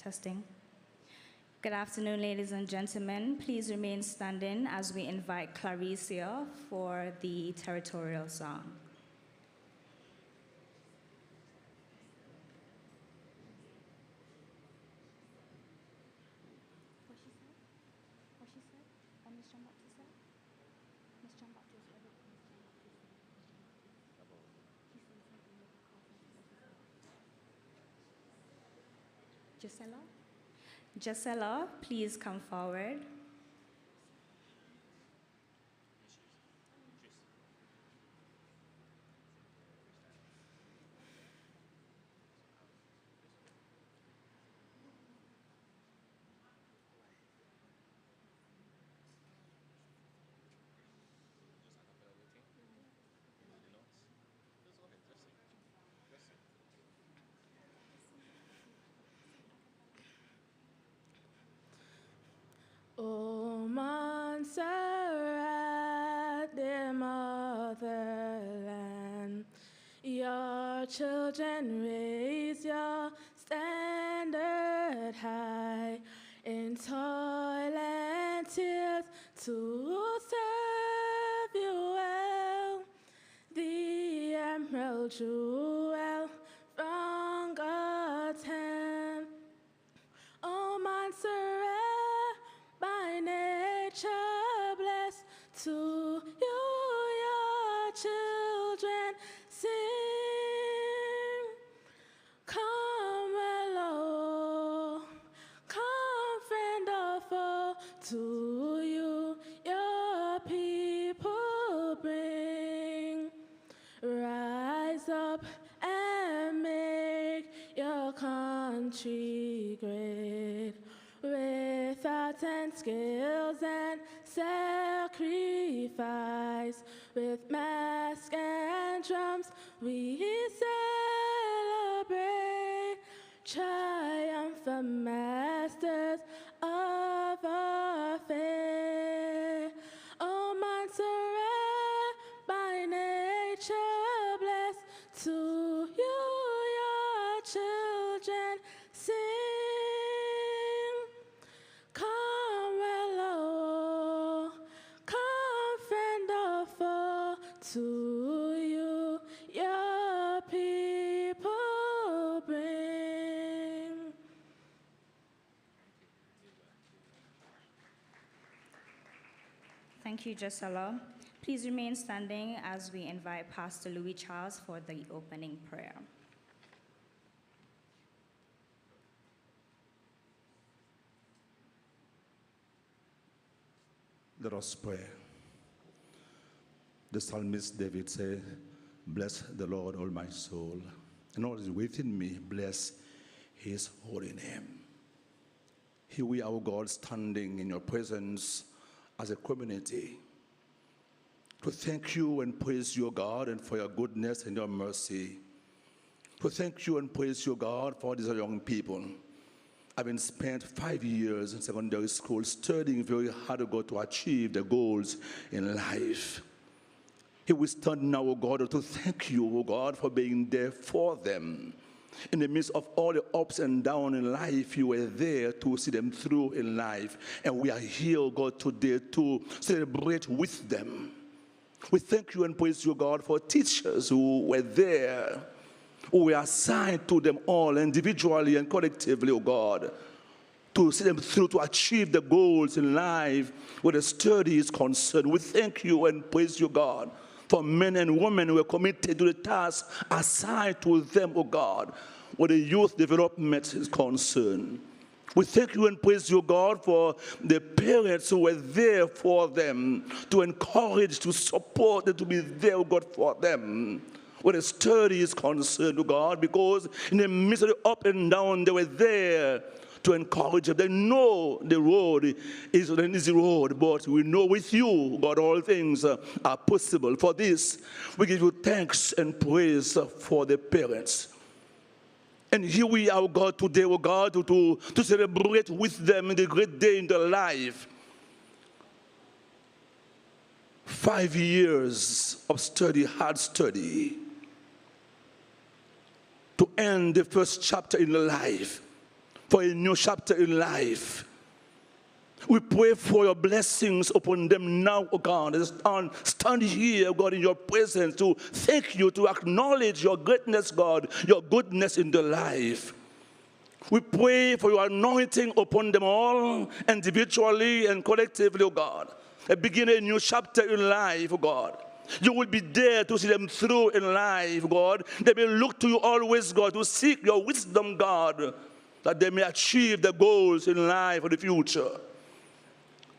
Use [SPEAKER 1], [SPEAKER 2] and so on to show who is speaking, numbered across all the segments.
[SPEAKER 1] Testing. Good afternoon, ladies and gentlemen. Please remain standing as we invite Claricia for the territorial song. Gisela, please come forward.
[SPEAKER 2] Oh, Montserrat, dear motherland, your children raise your standard high in toil and tears to serve you well. The emerald jewel from God's hand. Oh, Montserrat, by nature blessed, to you your children sing. Come, well, come, friend or foe, to you your people bring. Rise up and make your country great. With art and skills and sacrifice, with mask and drums, we celebrate. Triumphant masters of our faith. Oh, Montserrat, by nature blessed, to you your children sing. Come, well, come, friend or foe, to you your people bring.
[SPEAKER 1] Thank you, Gisela. Please remain standing as we invite Pastor Louis Charles for the opening prayer.
[SPEAKER 3] Let us pray. The psalmist David said, "Bless the Lord, all my soul, and all is within me, bless his holy name." Here we are, our God, standing in your presence as a community to thank you and praise your God and for your goodness and your mercy. To thank you and praise your God for these young people. I've been spent 5 years in secondary school studying very hard to achieve the goals in life. Here we stand now, O God, to thank you, O God, for being there for them. In the midst of all the ups and downs in life, you were there to see them through in life. And we are here, O God, today to celebrate with them. We thank you and praise you, God, for teachers who were there, who were assigned to them all individually and collectively, oh God, to see them through, to achieve the goals in life where the study is concerned. We thank you and praise you, God, for men and women who are committed to the task assigned to them, oh God, where the youth development is concerned. We thank you and praise you, God, for the parents who were there for them, to encourage, to support, and to be there, oh God, for them. Where the study is concerned, oh God, because in the midst of the up and down, they were there to encourage them. They know the road is an easy road, but we know with you, God, all things are possible. For this, we give you thanks and praise for the parents. And here we are, God, today, oh God, to celebrate with them in the great day in their life. 5 years of study, hard study, to end the first chapter in their life. for a new chapter in life. We pray for your blessings upon them now, oh God. Stand here, God, in your presence to thank you, to acknowledge your greatness, God, your goodness in their life. We pray for your anointing upon them all, individually and collectively, oh God. Begin a new chapter in life, oh God. You will be there to see them through in life, God. They may look to you always, God, to seek your wisdom, God, that they may achieve their goals in life for the future.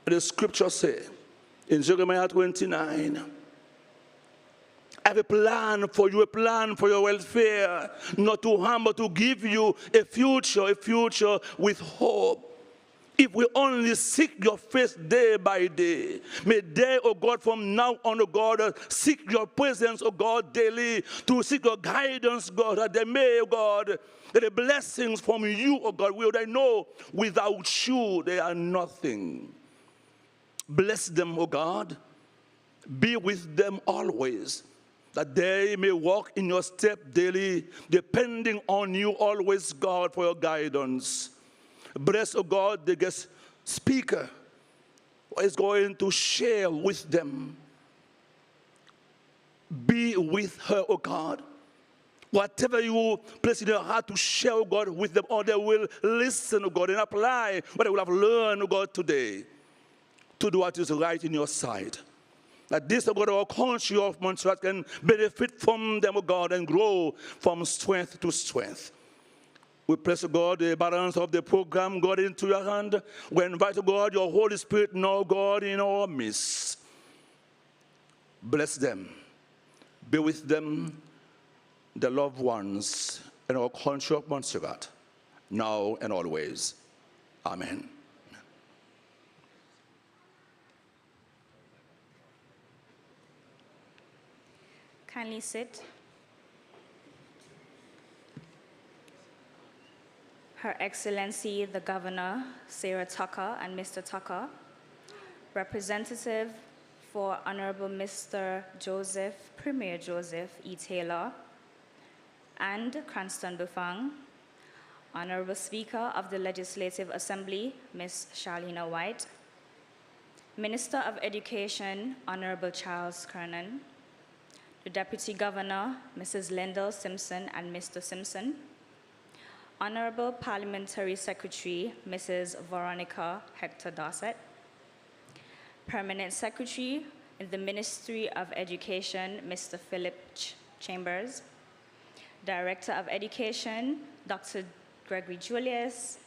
[SPEAKER 3] The scripture says in Jeremiah 29, I have a plan for you, a plan for your welfare, not to harm, but to give you a future with hope. If we only seek your face day by day, may they, oh God, from now on, oh God, seek your presence, oh God, daily, to seek your guidance, God, that they may, oh God, that the blessings from you, oh God, will they know without you they are nothing. Bless them, oh God. Be with them always, that they may walk in your step daily, depending on you always, God, for your guidance. Bless, oh God, the guest speaker who is going to share with them. Be with her, oh God. Whatever you place in your heart to share, oh God, with them, or they will listen, oh God, and apply what they will have learned, oh God, today, to do what is right in your sight. That this, oh God, our country of Montserrat can benefit from them, oh God, and grow from strength to strength. We place, oh God, the balance of the program, God, into your hand. We invite, oh God, your Holy Spirit now, God, in our midst. Bless them. Be with them, the loved ones, in our country of Montserrat, now and always. Amen.
[SPEAKER 1] Kindly sit. Her Excellency, the Governor, Sarah Tucker, and Mr. Tucker, Representative for Honorable Mr. Joseph, Premier Joseph E. Taylor, and Cranston Bufang, Honorable Speaker of the Legislative Assembly, Ms. Charlena White, Minister of Education, Honorable Charles Kernan, the Deputy Governor, Mrs. Lyndall Simpson and Mr. Simpson, Honorable Parliamentary Secretary, Mrs. Veronica Hector Dorset, Permanent Secretary in the Ministry of Education, Mr. Philip Chambers, Director of Education, Dr. Gregory Julius,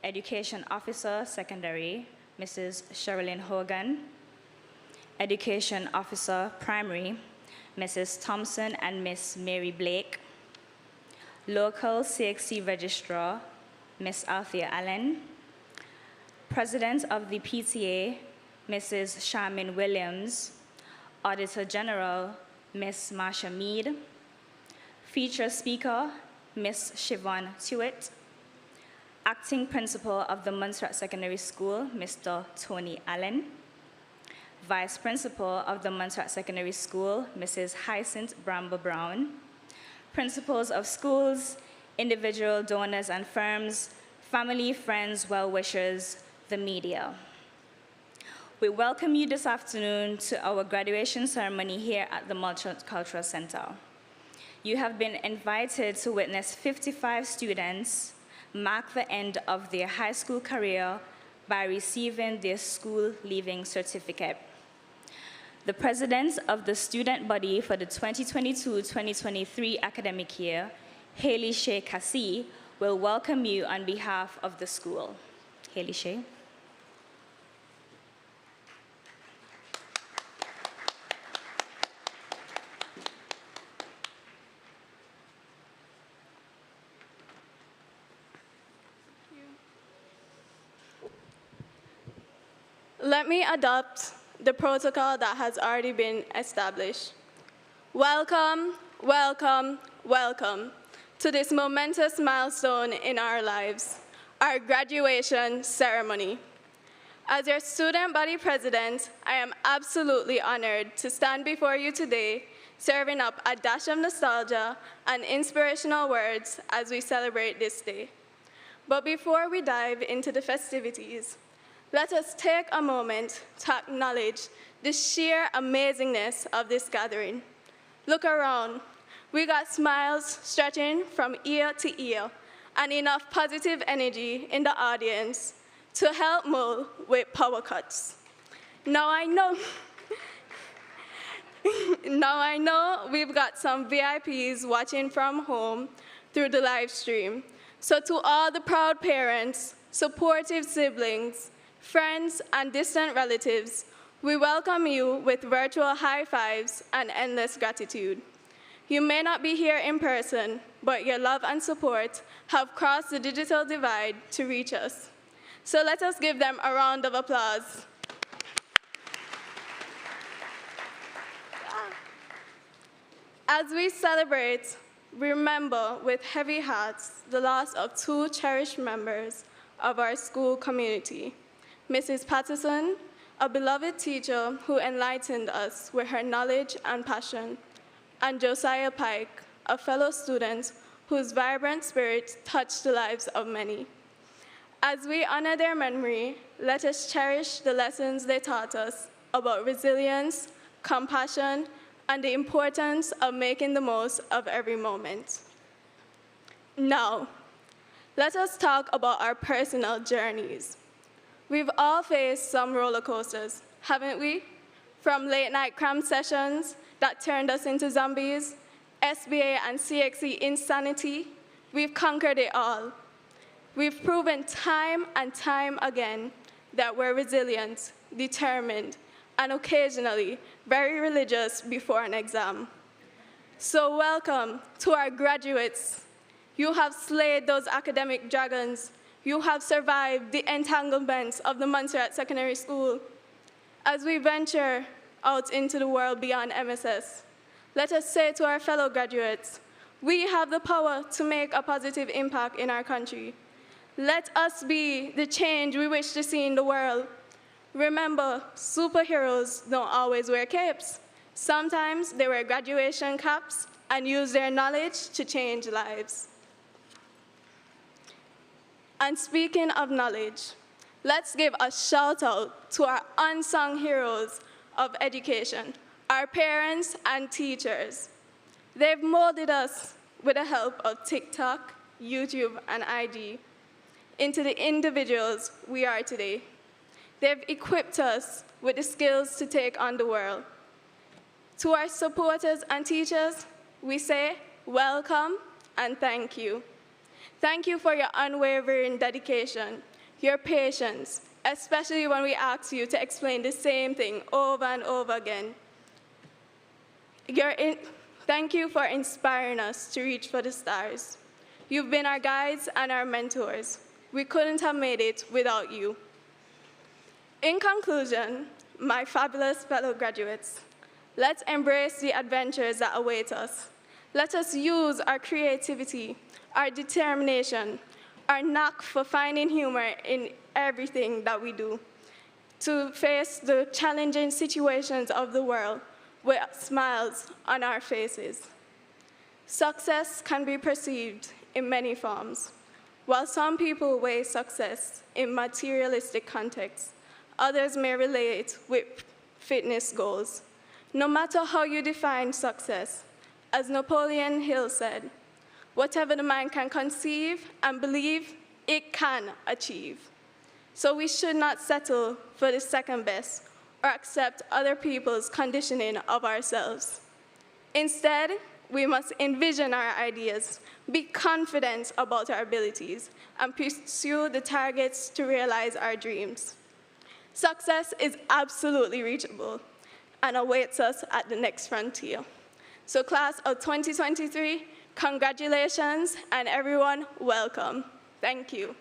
[SPEAKER 1] Education Officer, Secondary, Mrs. Sherilyn Hogan, Education Officer, Primary, Mrs. Thompson and Miss Mary Blake, Local CXC Registrar, Miss Althea Allen, President of the PTA, Mrs. Charmin Williams, Auditor General, Miss Marsha Mead, Feature Speaker, Miss Siobhan Tewitt, Acting Principal of the Montserrat Secondary School, Mr. Tony Allen, Vice Principal of the Montserrat Secondary School, Mrs. Hyacinth Bramble Brown, Principals of schools, individual donors and firms, family, friends, well-wishers, the media. We welcome you this afternoon to our graduation ceremony here at the Multicultural Center. You have been invited to witness 55 students mark the end of their high school career by receiving their school leaving certificate. The president of the student body for the 2022-2023 academic year, Haley Shea Cassie, will welcome you on behalf of the school. Haley Shea.
[SPEAKER 2] Let me adopt the protocol that has already been established. Welcome, welcome, welcome to this momentous milestone in our lives, our graduation ceremony. As your student body president, I am absolutely honored to stand before you today, serving up a dash of nostalgia and inspirational words as we celebrate this day. But before we dive into the festivities, let us take a moment to acknowledge the sheer amazingness of this gathering. Look around. We got smiles stretching from ear to ear and enough positive energy in the audience to help Mull with power cuts. Now I know we've got some VIPs watching from home through the live stream. So to all the proud parents, supportive siblings, friends, and distant relatives, we welcome you with virtual high fives and endless gratitude. You may not be here in person, but your love and support have crossed the digital divide to reach us. So let us give them a round of applause. As we celebrate, we remember with heavy hearts the loss of two cherished members of our school community, Mrs. Patterson, a beloved teacher who enlightened us with her knowledge and passion, and Josiah Pike, a fellow student whose vibrant spirit touched the lives of many. As we honor their memory, let us cherish the lessons they taught us about resilience, compassion, and the importance of making the most of every moment. Now, let us talk about our personal journeys. We've all faced some roller coasters, haven't we? From late night cram sessions that turned us into zombies, SBA and CXE insanity, we've conquered it all. We've proven time and time again that we're resilient, determined, and occasionally very religious before an exam. So welcome to our graduates. You have slayed those academic dragons. You have survived the entanglements of the Montserrat Secondary School. As we venture out into the world beyond MSS, let us say to our fellow graduates, we have the power to make a positive impact in our country. Let us be the change we wish to see in the world. Remember, superheroes don't always wear capes. Sometimes they wear graduation caps and use their knowledge to change lives. And speaking of knowledge, let's give a shout out to our unsung heroes of education, our parents and teachers. They've molded us with the help of TikTok, YouTube, and IG into the individuals we are today. They've equipped us with the skills to take on the world. To our supporters and teachers, we say welcome and thank you. Thank you for your unwavering dedication, your patience, especially when we ask you to explain the same thing over and over again. Thank you for inspiring us to reach for the stars. You've been our guides and our mentors. We couldn't have made it without you. In conclusion, my fabulous fellow graduates, let's embrace the adventures that await us. Let us use our creativity, our determination, our knack for finding humor in everything that we do to face the challenging situations of the world with smiles on our faces. Success can be perceived in many forms. While some people weigh success in materialistic contexts, others may relate with fitness goals. No matter how you define success, as Napoleon Hill said, whatever the mind can conceive and believe, it can achieve. So we should not settle for the second best or accept other people's conditioning of ourselves. Instead, we must envision our ideas, be confident about our abilities, and pursue the targets to realize our dreams. Success is absolutely reachable and awaits us at the next frontier. So class of 2023, congratulations, and everyone, welcome. Thank you.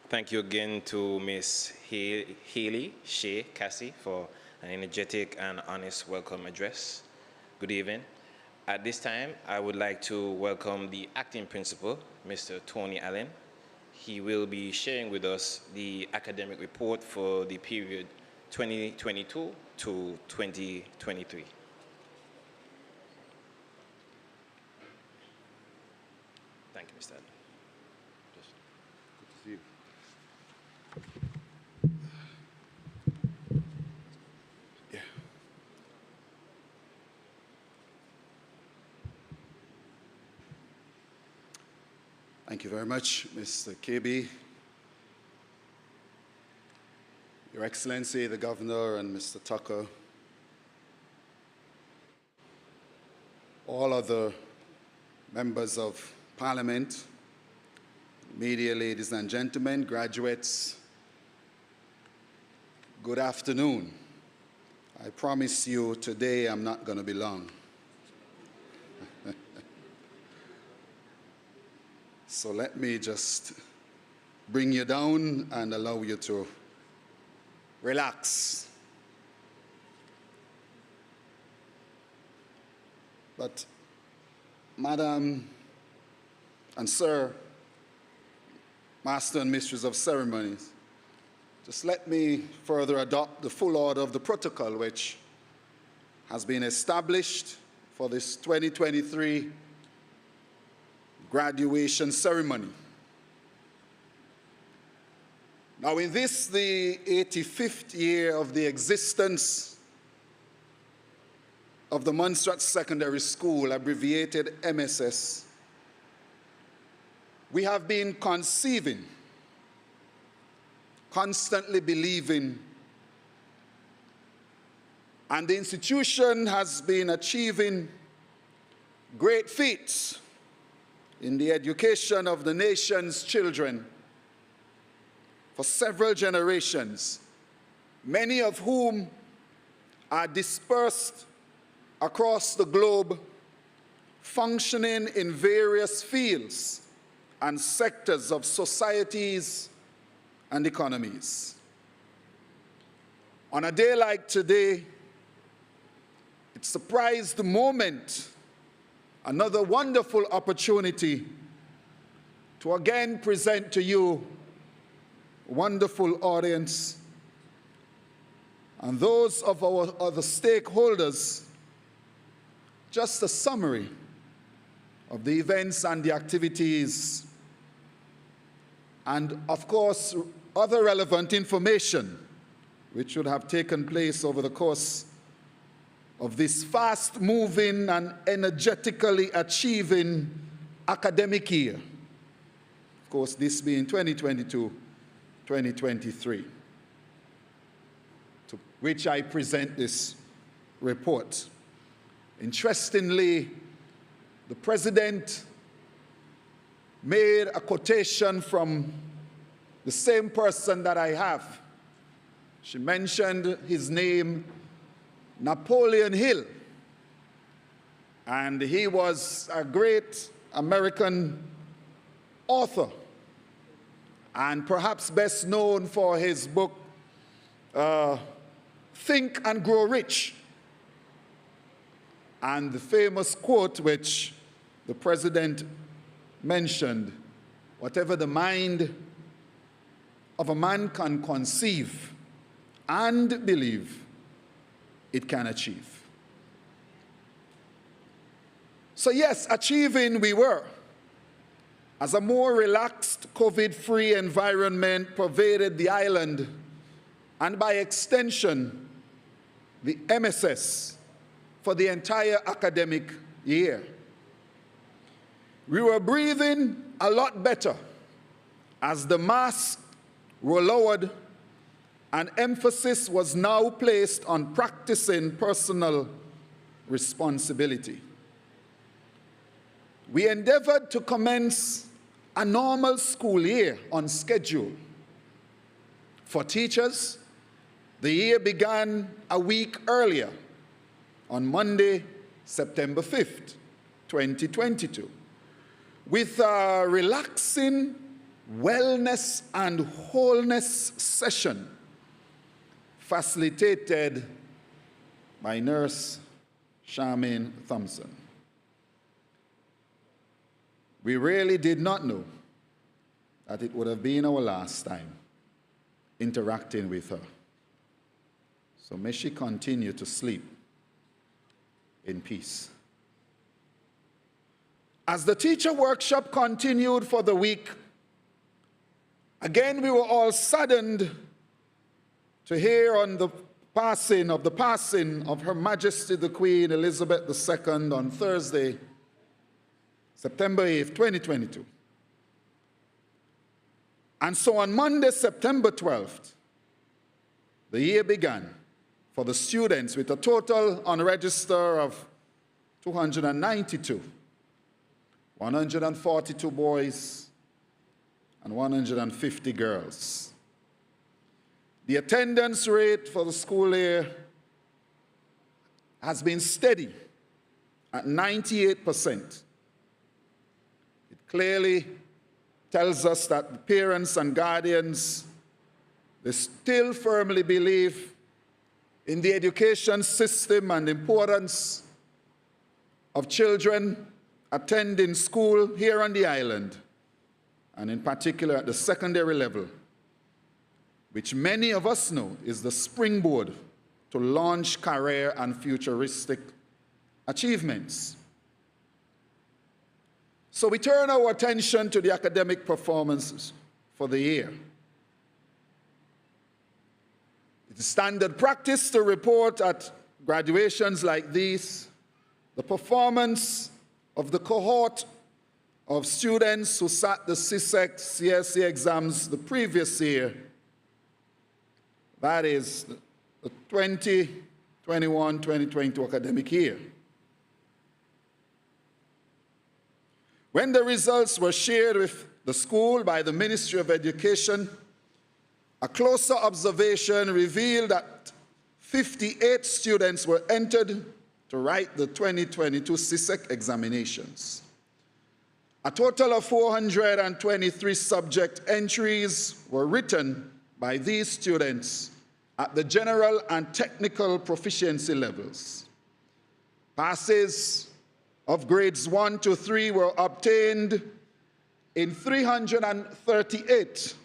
[SPEAKER 4] Thank you again to Ms. Haley Shea Cassie for an energetic and honest welcome address. Good evening. At this time, I would like to welcome the acting principal, Mr. Tony Allen. He will be sharing with us the academic report for the period 2022 to 2023. Thank you, Mr. Adler.
[SPEAKER 3] Good to see you. Yeah. Thank you very much, Mr. KB. Your Excellency, the Governor, and Mr. Tucker, all other members of Parliament, media ladies and gentlemen, graduates, good afternoon. I promise you today I'm not going to be long. So let me just bring you down and allow you to relax. But, Madam and Sir, Master and Mistress of Ceremonies, just let me further adopt the full order of the protocol which has been established for this 2023 graduation ceremony. Now, in this, the 85th year of the existence of the Montserrat Secondary School, abbreviated MSS, we have been conceiving, constantly believing, and the institution has been achieving great feats in the education of the nation's children for several generations, many of whom are dispersed across the globe, functioning in various fields and sectors of societies and economies. On a day like today, it's a prized moment, another wonderful opportunity to again present to you a wonderful audience and those of our other stakeholders, just a summary of the events and the activities, and of course, other relevant information which should have taken place over the course of this fast-moving and energetically achieving academic year. Of course, this being 2022-2023, to which I present this report. Interestingly, the President made a quotation from the same person that I have. She mentioned his name, Napoleon Hill, and he was a great American author, and perhaps best known for his book, Think and Grow Rich, and the famous quote which the President mentioned, whatever the mind of a man can conceive and believe, it can achieve. So yes, achieving we were, as a more relaxed, COVID-free environment pervaded the island, and by extension, the MSS for the entire academic year. We were breathing a lot better as the masks were lowered and emphasis was now placed on practicing personal responsibility. We endeavored to commence a normal school year on schedule. For teachers, the year began a week earlier, on Monday, September 5th, 2022, with a relaxing wellness and wholeness session facilitated by Nurse Charmaine Thompson. We really did not know that it would have been our last time interacting with her.
[SPEAKER 5] So may she continue to sleep in peace. As the teacher workshop continued for the week, again we were all saddened to hear on the passing of Her Majesty the Queen Elizabeth II on Thursday, September 8th, 2022. And so on Monday, September 12th, the year began for the students with a total on register of 292, 142 boys and 150 girls. The attendance rate for the school year has been steady at 98%. It clearly tells us that the parents and guardians, they still firmly believe in the education system and the importance of children attending school here on the island, and in particular at the secondary level, which many of us know is the springboard to launch career and futuristic achievements. So we turn our attention to the academic performances for the year. It is standard practice to report at graduations like these the performance of the cohort of students who sat the CSEC, CSE exams the previous year. That is the 2021-2022 academic year. When the results were shared with the school by the Ministry of Education, a closer observation revealed that 58 students were entered to write the 2022 CSEC examinations. A total of 423 subject entries were written by these students at the general and technical proficiency levels. Passes of grades 1 to 3 were obtained in 338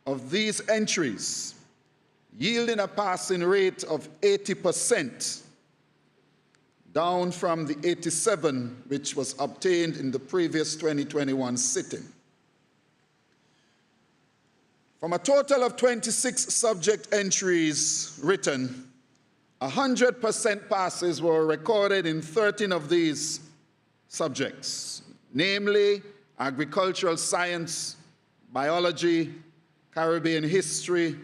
[SPEAKER 5] of these entries, yielding a passing rate of 80%, down from the 87 which was obtained in the previous 2021 sitting. From a total of 26 subject entries written, 100% passes were recorded in 13 of these subjects, namely agricultural science, biology, Caribbean history,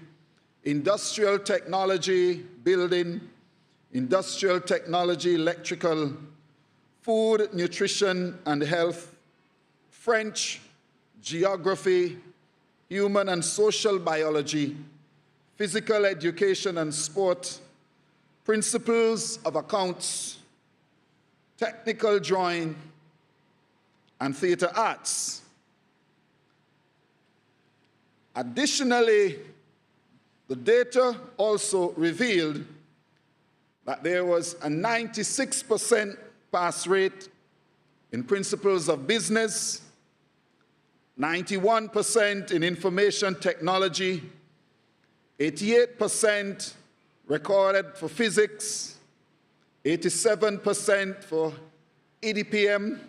[SPEAKER 5] industrial technology, building, industrial technology, electrical, food, nutrition and health, French, geography, human and social biology, physical education and sport, principles of accounts, technical drawing, and theater arts. Additionally, the data also revealed that there was a 96% pass rate in principles of business, 91% in information technology, 88% recorded for physics, 87% for EDPM,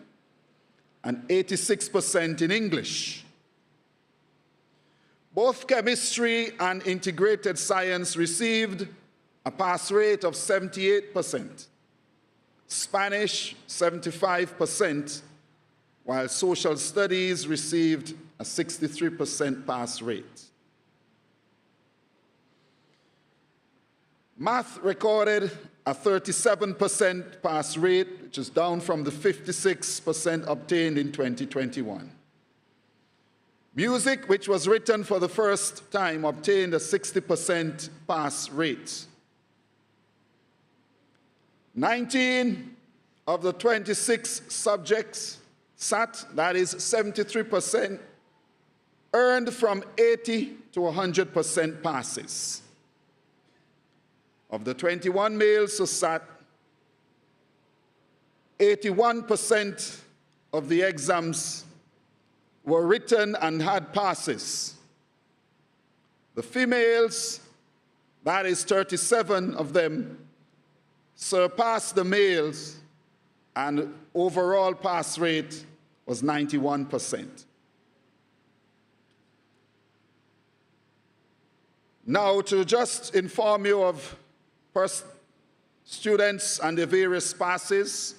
[SPEAKER 5] and 86% in English. Both chemistry and integrated science received a pass rate of 78%, Spanish 75%, while social studies received a 63% pass rate. Math recorded a 37% pass rate, which is down from the 56% obtained in 2021. Music, which was written for the first time, obtained a 60% pass rate. 19 of the 26 subjects sat, that is 73%, earned from 80 to 100% passes. Of the 21 males who sat, 81% of the exams were written and had passes. The females, that is 37 of them, surpassed the males, and overall pass rate was 91%. Now, to just inform you of students and the various passes,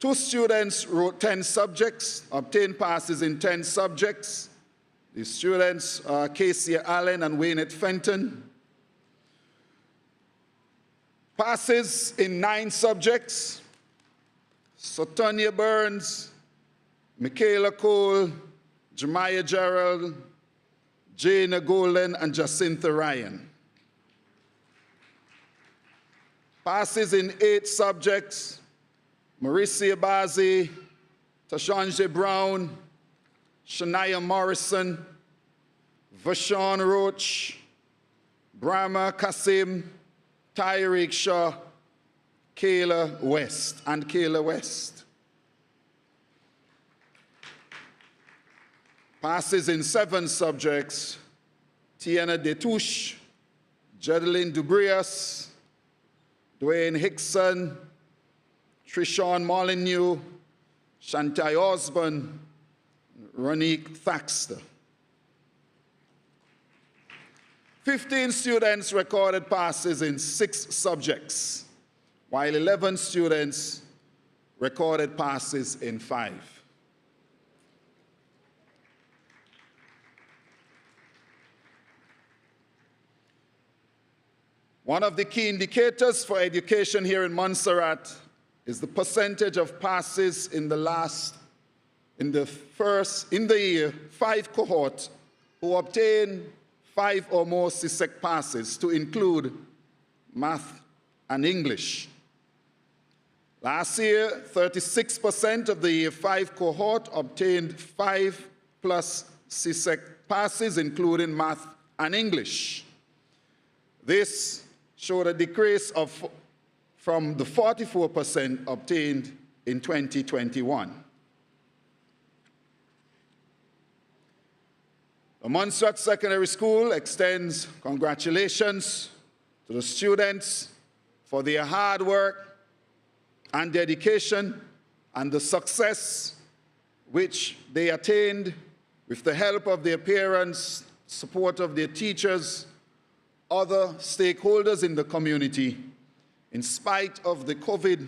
[SPEAKER 5] 2 students wrote 10 subjects, obtained passes in 10 subjects. The students are Casey Allen and Waynette Fenton. Passes in 9 subjects, Sotonia Burns, Michaela Cole, Jemiah Gerald, Jana Golden, and Jacintha Ryan. Passes in 8 subjects, Marissa Abazi, Tashanje Brown, Shania Morrison, Vashon Roach, Brahma Kasim, Tyreek Shaw, Kayla West. Passes in 7 subjects, Tiana Detouche, Jedeline Dubrias, Dwayne Hickson, Trishawn Molyneux, Shantai Osborne, Ronique Thaxter. 15 students recorded passes in 6 subjects, while 11 students recorded passes in 5. One of the key indicators for education here in Montserrat is the percentage of passes in the year 5 cohort who obtain 5 or more CSEC passes, to include math and English. Last year, 36% of the year 5 cohort obtained 5+ CSEC passes, including math and English. This showed a decrease from the 44% obtained in 2021. The Montserrat Secondary School extends congratulations to the students for their hard work and dedication and the success which they attained with the help of their parents, support of their teachers, other stakeholders in the community, in spite of the COVID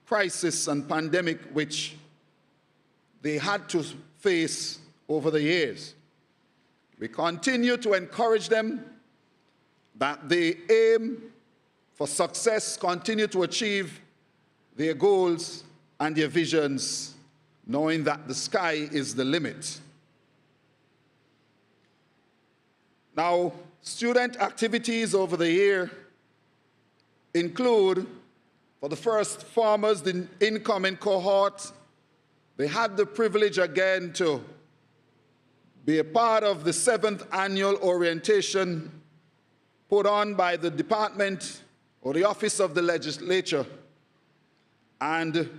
[SPEAKER 5] crisis and pandemic which they had to face over the years. We continue to encourage them that they aim for success, continue to achieve their goals and their visions, knowing that the sky is the limit. Now, student activities over the year include, for the first farmers, the incoming cohort, they had the privilege again to be a part of the 7th annual orientation put on by the department or the office of the legislature. And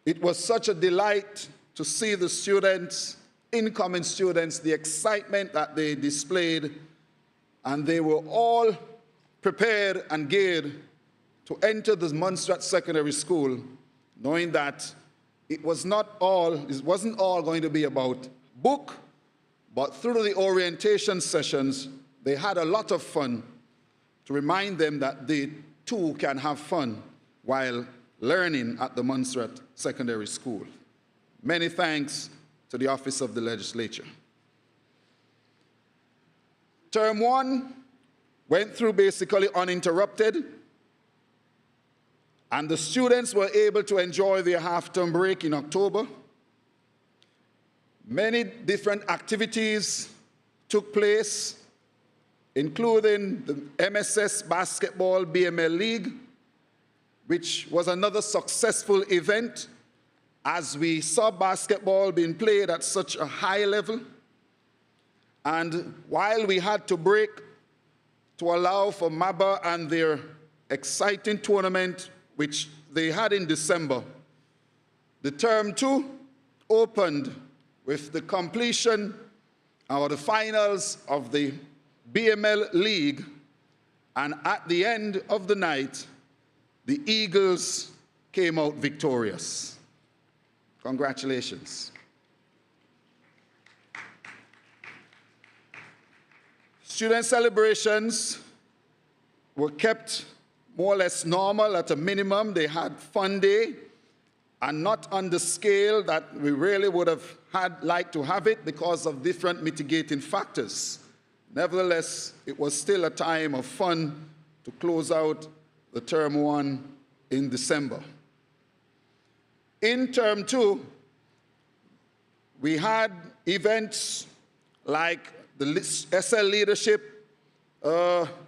[SPEAKER 5] it was such a delight to see the students, incoming students, the excitement that they displayed, and they were all prepared and geared to enter the Montserrat Secondary School, knowing that it wasn't all going to be about book, but through the orientation sessions, they had a lot of fun to remind them that they too can have fun while learning at the Montserrat Secondary School. Many thanks to the Office of the Legislature. Term 1 went through basically uninterrupted, and the students were able to enjoy their half-term break in October. Many different activities took place, including the MSS Basketball BML League, which was another successful event as we saw basketball being played at such a high level. And while we had to break to allow for MABA and their exciting tournament, which they had in December, the term 2 opened with the completion or the finals of the BML League, And at the end of the night, the Eagles came out victorious. Congratulations. Student celebrations were kept more or less normal at a minimum. They had fun day, and not on the scale that we really would have liked to have it because of different mitigating factors. Nevertheless, it was still a time of fun to close out the term 1 in December. In term 2, we had events like the SL Leadership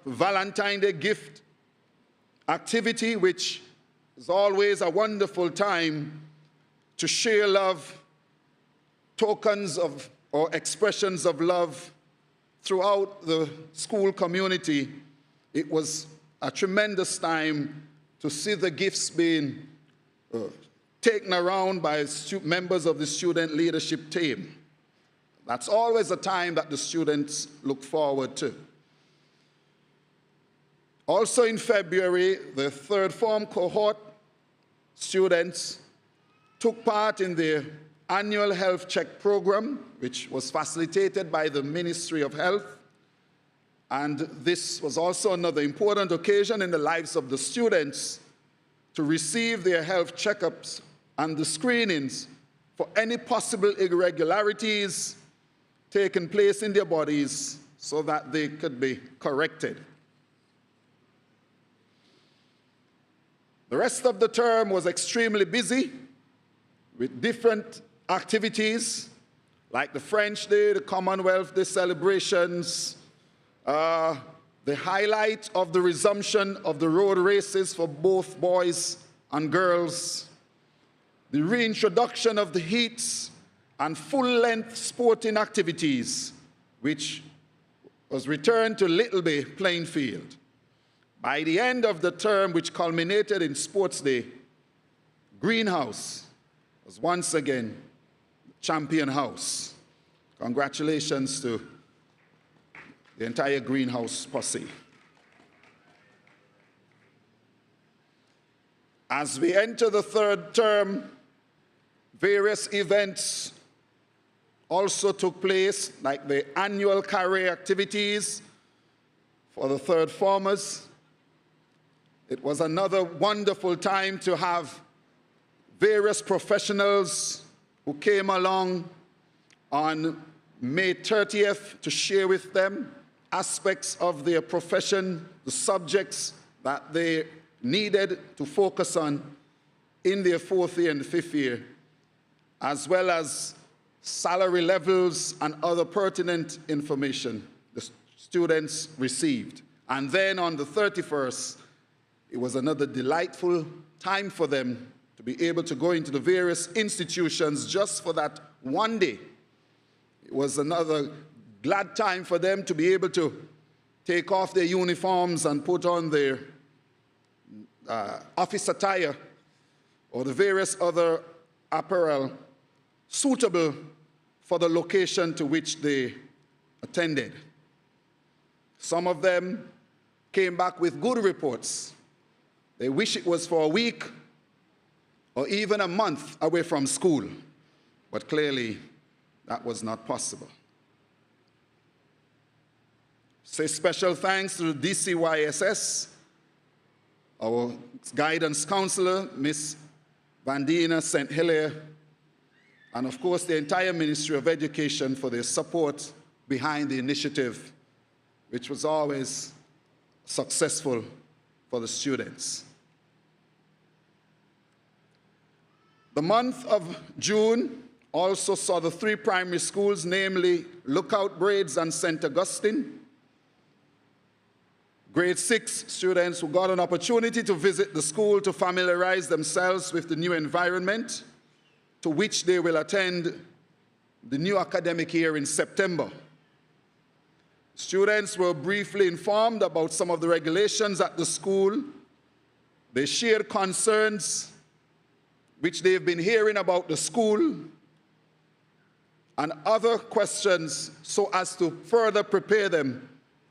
[SPEAKER 5] Valentine Day gift activity, which is always a wonderful time to share love, tokens of or expressions of love throughout the school community. It was a tremendous time to see the gifts being taken around by members of the student leadership team. That's always a time that the students look forward to. Also in February, the third form cohort students took part in the annual health check program, which was facilitated by the Ministry of Health. And this was also another important occasion in the lives of the students to receive their health checkups and the screenings for any possible irregularities taking place in their bodies so that they could be corrected. The rest of the term was extremely busy with different activities like the French Day, the Commonwealth Day celebrations, the highlight of the resumption of the road races for both boys and girls, the reintroduction of the heats and full-length sporting activities, which was returned to Little Bay playing field. By the end of the term, which culminated in Sports Day, Greenhouse was once again champion house. Congratulations to the entire Greenhouse posse. As we enter the third term, various events also took place, like the annual career activities for the third formers. It was another wonderful time to have various professionals who came along on May 30th to share with them aspects of their profession, the subjects that they needed to focus on in their fourth year and fifth year, as well as salary levels and other pertinent information the students received. And then on the 31st, it was another delightful time for them to be able to go into the various institutions just for that one day. It was another glad time for them to be able to take off their uniforms and put on their office attire or the various other apparel suitable for the location to which they attended. Some of them came back with good reports. They wish it was for a week or even a month away from school, but clearly that was not possible. Say special thanks to the DCYSS, our guidance counselor, Ms. Vandina St. Hilaire, and of course the entire Ministry of Education for their support behind the initiative, which was always successful for the students. The month of June also saw the 3 primary schools, namely Lookout Braids and St. Augustine. Grade 6 students who got an opportunity to visit the school to familiarize themselves with the new environment, to which they will attend the new academic year in September. Students were briefly informed about some of the regulations at the school. They shared concerns which they've been hearing about the school, and other questions so as to further prepare them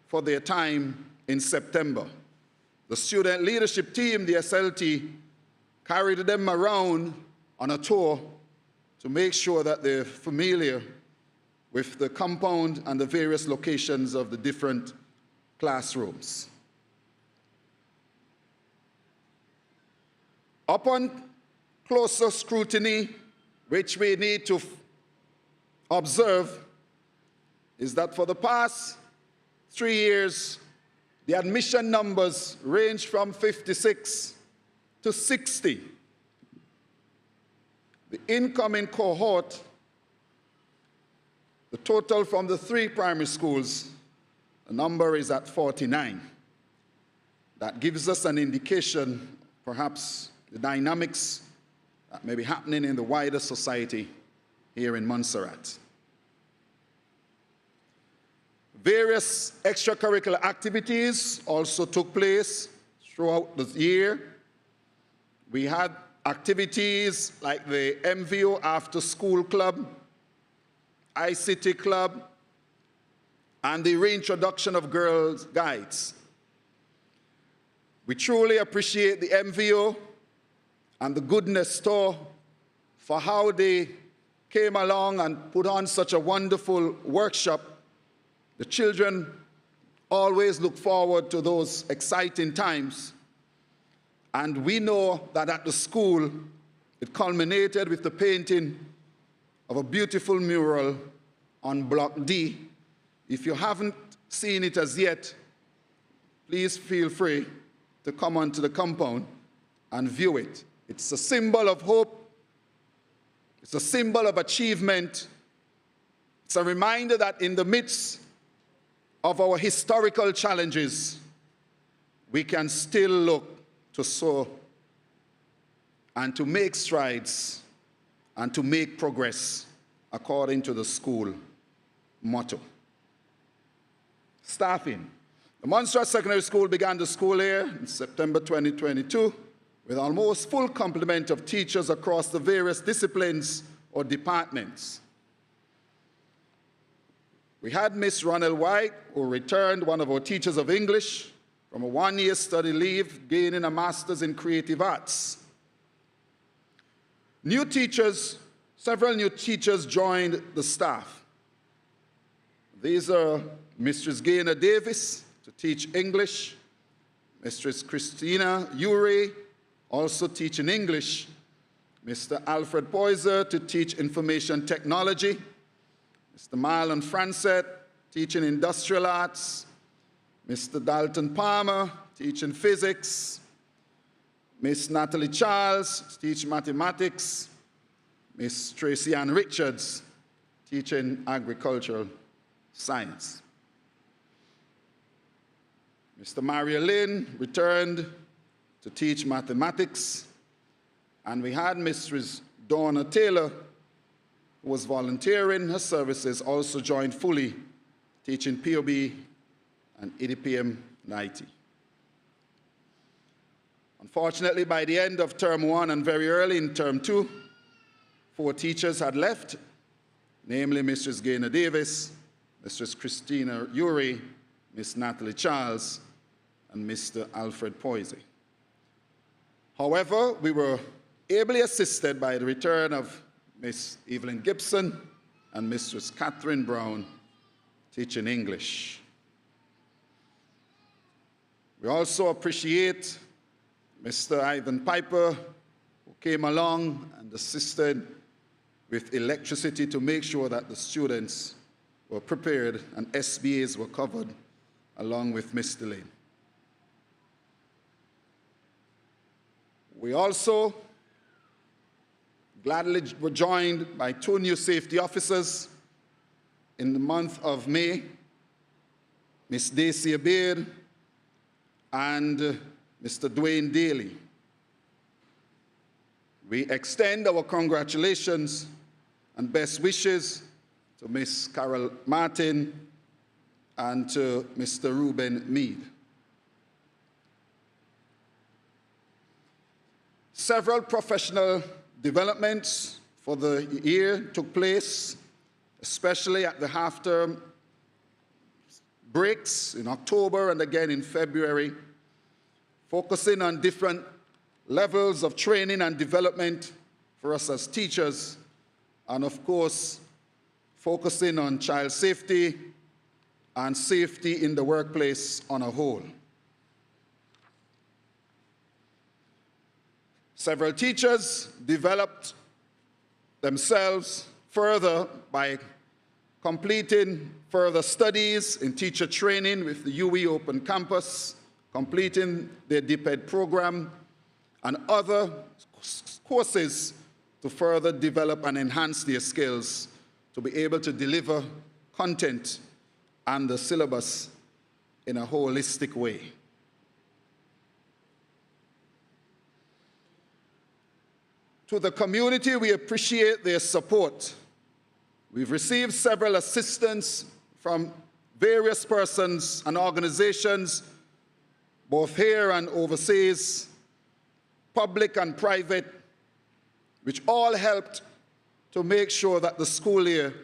[SPEAKER 5] for their time in September. The student leadership team, the SLT, carried them around on a tour to make sure that they're familiar with the compound and the various locations of the different classrooms. Upon closer scrutiny, which we need to observe, is that for the past 3 years, the admission numbers range from 56 to 60. The incoming cohort, the total from the 3 primary schools, the number is at 49. That gives us an indication, perhaps, the dynamics that may be happening in the wider society here in Montserrat. Various extracurricular activities also took place throughout the year. We had activities like the MVO After School Club, ICT Club, and the reintroduction of Girls' Guides. We truly appreciate the MVO and the Goodness Store for how they came along and put on such a wonderful workshop. The children always look forward to those exciting times. And we know that at the school, it culminated with the painting of a beautiful mural on Block D. If you haven't seen it as yet, please feel free to come onto the compound and view it. It's a symbol of hope. It's a symbol of achievement. It's a reminder that in the midst of our historical challenges, we can still look to soar and to make strides and to make progress according to the school motto. Staffing. The Montserrat Secondary School began the school year in September 2022 with almost full complement of teachers across the various disciplines or departments. We had Miss Ronald White, who returned, one of our teachers of English, from a 1-year study leave, gaining a master's in creative arts. New teachers, several new teachers joined the staff. These are Mistress Gaynor Davis to teach English, Mistress Christina Uri, also teaching English, Mr. Alfred Poyser to teach information technology, Mr. Marlon Francet teaching industrial arts, Mr. Dalton Palmer teaching physics, Miss Natalie Charles teaching mathematics, Miss Tracy Ann Richards teaching agricultural science. Mr. Maria Lynn returned to teach mathematics, and we had Mistress Donna Taylor, who was volunteering her services, also joined fully, teaching POB and EDPM 90. Unfortunately, by the end of term 1 and very early in term 2, 4 teachers had left, namely Mistress Gaynor Davis, Mistress Christina Uri, Miss Natalie Charles, and Mr. Alfred Poise. However, we were ably assisted by the return of Miss Evelyn Gibson and Mistress Catherine Brown teaching English. We also appreciate Mr. Ivan Piper, who came along and assisted with electricity to make sure that the students were prepared and SBAs were covered, along with Mr. Lane. We also gladly were joined by 2 new safety officers in the month of May, Miss Dacia Beard and Mr. Dwayne Daly. We extend our congratulations and best wishes to Miss Carol Martin and to Mr. Reuben Mead. Several professional developments for the year took place, especially at the half-term breaks in October and again in February, focusing on different levels of training and development for us as teachers, and of course, focusing on child safety and safety in the workplace on a whole. Several teachers developed themselves further by completing further studies in teacher training with the UE Open Campus, completing their DPED program, and other courses to further develop and enhance their skills to be able to deliver content and the syllabus in a holistic way. To the community, we appreciate their support. We've received several assistance from various persons and organizations, both here and overseas, public and private, which all helped to make sure that the school year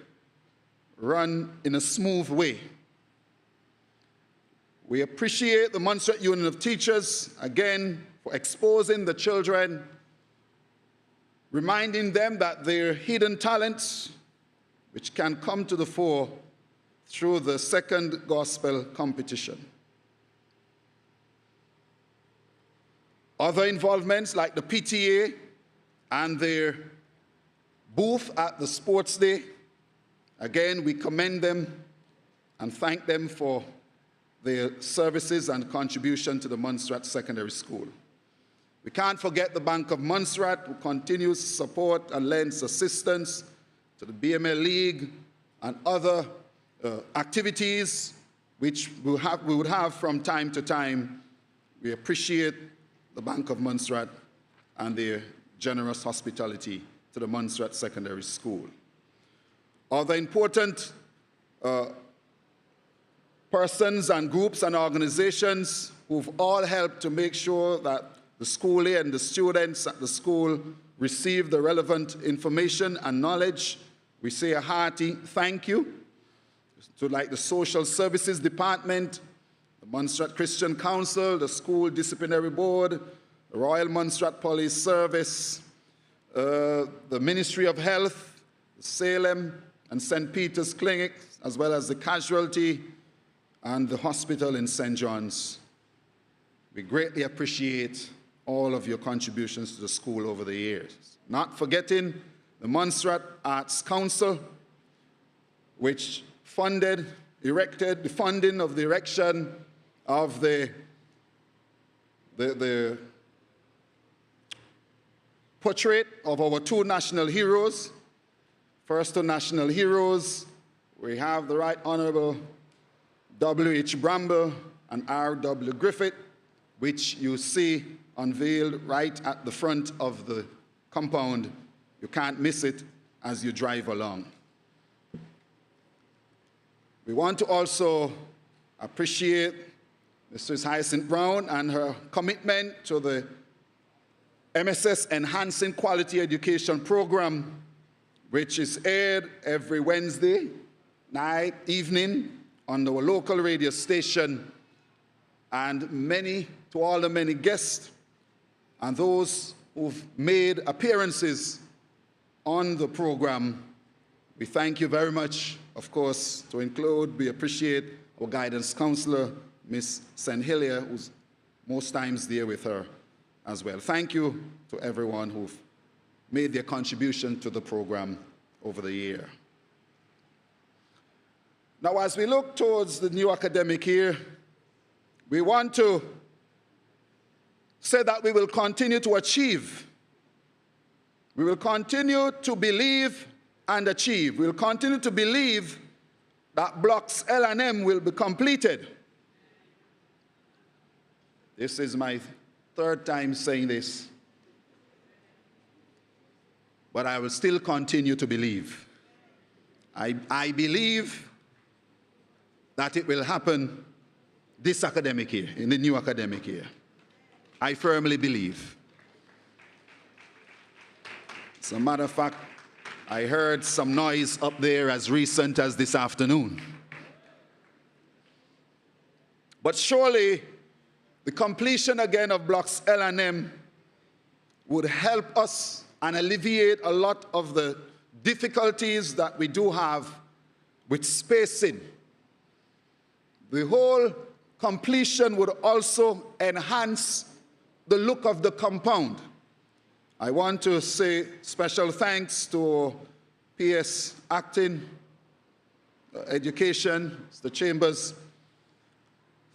[SPEAKER 5] run in a smooth way. We appreciate the Montserrat Union of Teachers, again, for exposing the children, reminding them that their hidden talents, which can come to the fore through the second gospel competition. Other involvements like the PTA and their booth at the sports day, again, we commend them and thank them for their services and contribution to the Montserrat Secondary School. We can't forget the Bank of Montserrat, who continues to support and lends assistance to the BML League and other activities which we would have from time to time. We appreciate the Bank of Montserrat and their generous hospitality to the Montserrat Secondary School. Other important persons and groups and organizations who've all helped to make sure that the school year and the students at the school receive the relevant information and knowledge. We say a hearty thank you to like the Social Services Department, the Montserrat Christian Council, the School Disciplinary Board, the Royal Montserrat Police Service, the Ministry of Health, the Salem and St. Peter's Clinic, as well as the Casualty and the hospital in St. John's. We greatly appreciate all of your contributions to the school over the years. Not forgetting the Montserrat Arts Council, which erected the funding of the erection of the portrait of our two national heroes. First two national heroes, we have the Right Honorable W.H. Bramble and R.W. Griffith, which you see unveiled right at the front of the compound. You can't miss it as you drive along. We want to also appreciate Mrs. Hyacinth Brown and her commitment to the MSS Enhancing Quality Education Program, which is aired every Wednesday night, evening on our local radio station, and to all the many guests and those who've made appearances on the program. We thank you very much. Of course, to include, we appreciate our guidance counselor, Ms. Senhilia, who's most times there with her as well. Thank you to everyone who've made their contribution to the program over the year. Now, as we look towards the new academic year, we want to say that we will continue to achieve. We will continue to believe and achieve. We will continue to believe that blocks L and M will be completed. This is my third time saying this, but I will still continue to believe. I believe that it will happen this academic year, in the new academic year. I firmly believe. As a matter of fact, I heard some noise up there as recent as this afternoon. But surely the completion again of blocks L and M would help us and alleviate a lot of the difficulties that we do have with spacing. The whole completion would also enhance the look of the compound. I want to say special thanks to PS Acting Education, Mr. Chambers,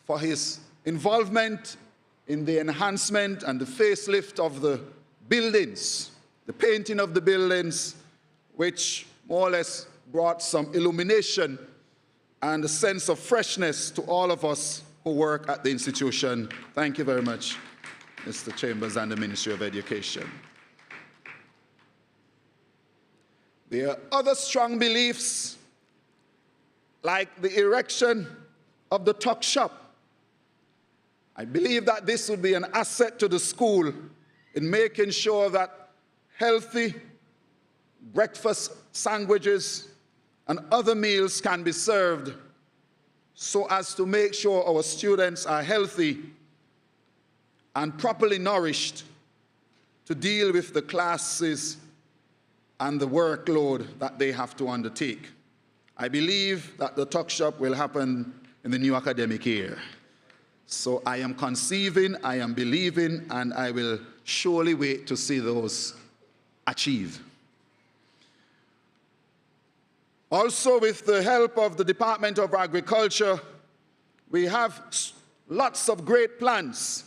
[SPEAKER 5] for his involvement in the enhancement and the facelift of the buildings, the painting of the buildings, which more or less brought some illumination and a sense of freshness to all of us who work at the institution. Thank you very much, Mr. Chambers and the Ministry of Education. There are other strong beliefs, like the erection of the tuck shop. I believe that this would be an asset to the school in making sure that healthy breakfast sandwiches and other meals can be served so as to make sure our students are healthy and properly nourished to deal with the classes and the workload that they have to undertake. I believe that the tuck shop will happen in the new academic year. So I am conceiving, I am believing, and I will surely wait to see those achieved. Also, with the help of the Department of Agriculture, we have lots of great plans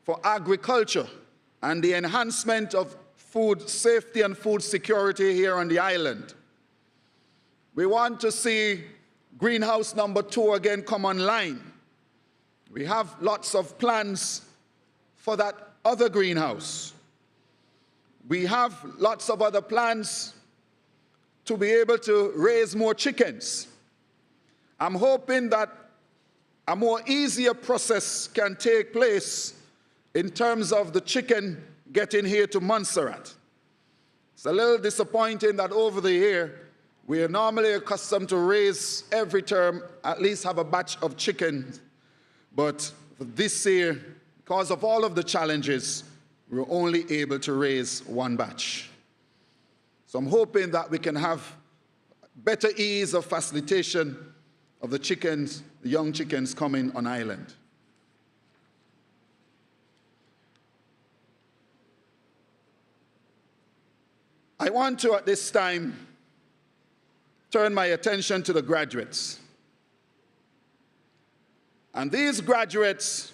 [SPEAKER 5] for agriculture and the enhancement of food safety and food security here on the island. We want to see greenhouse number 2 again come online. We have lots of plans for that other greenhouse. We have lots of other plans to be able to raise more chickens. I'm hoping that a more easier process can take place in terms of the chicken getting here to Montserrat. It's a little disappointing that over the year, we are normally accustomed to raise every term, at least have a batch of chickens. But for this year, because of all of the challenges, we were only able to raise one batch. So I'm hoping that we can have better ease of facilitation of the chickens, the young chickens coming on island. I want to, at this time, turn my attention to the graduates. And these graduates,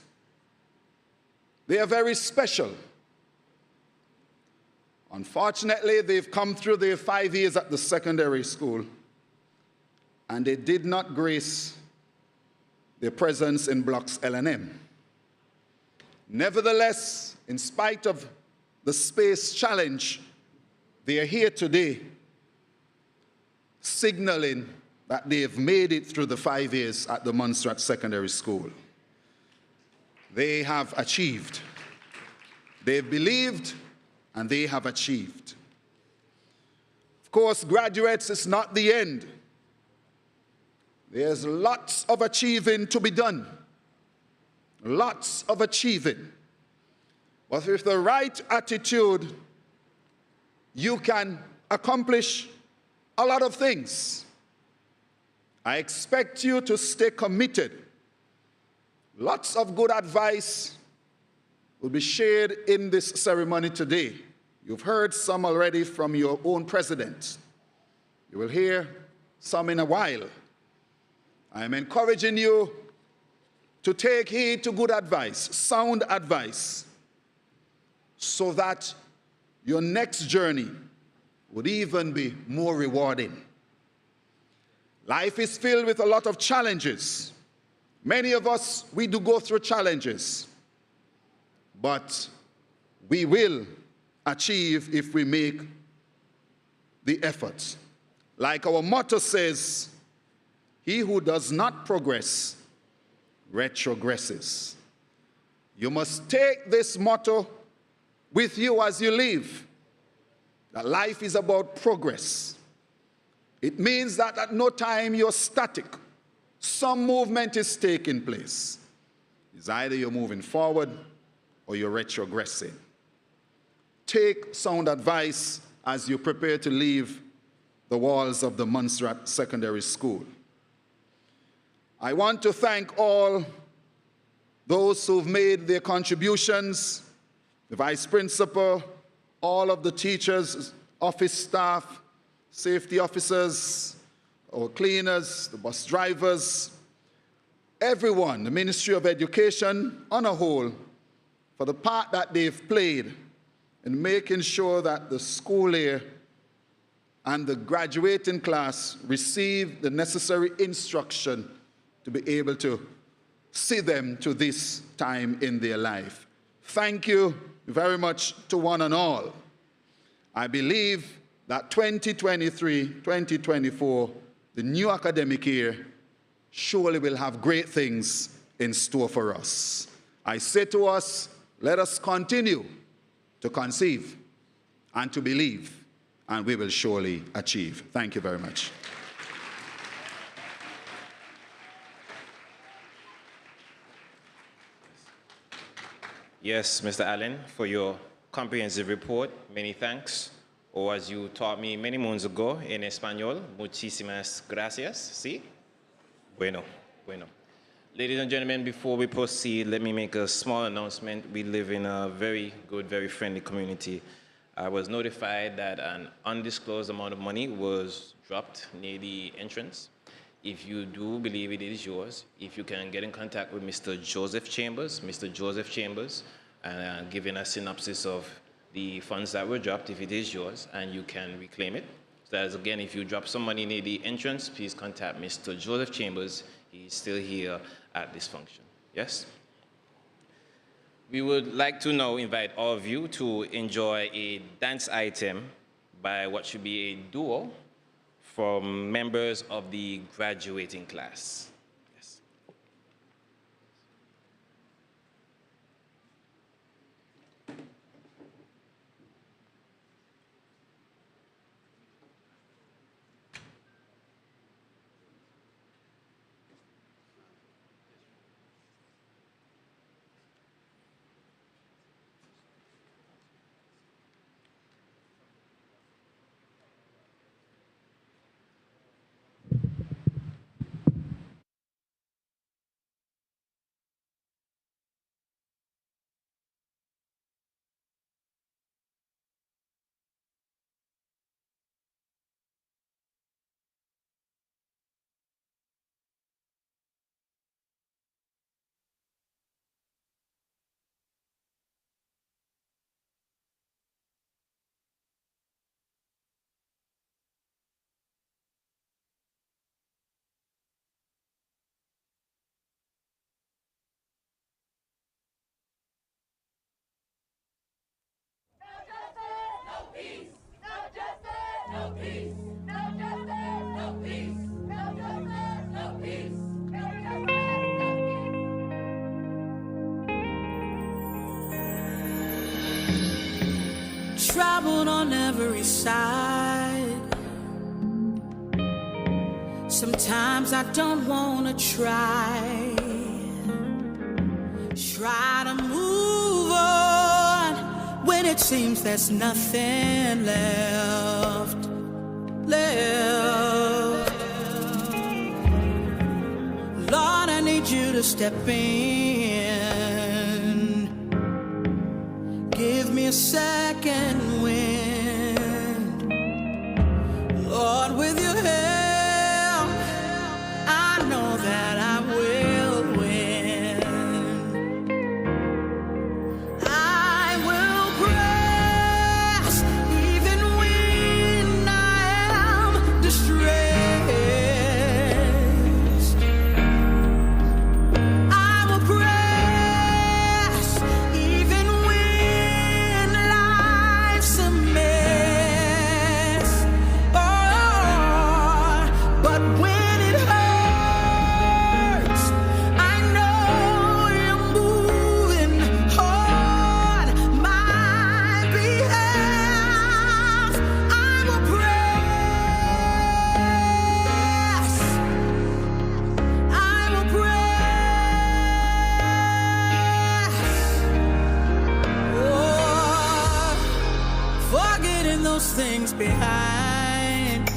[SPEAKER 5] they are very special. Unfortunately, they've come through their 5 years at the secondary school, and they did not grace their presence in blocks L and M. Nevertheless, in spite of the space challenge, they are here today signaling that they've made it through the 5 years at the Montserrat Secondary School. They have achieved. They've believed, and they have achieved. Of course, graduates, is not the end. There's lots of achieving to be done. Lots of achieving. But with the right attitude, you can accomplish a lot of things. I expect you to stay committed. Lots of good advice will be shared in this ceremony today. You've heard some already from your own president. You will hear some in a while. I am encouraging you to take heed to good advice, sound advice, so that your next journey would even be more rewarding. Life is filled with a lot of challenges. Many of us, we do go through challenges, but we will achieve if we make the effort. Like our motto says, he who does not progress retrogresses. You must take this motto with you as you live, that life is about progress. It means that at no time you're static. some movement is taking place. It's either you're moving forward or you're retrogressing. Take sound advice as you prepare to leave the walls of the Montserrat Secondary School. I want to thank all those who've made their contributions, the vice principal, all of the teachers, office staff, safety officers, our cleaners, the bus drivers, everyone, the Ministry of Education on a whole, for the part that they've played in making sure that the school year and the graduating class receive the necessary instruction to be able to see them to this time in their life. Thank you very much to one and all. I believe that 2023-2024, the new academic year, surely will have great things in store for us. I say to us, let us continue to conceive and to believe, and we will surely achieve. Thank you very much.
[SPEAKER 4] Yes, Mr. Allen, for your comprehensive report. Many thanks. Or as you taught me many moons ago in Espanol, muchísimas gracias. ¿Sí? Bueno, bueno. Ladies and gentlemen, before we proceed, let me make a small announcement. We live in a very good, very friendly community. I was notified that an undisclosed amount of money was dropped near the entrance. If you do believe it is yours, if you can get in contact with Mr. Joseph Chambers, and giving a synopsis of the funds that were dropped, if it is yours, and you can reclaim it. So that is, again, if you drop some money near the entrance, please contact Mr. Joseph Chambers. He's still here at this function. Yes? We would like to now invite all of you to enjoy a dance item by what should be a duo from members of the graduating class. Yes.
[SPEAKER 6] Troubled on every side. Sometimes I don't wanna try to move on when it seems there's nothing left. Lord, I need you to step in. Give me a second wind. Lord, with your help, I know that I will win. I will press even when I am distressed. I will press even when life's a those things behind,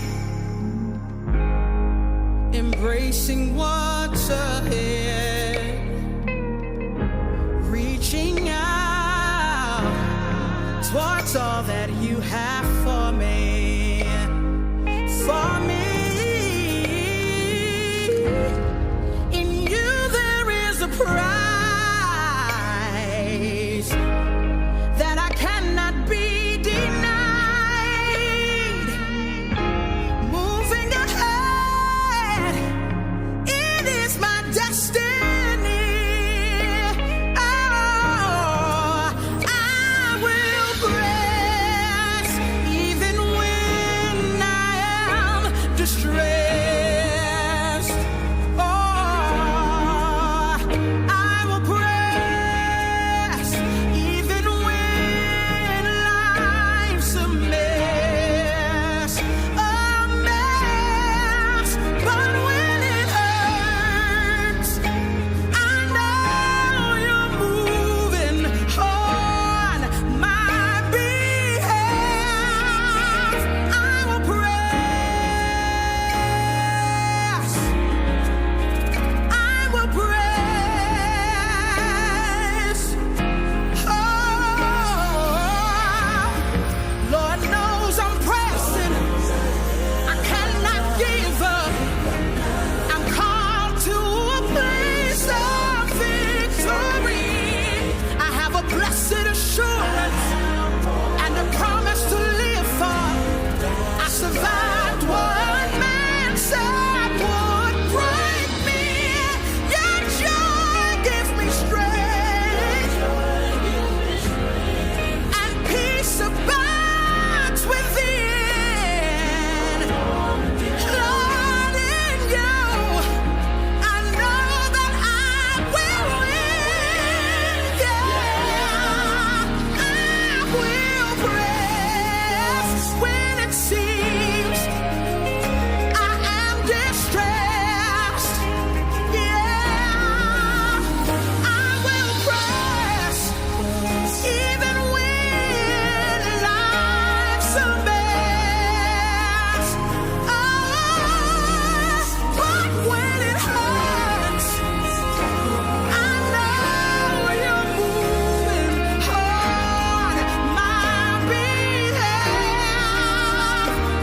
[SPEAKER 6] embracing what's ahead, reaching out towards all that you have for me, for me. In you there is a prize that I cannot be denied. Moving ahead, it is my destiny. Oh, I will press even when I am distressed. Oh, I will press even when life's a mess, but when it hurts, I know you're moving on my behalf. I will press. I will press. Oh, Lord knows I'm pressing. I cannot give up. I'm called to a place of victory. I have a blessed assurance and a promise to live for. I survived what man said would break me. Your joy gives me strength, and peace abides within. Lord, in you, I know that I will win. Yeah, I will press when it seems I am distressed. Yeah, I will press even when life's a mess. Oh, but when it hurts, I know you're moving on my behalf.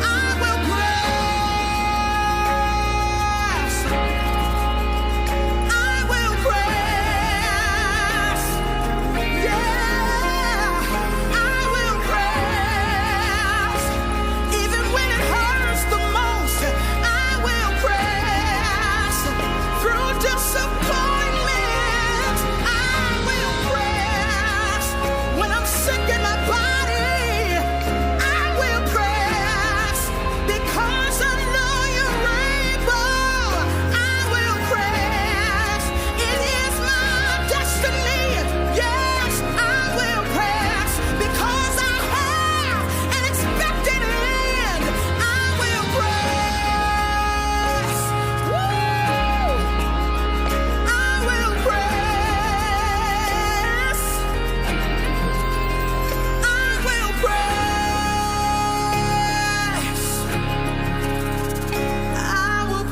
[SPEAKER 6] I will press. I will press. Yeah, I will press. Even when it hurts the most, I will press. Through disappointment, I will press. When I'm sick in my body, I will press. Because I know you're able, I will press. It is my destiny. Yes, I will press. Because I have an expected end, I will press. Woo! I will press. I will press. I will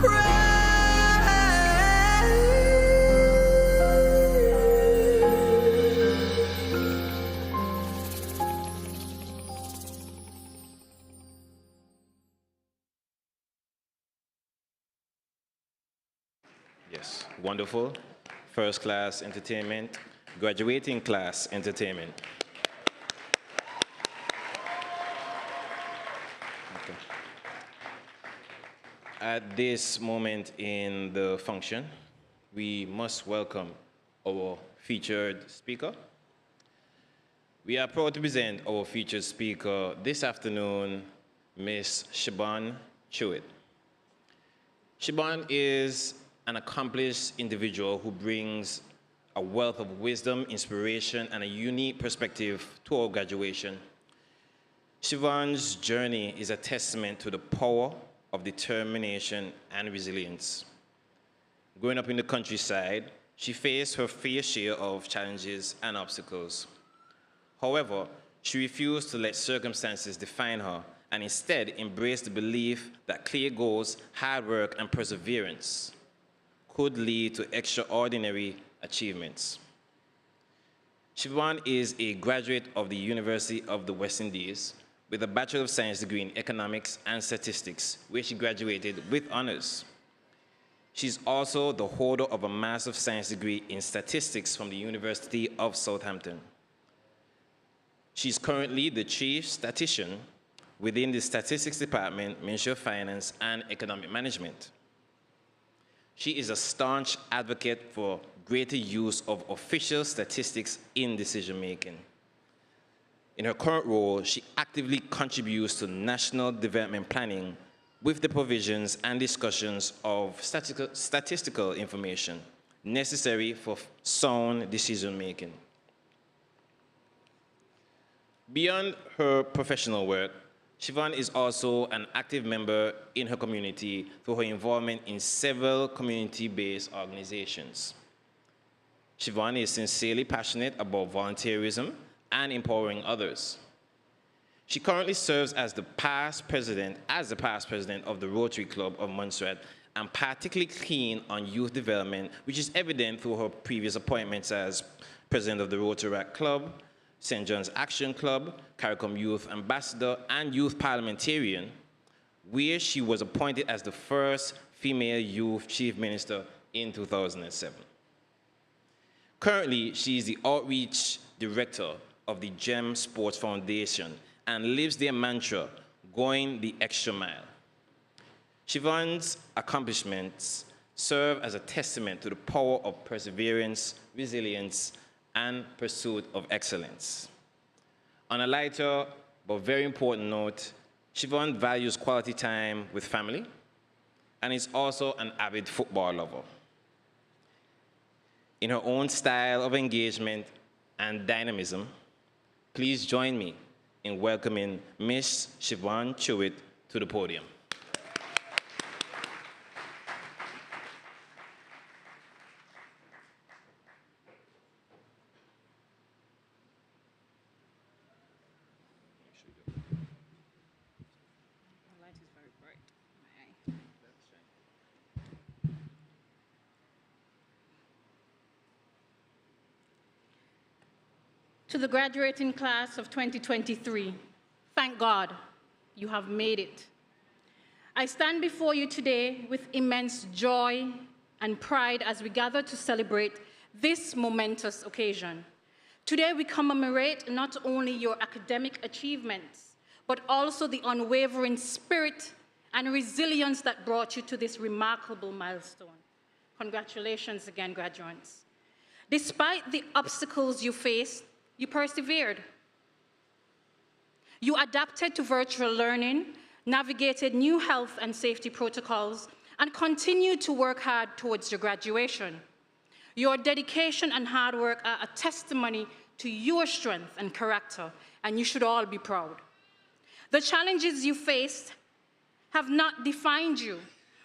[SPEAKER 4] Yes, wonderful. First class entertainment, graduating class entertainment. Okay. At this moment in the function, we must welcome our featured speaker. We are proud to present our featured speaker this afternoon, Miss Siobhan Chewett. Siobhan is an accomplished individual who brings a wealth of wisdom, inspiration, and a unique perspective to our graduation. Siobhan's journey is a testament to the power of determination and resilience. Growing up in the countryside, she faced her fair share of challenges and obstacles. However, She refused to let circumstances define her and instead embraced the belief that clear goals, hard work, and perseverance could lead to extraordinary achievements. Siobhan is a graduate of the University of the West Indies with a Bachelor of Science degree in Economics and Statistics, where she graduated with honors. She's also the holder of a Master of Science degree in Statistics from the University of Southampton. She's currently the Chief Statistician within the Statistics Department, Ministry of Finance and Economic Management. She is a staunch advocate for greater use of official statistics in decision-making. In her current role, she actively contributes to national development planning with the provisions and discussions of statistical information necessary for sound decision-making. Beyond her professional work, Siobhan is also an active member in her community through her involvement in several community-based organizations. Siobhan is sincerely passionate about volunteerism and empowering others. She currently serves as the past president of the Rotary Club of Montserrat and particularly keen on youth development, which is evident through her previous appointments as president of the Rotary Club, St. John's Action Club, CARICOM Youth Ambassador, and Youth Parliamentarian, where she was appointed as the first female youth chief minister in 2007. Currently, she is the outreach director of the GEM Sports Foundation and lives their mantra, going the extra mile. Siobhan's accomplishments serve as a testament to the power of perseverance, resilience, and pursuit of excellence. On a lighter but very important note, Siobhan values quality time with family and is also an avid football lover. In her own style of engagement and dynamism, please join me in welcoming Miss Siobhan Chewit to the podium.
[SPEAKER 7] To the graduating class of 2023, thank God you have made it. I stand before you today with immense joy and pride as we gather to celebrate this momentous occasion. Today we commemorate not only your academic achievements, but also the unwavering spirit and resilience that brought you to this remarkable milestone. Congratulations again, graduates. Despite the obstacles you faced, you persevered. You adapted to virtual learning, navigated new health and safety protocols, and continued to work hard towards your graduation. Your dedication and hard work are a testimony to your strength and character, and you should all be proud. The challenges you faced have not defined you.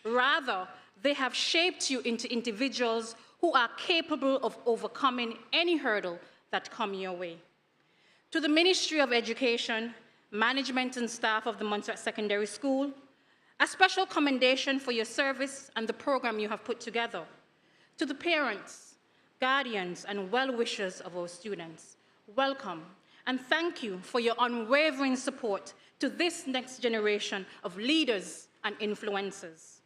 [SPEAKER 7] Rather, they have shaped you into individuals who are capable of overcoming any hurdle that come your way. To the Ministry of Education, management and staff of the Montserrat Secondary School, a special commendation for your service and the program you have put together. To the parents, guardians, and well-wishers of our students, welcome and thank you for your unwavering support to this next generation of leaders and influencers.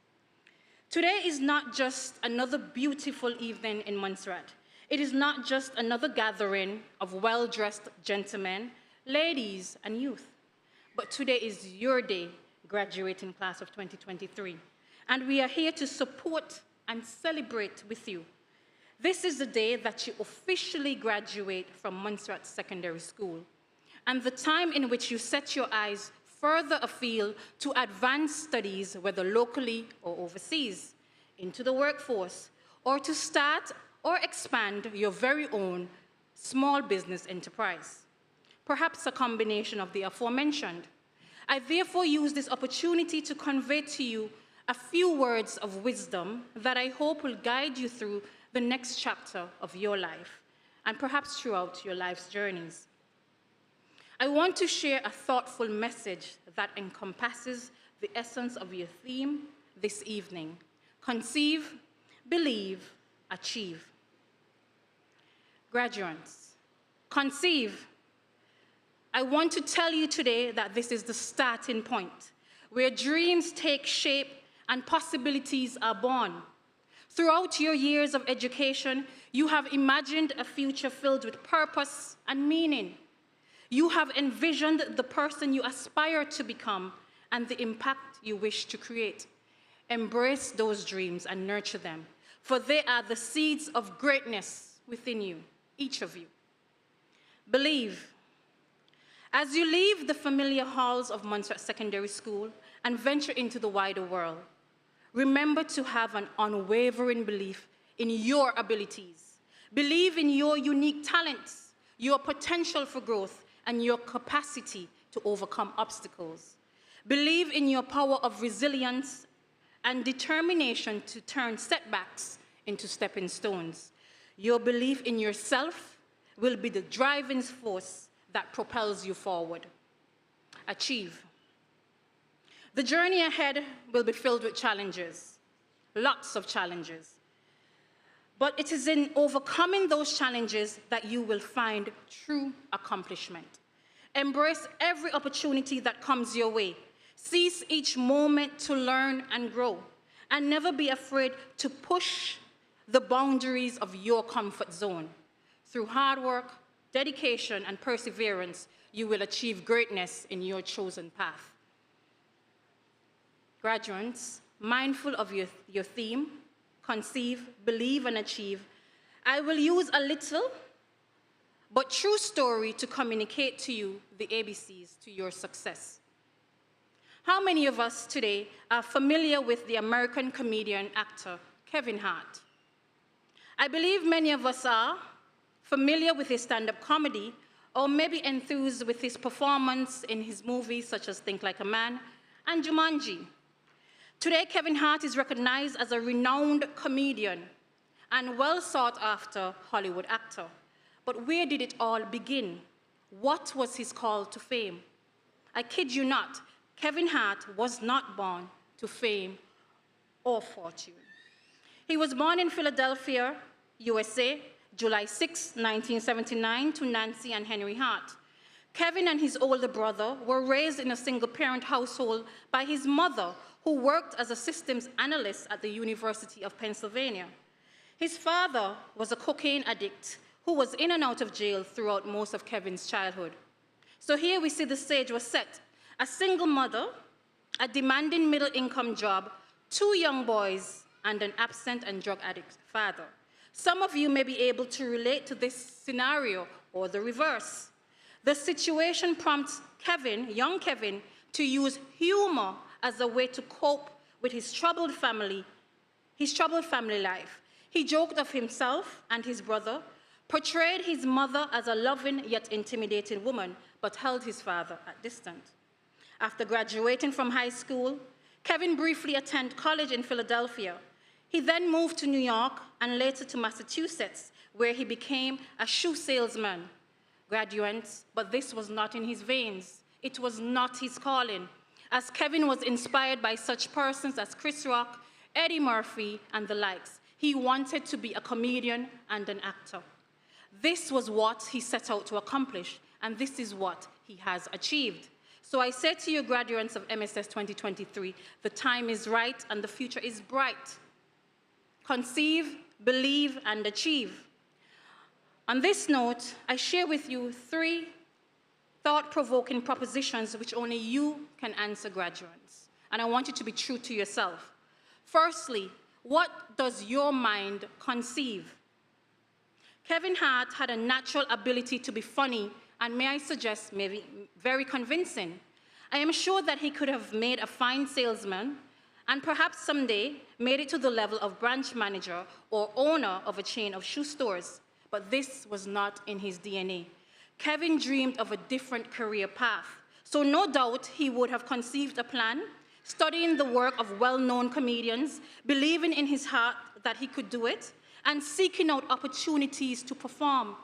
[SPEAKER 7] Today is not just another beautiful evening in Montserrat. It is not just another gathering of well-dressed gentlemen, ladies, and youth, but today is your day, graduating class of 2023, and we are here to support and celebrate with you. This is the day that you officially graduate from Montserrat Secondary School, and the time in which you set your eyes further afield to advance studies, whether locally or overseas, into the workforce, or to start or expand your very own small business enterprise. Perhaps a combination of the aforementioned. I therefore use this opportunity to convey to you a few words of wisdom that I hope will guide you through the next chapter of your life, and perhaps throughout your life's journeys. I want to share a thoughtful message that encompasses the essence of your theme this evening: conceive, believe, achieve. Graduates, conceive. I want to tell you today that this is the starting point, where dreams take shape and possibilities are born. Throughout your years of education, you have imagined a future filled with purpose and meaning. You have envisioned the person you aspire to become and the impact you wish to create. Embrace those dreams and nurture them, for they are the seeds of greatness within you, each of you. Believe. As you leave the familiar halls of Montserrat Secondary School and venture into the wider world, remember to have an unwavering belief in your abilities. Believe in your unique talents, your potential for growth, and your capacity to overcome obstacles. Believe in your power of resilience and determination to turn setbacks into stepping stones. Your belief in yourself will be the driving force that propels you forward. Achieve. The journey ahead will be filled with challenges, lots of challenges. But it is in overcoming those challenges that you will find true accomplishment. Embrace every opportunity that comes your way. Seize each moment to learn and grow, and never be afraid to push the boundaries of your comfort zone. Through hard work, dedication, and perseverance, you will achieve greatness in your chosen path. Graduates, mindful of your theme, conceive, believe, and achieve, I will use a little but true story to communicate to you the ABCs to your success. How many of us today are familiar with the American comedian actor Kevin Hart? I believe many of us are familiar with his stand-up comedy, or maybe enthused with his performance in his movies such as Think Like a Man and Jumanji. Today, Kevin Hart is recognized as a renowned comedian and well-sought-after Hollywood actor. But where did it all begin? What was his call to fame? I kid you not, Kevin Hart was not born to fame or fortune. He was born in Philadelphia, USA, July 6, 1979, to Nancy and Henry Hart. Kevin and his older brother were raised in a single-parent household by his mother, who worked as a systems analyst at the University of Pennsylvania. His father was a cocaine addict who was in and out of jail throughout most of Kevin's childhood. So here we see the stage was set. A single mother, a demanding middle-income job, 2 young boys, and an absent and drug addict father. Some of you may be able to relate to this scenario or the reverse. The situation prompts Kevin, young Kevin, to use humor as a way to cope with his troubled family life. He joked of himself and his brother, portrayed his mother as a loving yet intimidating woman, but held his father at distance. After graduating from high school, Kevin briefly attended college in Philadelphia. He then moved to New York and later to Massachusetts, where he became a shoe salesman. Graduates, but this was not in his veins. It was not his calling, as Kevin was inspired by such persons as Chris Rock, Eddie Murphy, and the likes. He wanted to be a comedian and an actor. This was what he set out to accomplish, and this is what he has achieved. So I say to you, graduates of MSS 2023, the time is right and the future is bright. Conceive, believe, and achieve. On this note, I share with you 3 thought-provoking propositions which only you can answer, graduates. And I want you to be true to yourself. Firstly, what does your mind conceive? Kevin Hart had a natural ability to be funny, and may I suggest, maybe very convincing. I am sure that he could have made a fine salesman, and perhaps someday made it to the level of branch manager or owner of a chain of shoe stores. But this was not in his DNA. Kevin dreamed of a different career path. So no doubt he would have conceived a plan, studying the work of well-known comedians, believing in his heart that he could do it, and seeking out opportunities to perform.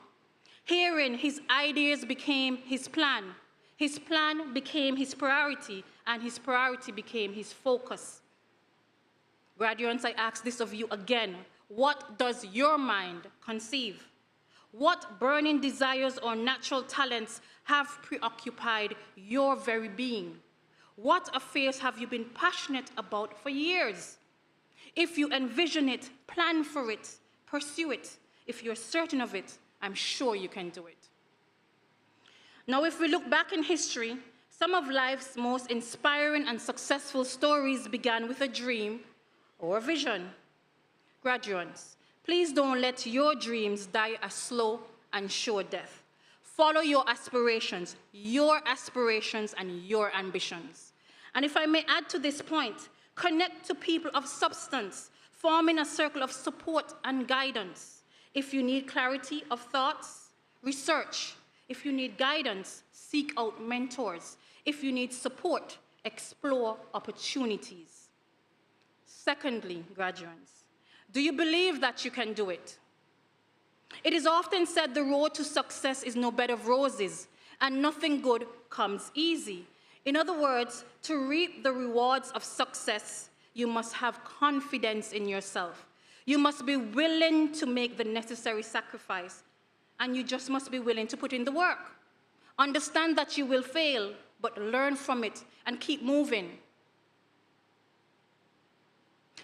[SPEAKER 7] Herein, his ideas became his plan. His plan became his priority, and his priority became his focus. Graduates, I ask this of you again. What does your mind conceive? What burning desires or natural talents have preoccupied your very being? What affairs have you been passionate about for years? If you envision it, plan for it, pursue it. If you're certain of it, I'm sure you can do it. Now, if we look back in history, some of life's most inspiring and successful stories began with a dream or a vision. Graduates, please don't let your dreams die a slow and sure death. Follow your aspirations and your ambitions. And if I may add to this point, connect to people of substance, forming a circle of support and guidance. If you need clarity of thoughts, research. If you need guidance, seek out mentors. If you need support, explore opportunities. Secondly, graduates, do you believe that you can do it? It is often said the road to success is no bed of roses, and nothing good comes easy. In other words, to reap the rewards of success, you must have confidence in yourself. You must be willing to make the necessary sacrifice, and you just must be willing to put in the work. Understand that you will fail, but learn from it and keep moving.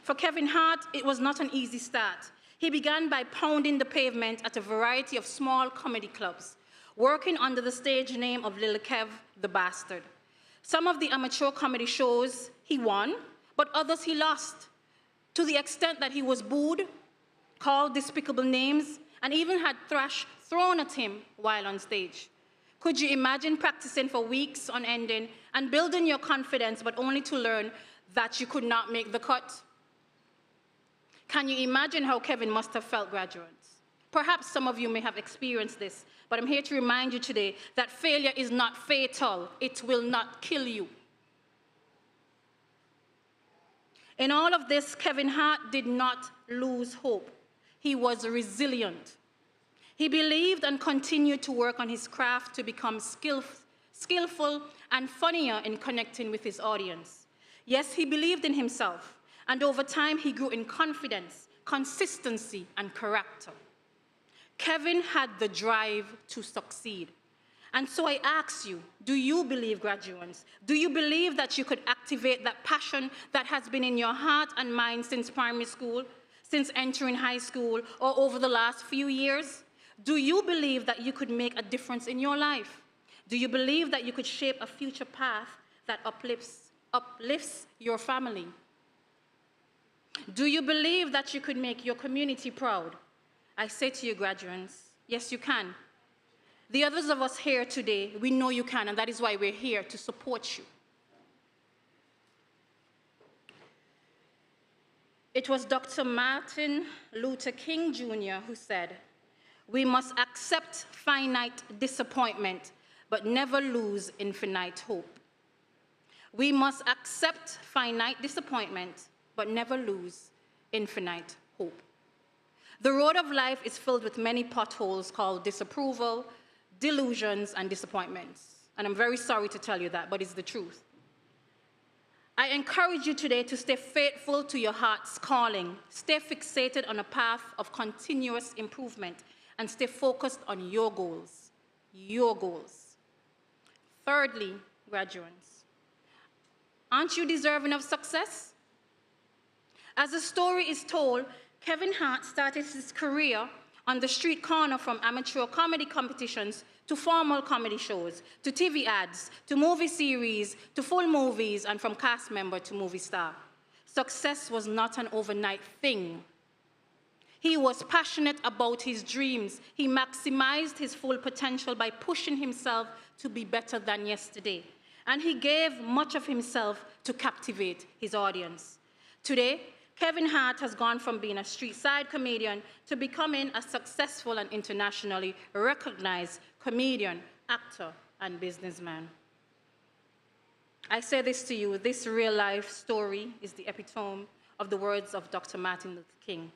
[SPEAKER 7] For Kevin Hart, it was not an easy start. He began by pounding the pavement at a variety of small comedy clubs, working under the stage name of Lil Kev the Bastard. Some of the amateur comedy shows he won, but others he lost, to the extent that he was booed, called despicable names, and even had trash thrown at him while on stage. Could you imagine practicing for weeks on ending and building your confidence, but only to learn that you could not make the cut? Can you imagine how Kevin must have felt, graduates? Perhaps some of you may have experienced this, but I'm here to remind you today that failure is not fatal. It will not kill you. In all of this, Kevin Hart did not lose hope. He was resilient. He believed and continued to work on his craft to become skillful and funnier in connecting with his audience. Yes, he believed in himself, and over time he grew in confidence, consistency, and character. Kevin had the drive to succeed. And so I ask you, do you believe, graduates? Do you believe that you could activate that passion that has been in your heart and mind since primary school, since entering high school, or over the last few years? Do you believe that you could make a difference in your life? Do you believe that you could shape a future path that uplifts your family? Do you believe that you could make your community proud? I say to you, graduates, yes, you can. The others of us here today, we know you can, and that is why we're here to support you. It was Dr. Martin Luther King Jr. who said, "We must accept finite disappointment, but never lose infinite hope." We must accept finite disappointment, but never lose infinite hope. The road of life is filled with many potholes called disapproval, delusions, and disappointments. And I'm very sorry to tell you that, but it's the truth. I encourage you today to stay faithful to your heart's calling, stay fixated on a path of continuous improvement, and stay focused on your goals. Your goals. Thirdly, graduates, aren't you deserving of success? As the story is told, Kevin Hart started his career on the street corner, from amateur comedy competitions to formal comedy shows, to TV ads, to movie series, to full movies, and from cast member to movie star. Success was not an overnight thing. He was passionate about his dreams. He maximized his full potential by pushing himself to be better than yesterday. And he gave much of himself to captivate his audience. Today, Kevin Hart has gone from being a street-side comedian to becoming a successful and internationally recognized comedian, actor, and businessman. I say this to you, this real-life story is the epitome of the words of Dr. Martin Luther King.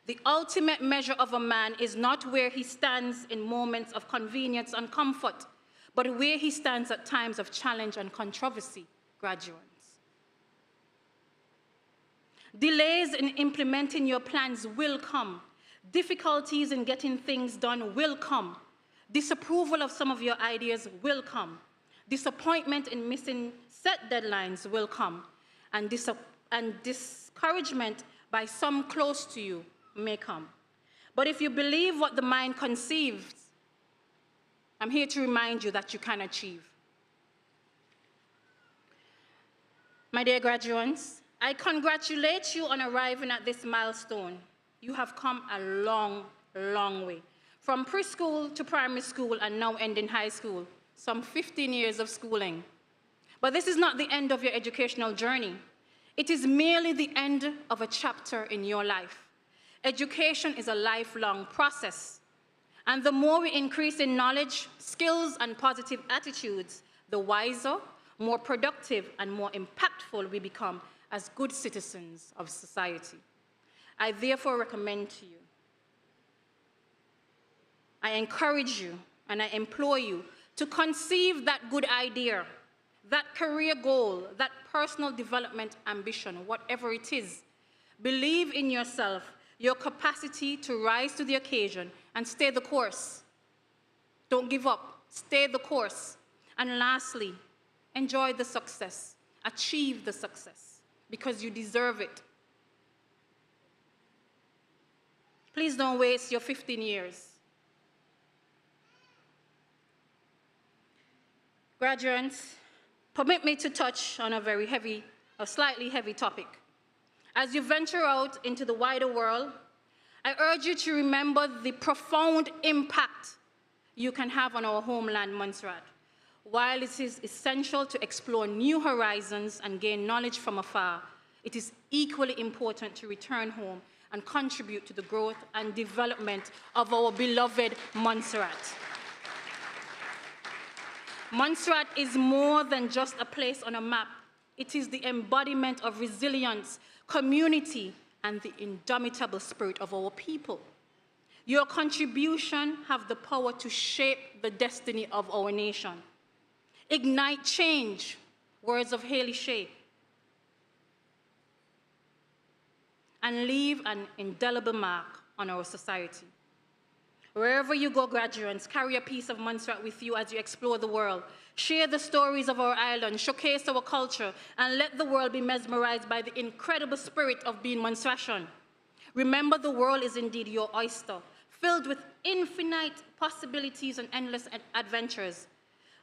[SPEAKER 7] The ultimate measure of a man is not where he stands in moments of convenience and comfort, but where he stands at times of challenge and controversy, graduates. Delays in implementing your plans will come. Difficulties in getting things done will come. Disapproval of some of your ideas will come. Disappointment in missing set deadlines will come. And discouragement by some close to you may come. But if you believe what the mind conceives, I'm here to remind you that you can achieve. My dear graduates, I congratulate you on arriving at this milestone. You have come a long, long way. From preschool to primary school and now ending high school, some 15 years of schooling. But this is not the end of your educational journey. It is merely the end of a chapter in your life. Education is a lifelong process. And the more we increase in knowledge, skills, and positive attitudes, the wiser, more productive, and more impactful we become as good citizens of society. I therefore recommend to you, I encourage you, and I implore you to conceive that good idea, that career goal, that personal development ambition, whatever it is. Believe in yourself, your capacity to rise to the occasion, and stay the course. Don't give up. Stay the course. And lastly, enjoy the success. Achieve the success, because you deserve it. Please don't waste your 15 years. Graduates, permit me to touch on a slightly heavy topic. As you venture out into the wider world, I urge you to remember the profound impact you can have on our homeland, Montserrat. While it is essential to explore new horizons and gain knowledge from afar, it is equally important to return home and contribute to the growth and development of our beloved Montserrat. Montserrat is more than just a place on a map. It is the embodiment of resilience, community, and the indomitable spirit of our people. Your contribution have the power to shape the destiny of our nation. Ignite change, words of Haley Shea, and leave an indelible mark on our society. Wherever you go, graduates, carry a piece of Montserrat with you as you explore the world. Share the stories of our island, showcase our culture, and let the world be mesmerized by the incredible spirit of being Montserratian. Remember, the world is indeed your oyster, filled with infinite possibilities and endless adventures.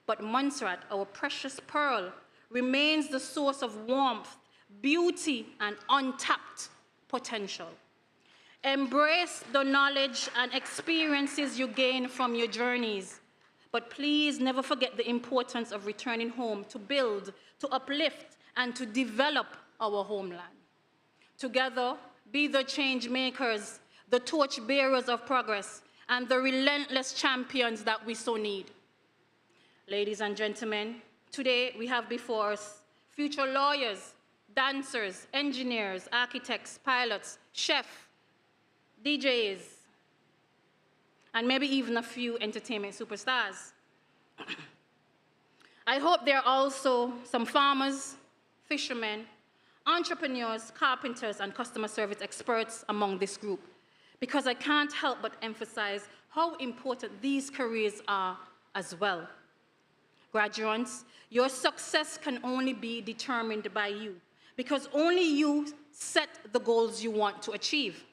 [SPEAKER 7] But Montserrat, our precious pearl, remains the source of warmth, beauty, and untapped potential. Embrace the knowledge and experiences you gain from your journeys, but please never forget the importance of returning home to build, to uplift, and to develop our homeland. Together, be the change makers, the torch bearers of progress, and the relentless champions that we so need. Ladies and gentlemen, today we have before us future lawyers, dancers, engineers, architects, pilots, chefs, DJs, and maybe even a few entertainment superstars. I hope there are also some farmers, fishermen, entrepreneurs, carpenters, and customer service experts among this group, because I can't help but emphasize how important these careers are as well. Graduates, your success can only be determined by you, because only you set the goals you want to achieve.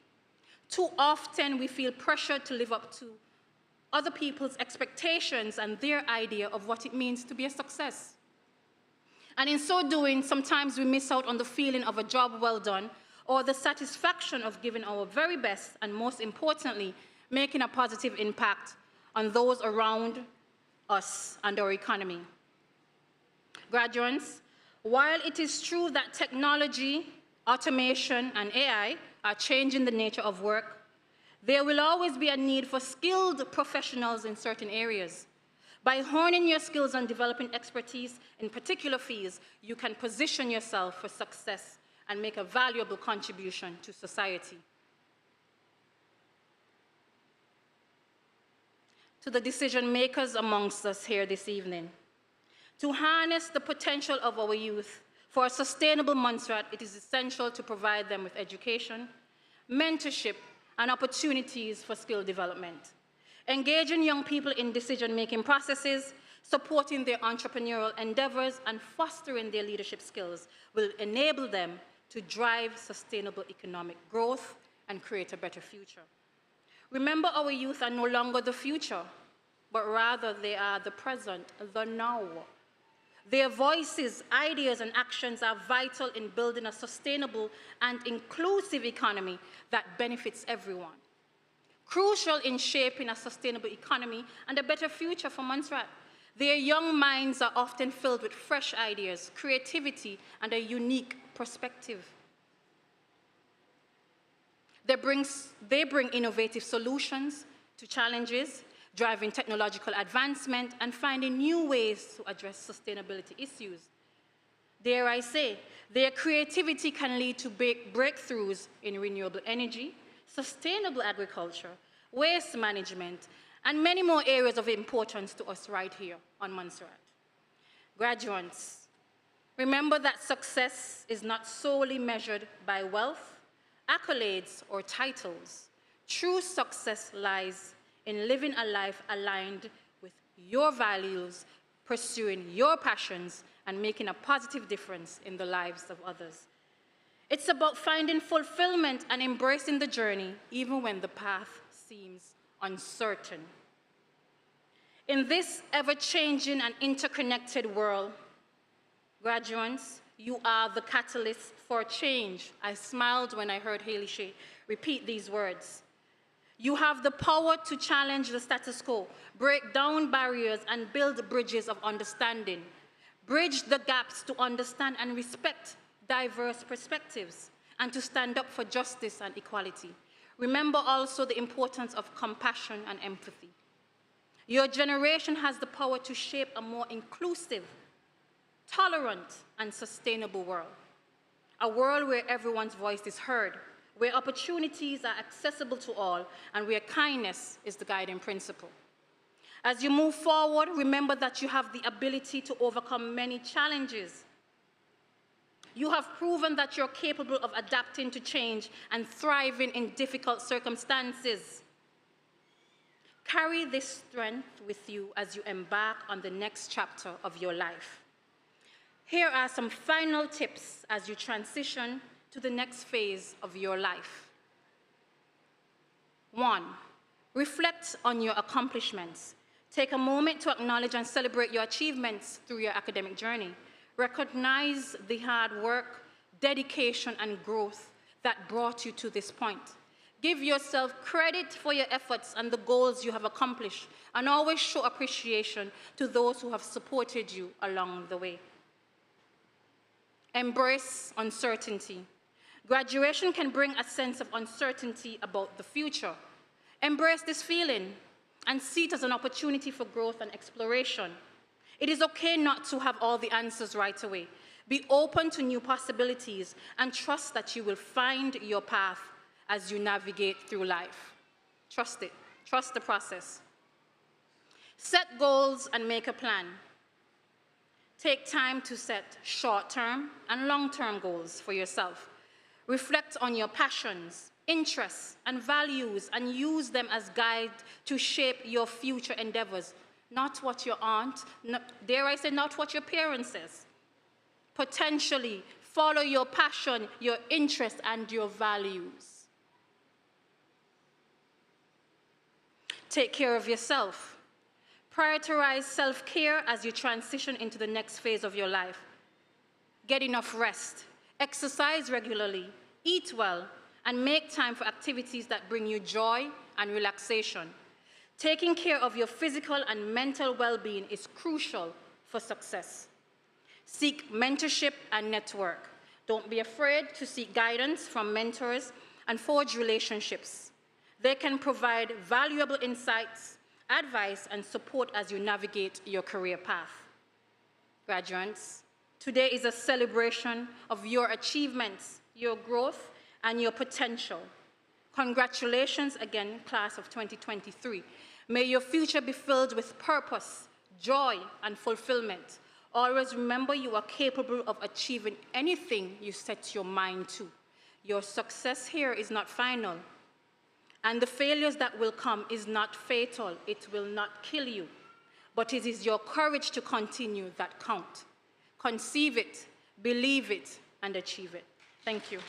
[SPEAKER 7] Too often, we feel pressured to live up to other people's expectations and their idea of what it means to be a success. And in so doing, sometimes we miss out on the feeling of a job well done, or the satisfaction of giving our very best, and most importantly, making a positive impact on those around us and our economy. Graduates, while it is true that technology, automation, and AI are changing the nature of work, there will always be a need for skilled professionals in certain areas. By honing your skills and developing expertise in particular fields, you can position yourself for success and make a valuable contribution to society. to the decision makers amongst us here this evening. To harness the potential of our youth for a sustainable Montserrat, it is essential to provide them with education, mentorship, and opportunities for skill development. Engaging young people in decision-making processes, supporting their entrepreneurial endeavors, and fostering their leadership skills will enable them to drive sustainable economic growth and create a better future. Remember, our youth are no longer the future, but rather they are the present, the now. Their voices, ideas, and actions are vital in building a sustainable and inclusive economy that benefits everyone. Crucial in shaping a sustainable economy and a better future for Montserrat. Their young minds are often filled with fresh ideas, creativity, and a unique perspective. They bring innovative solutions to challenges, driving technological advancement and finding new ways to address sustainability issues. Dare I say, their creativity can lead to breakthroughs in renewable energy, sustainable agriculture, waste management, and many more areas of importance to us right here on Montserrat. Graduates, remember that success is not solely measured by wealth, accolades, or titles. True success lies in living a life aligned with your values, pursuing your passions, and making a positive difference in the lives of others. It's about finding fulfillment and embracing the journey, even when the path seems uncertain. In this ever-changing and interconnected world, graduates, you are the catalyst for change. I smiled when I heard Haley Shea repeat these words. You have the power to challenge the status quo, break down barriers, and build bridges of understanding. Bridge the gaps to understand and respect diverse perspectives, and to stand up for justice and equality. Remember also the importance of compassion and empathy. Your generation has the power to shape a more inclusive, tolerant, and sustainable world. A world where everyone's voice is heard, where opportunities are accessible to all, and where kindness is the guiding principle. As you move forward, remember that you have the ability to overcome many challenges. You have proven that you're capable of adapting to change and thriving in difficult circumstances. Carry this strength with you as you embark on the next chapter of your life. Here are some final tips as you transition to the next phase of your life. 1, reflect on your accomplishments. Take a moment to acknowledge and celebrate your achievements through your academic journey. Recognize the hard work, dedication, and growth that brought you to this point. Give yourself credit for your efforts and the goals you have accomplished, and always show appreciation to those who have supported you along the way. Embrace uncertainty. Graduation can bring a sense of uncertainty about the future. Embrace this feeling and see it as an opportunity for growth and exploration. It is okay not to have all the answers right away. Be open to new possibilities and trust that you will find your path as you navigate through life. Trust it. Trust the process. Set goals and make a plan. Take time to set short-term and long-term goals for yourself. Reflect on your passions, interests, and values, and use them as guide to shape your future endeavors. Not what your aunt, dare I say, not what your parents says. Potentially follow your passion, your interests, and your values. Take care of yourself. Prioritize self-care as you transition into the next phase of your life. Get enough rest. Exercise regularly. Eat well. And make time for activities that bring you joy and relaxation. Taking care of your physical and mental well-being is crucial for success. Seek mentorship and network. Don't be afraid to seek guidance from mentors and forge relationships. They can provide valuable insights, advice, and support as you navigate your career path. Graduates, today is a celebration of your achievements, your growth, and your potential. Congratulations again, class of 2023. May your future be filled with purpose, joy, and fulfillment. Always remember you are capable of achieving anything you set your mind to. Your success here is not final, and the failures that will come is not fatal. It will not kill you, but it is your courage to continue that count. Conceive it, believe it, and achieve it. Thank you.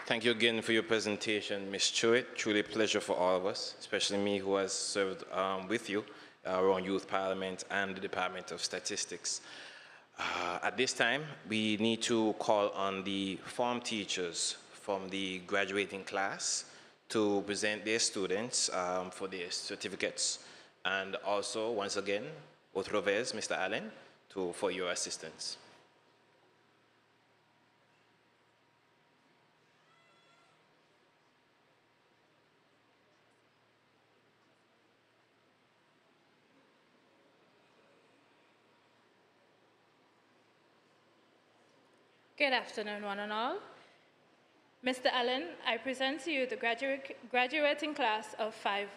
[SPEAKER 4] Thank you again for your presentation, Ms. Chewett. Truly a pleasure for all of us, especially me who has served with you around Youth Parliament and the Department of Statistics. At this time, we need to call on the form teachers from the graduating class to present their students for their certificates. And also, once again, otra vez, Mr. Allen, for your assistance.
[SPEAKER 8] Good afternoon, one and all. Mr. Allen, I present to you the graduating class of 5-1.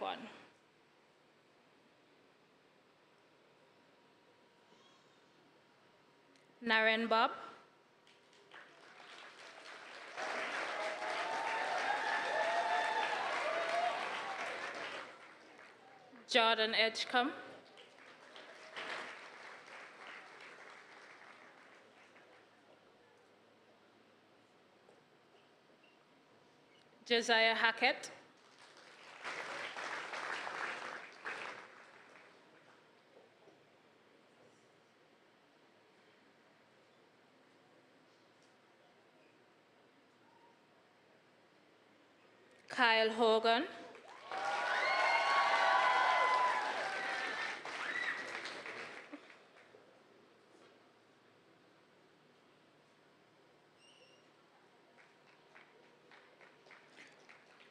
[SPEAKER 8] Naren Bob. Jordan Edgecombe. Josiah Hackett. Kyle Hogan.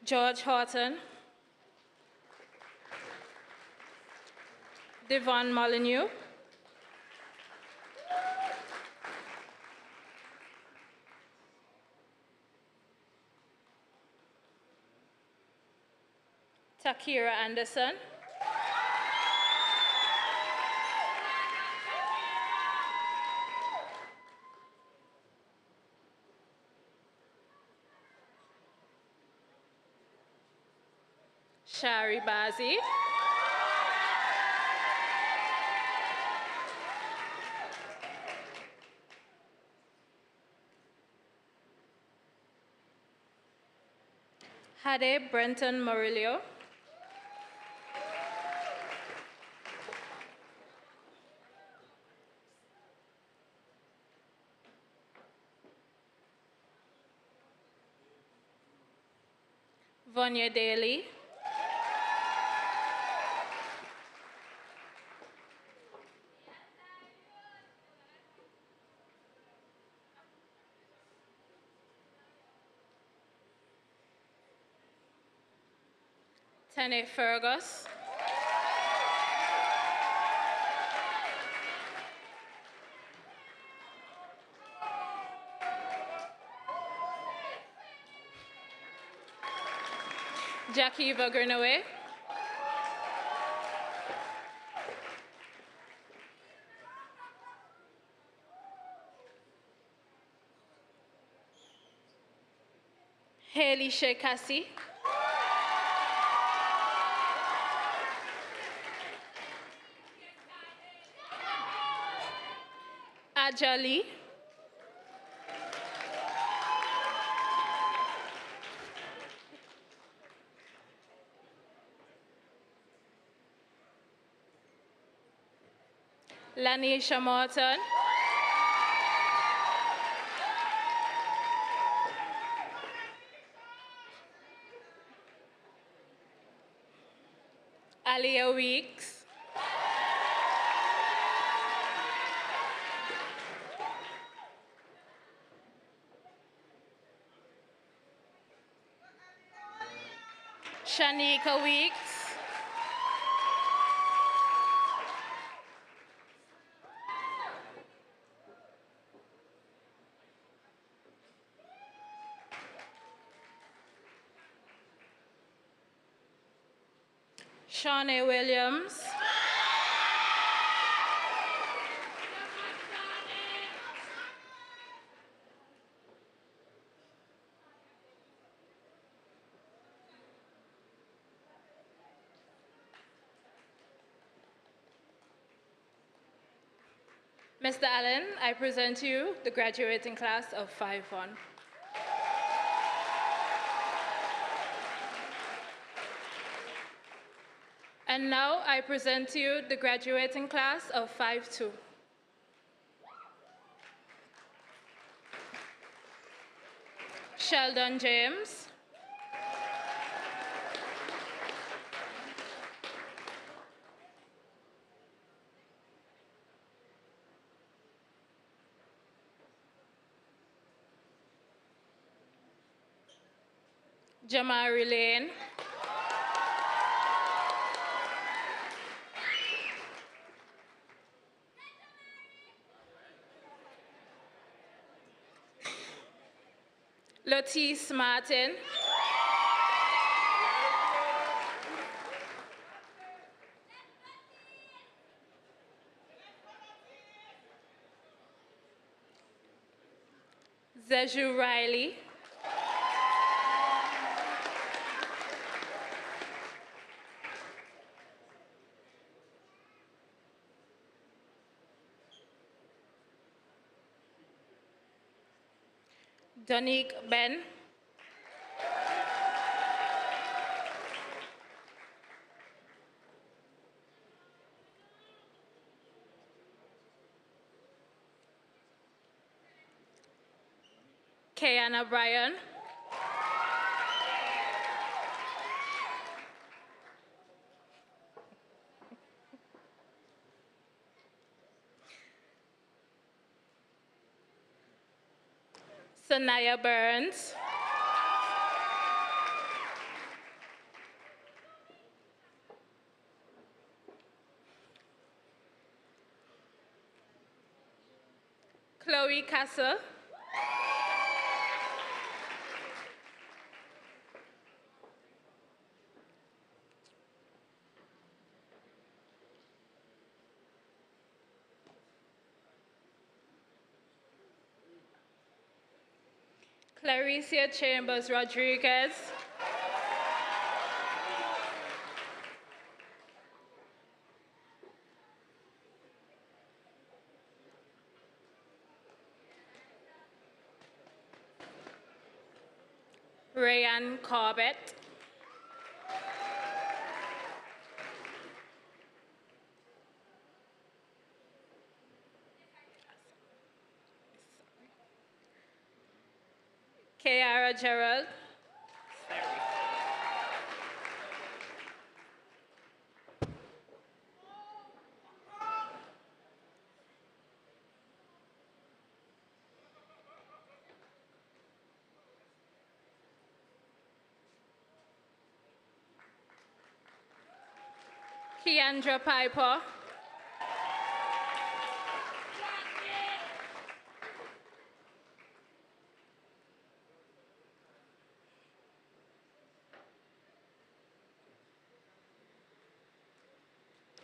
[SPEAKER 8] George Horton. Devon Molyneux. Takira Anderson. Shari Bazi. Hade Brenton Murillo. Vanya Daly. Tene Fergus. Jackie Greenaway. Haley Shekasi. Ajali. Lanisha Morton. Alia Weeks. Shanika Weeks. Shawnee Williams. Mr. Allen, I present to you the graduating class of 5-1. And now I present to you the graduating class of 5-2. Sheldon James. Jamari Lane. Lotise Martin. Zeju Riley. Donique Ben. Kayana Bryan. Sanaya Burns. Chloe Castle. Claricia Chambers Rodriguez. Rayanne Corbett. Kiara Gerald. Keandra Piper.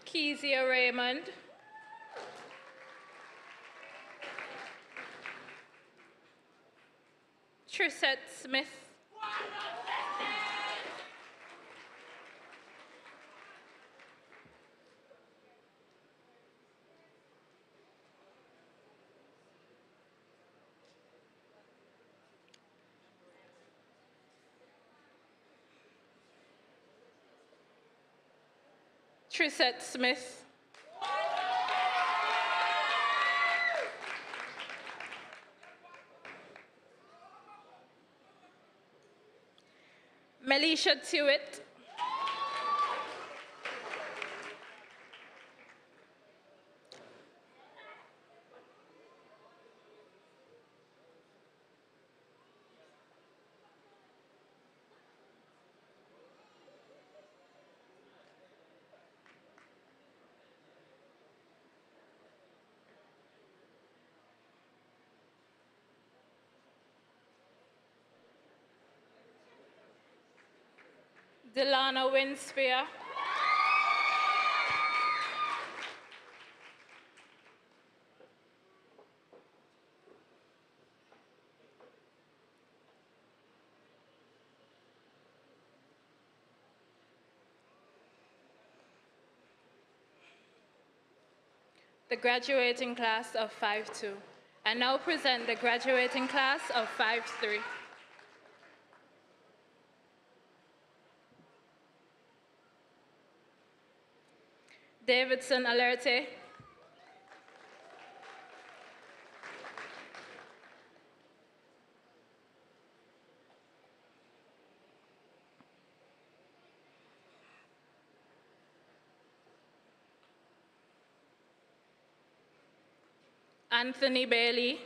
[SPEAKER 8] Kezia Raymond. Trissette Smith. Trissette Smith. Melisha Tewitt. Delana Winspear. The graduating class of 5-2. I now present the graduating class of 5-3. Davidson Alerte. Anthony Bailey.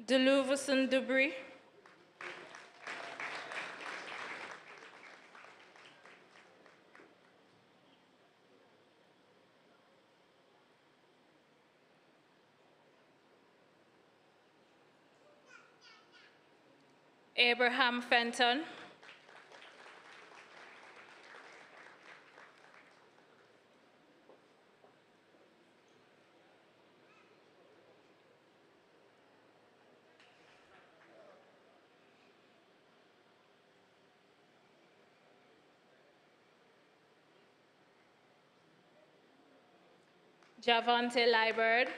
[SPEAKER 8] Deluverson Dubry. Abraham Fenton. Javante Liburd.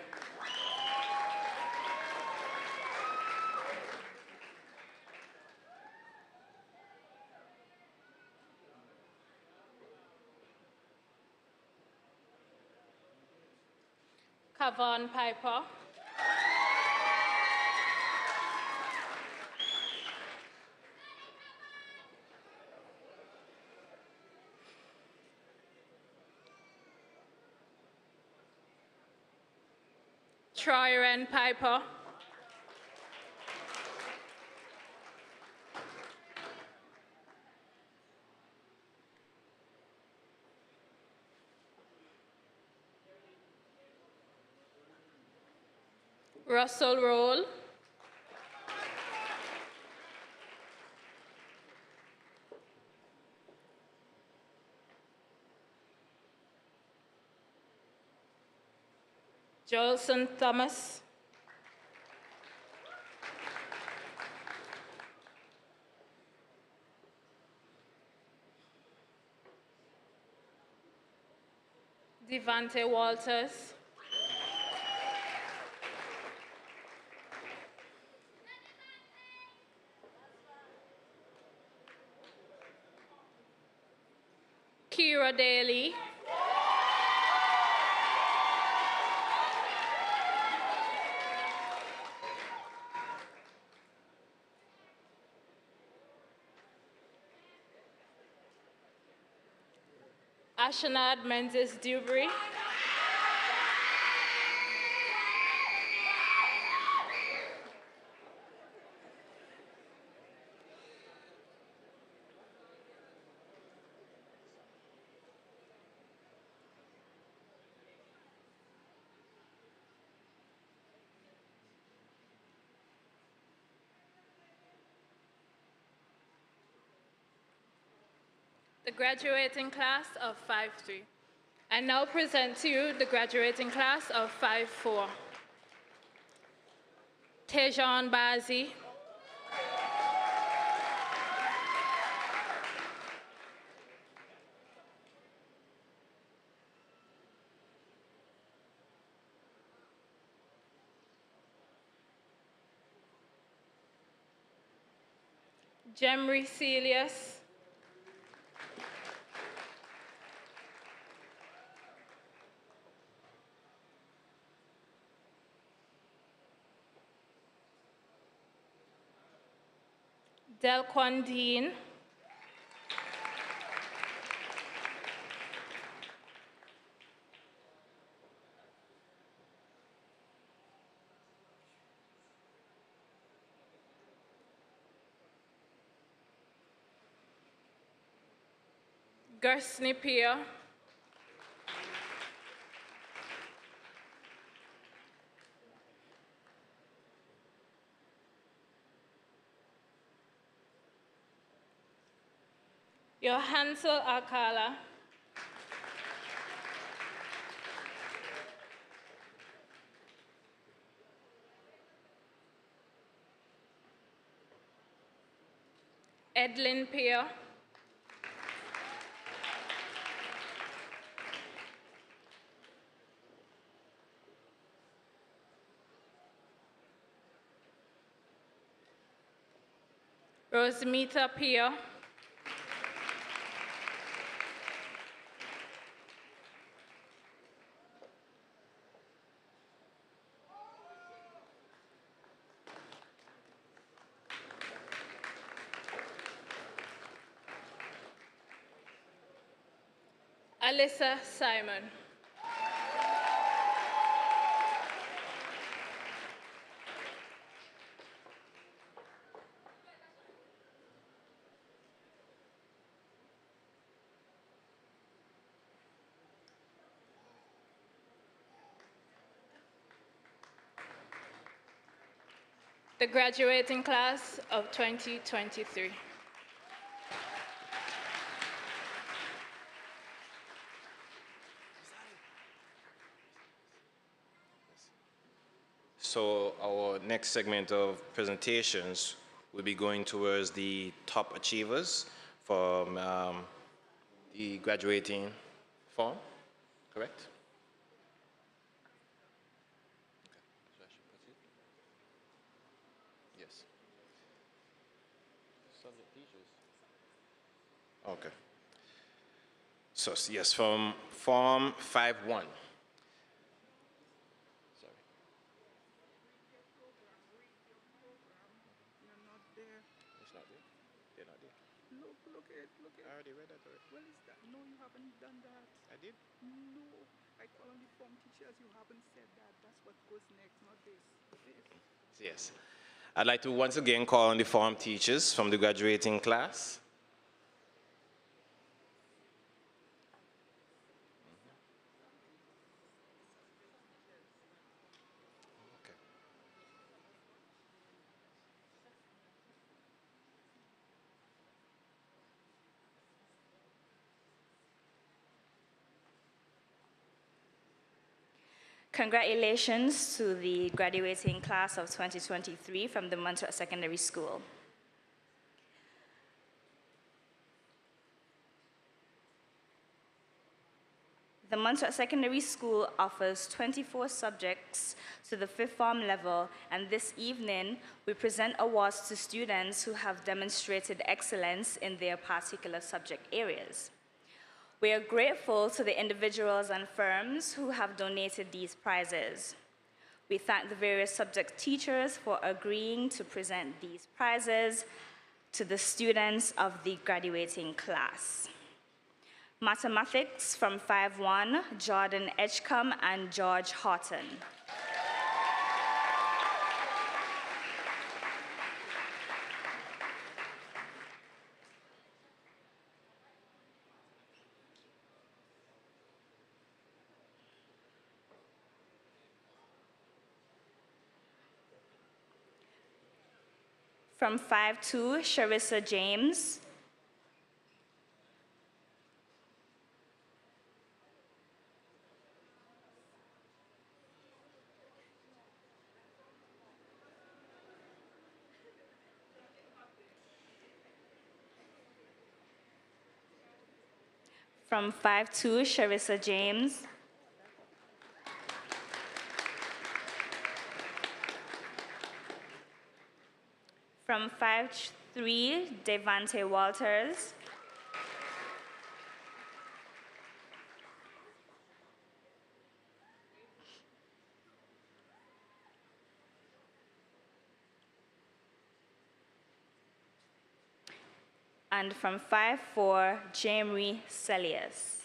[SPEAKER 8] Kavon Piper. Troy Ren Piper. Russell Roll. Jolson Thomas. Devante Walters. Kira Daly. Ashanad Menzies Dewberry. The graduating class of 5-3. I now present to you the graduating class of 5-4. Tejan Bazi. Jemry Celius. Delquan Dean. Gersney Pierre. Johansel Akala. Edlin Pierre. Rosemita Pierre. Alyssa Simon. The graduating class of 2023.
[SPEAKER 4] So our next segment of presentations will be going towards the top achievers from the graduating form, correct? Yes. Okay. So yes, from Form 5-1. Sorry. It's not there. They're not there.
[SPEAKER 9] Look at.
[SPEAKER 4] I already read that already.
[SPEAKER 9] Well, is that? No, you haven't done that.
[SPEAKER 4] I did.
[SPEAKER 9] No, I call on the form teachers. You haven't said that. That's what goes next, not this.
[SPEAKER 4] Yes. I'd like to once again call on the form teachers from the graduating class. Okay.
[SPEAKER 1] Congratulations to the graduating class of 2023 from the Montserrat Secondary School. The Montserrat Secondary School offers 24 subjects to the fifth form level, and this evening we present awards to students who have demonstrated excellence in their particular subject areas. We are grateful to the individuals and firms who have donated these prizes. We thank the various subject teachers for agreeing to present these prizes to the students of the graduating class. Mathematics from 5-1, Jordan Edgecombe and George Horton. From 5-2, Sharissa James. From 5-2, Sharissa James. From 5-3, Devante Walters. And from 5-4, Jamie Celius.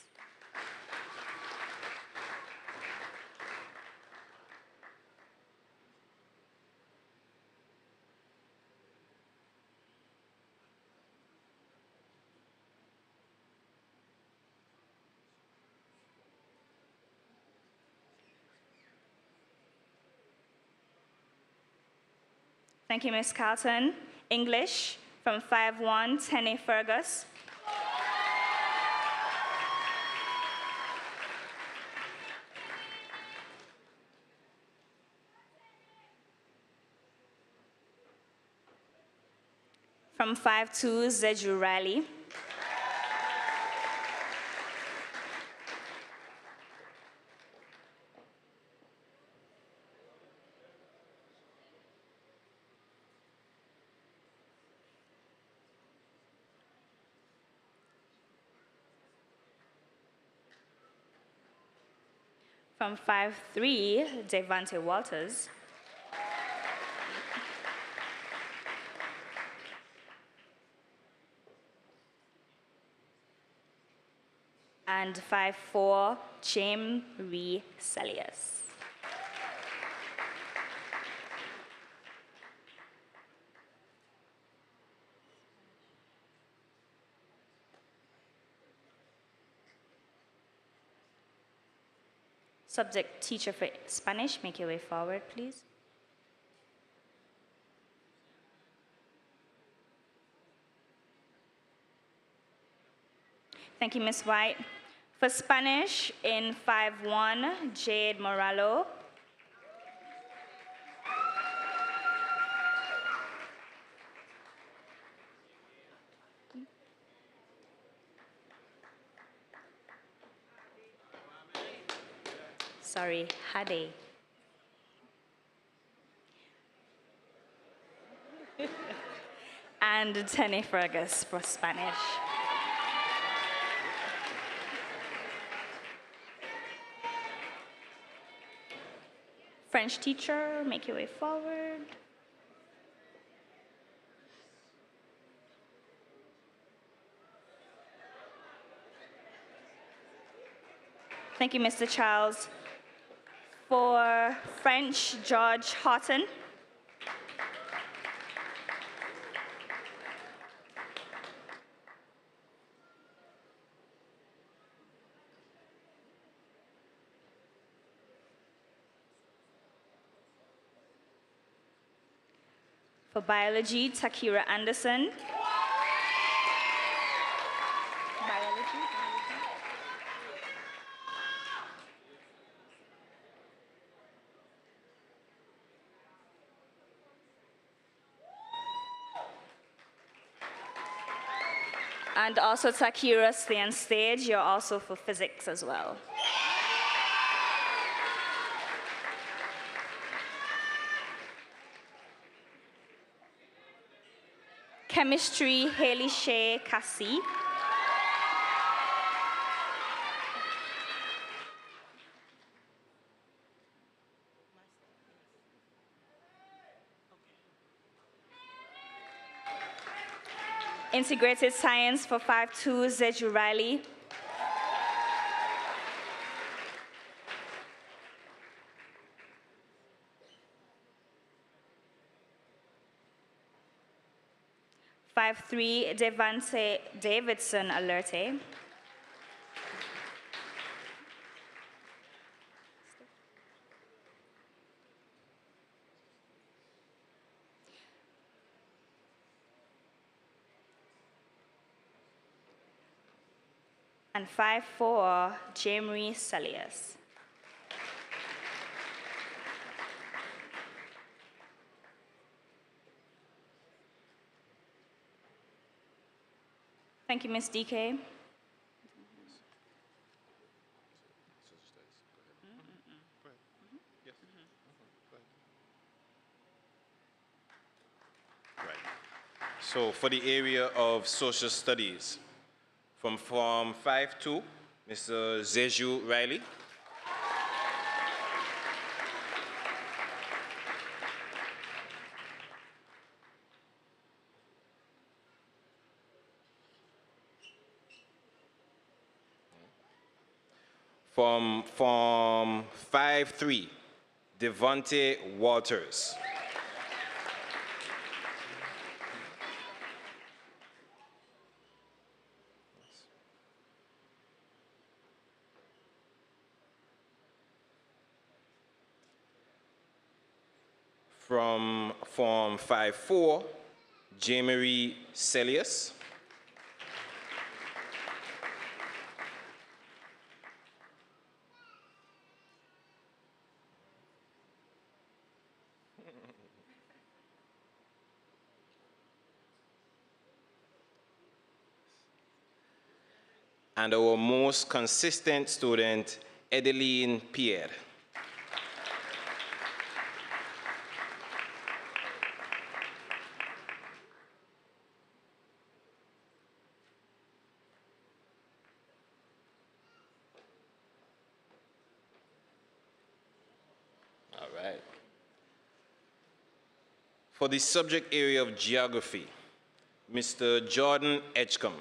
[SPEAKER 1] Thank you, Ms. Carlton. English from 5-1, Tenny Fergus. From 5-2, Zeju Riley. From 5-3, Devante Walters. And 5-4, James Ree Celius. Subject teacher for Spanish, make your way forward, please. Thank you, Ms. White. For Spanish, in 5-1, Jade Moralo. Sorry, Hade. And Tenny Fergus for Spanish. French teacher, make your way forward. Thank you, Mr. Charles. For French, George Houghton. For biology, Takira Anderson. Biology. And also Takira, stay on stage. You're also for physics as well. Chemistry, Haley Shea Cassie. Integrated Science for 5-2, Zeju Riley. Five three, Devante Davidson Alerte. And 5-4, Jamery Celius. Thank you, Ms. DK.
[SPEAKER 4] Right. So for the area of social studies, from Form 5-2, Mr. Zeju Riley. From Form 5-3, Devante Walters. From Form 5-4, J. Celius. And our most consistent student, Edeline Pierre. All right. For the subject area of geography, Mr. Jordan Edgecombe.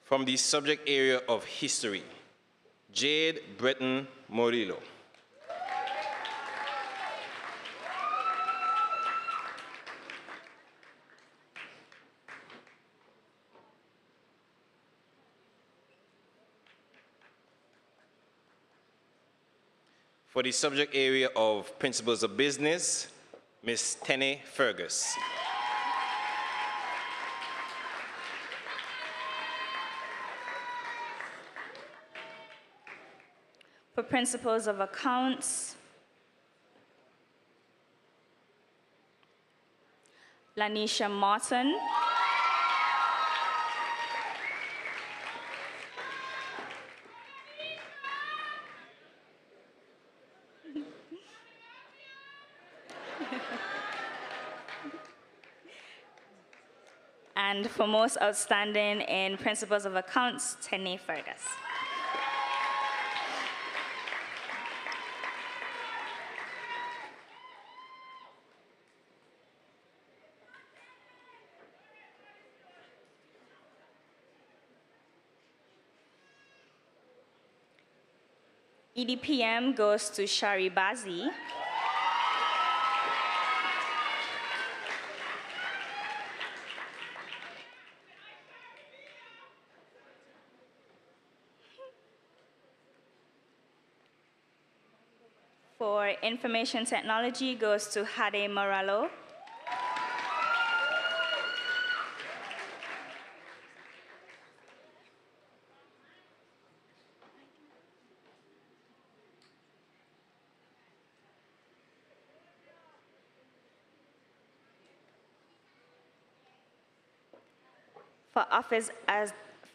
[SPEAKER 4] From the subject area of history, Jade Breton Morillo. For the subject area of principles of business, Ms. Tene Fergus.
[SPEAKER 1] For principles of accounts, Lanisha Martin. And for most outstanding in principles of accounts, Tene Fergus. EDPM goes to Shari Bazi. For information technology goes to Hade Morello.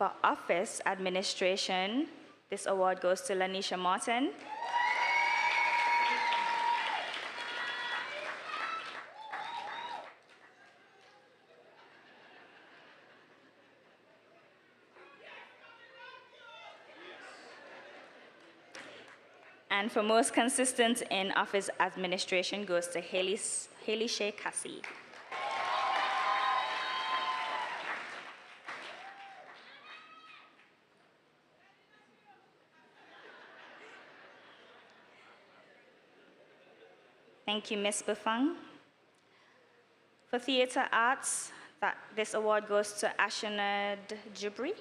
[SPEAKER 1] For office administration, this award goes to Lanisha Martin. And for most consistent in office administration goes to Haley Shea Cassie. Thank you, Ms. Bufang. For theater arts, this award goes to Ashanad Jubri.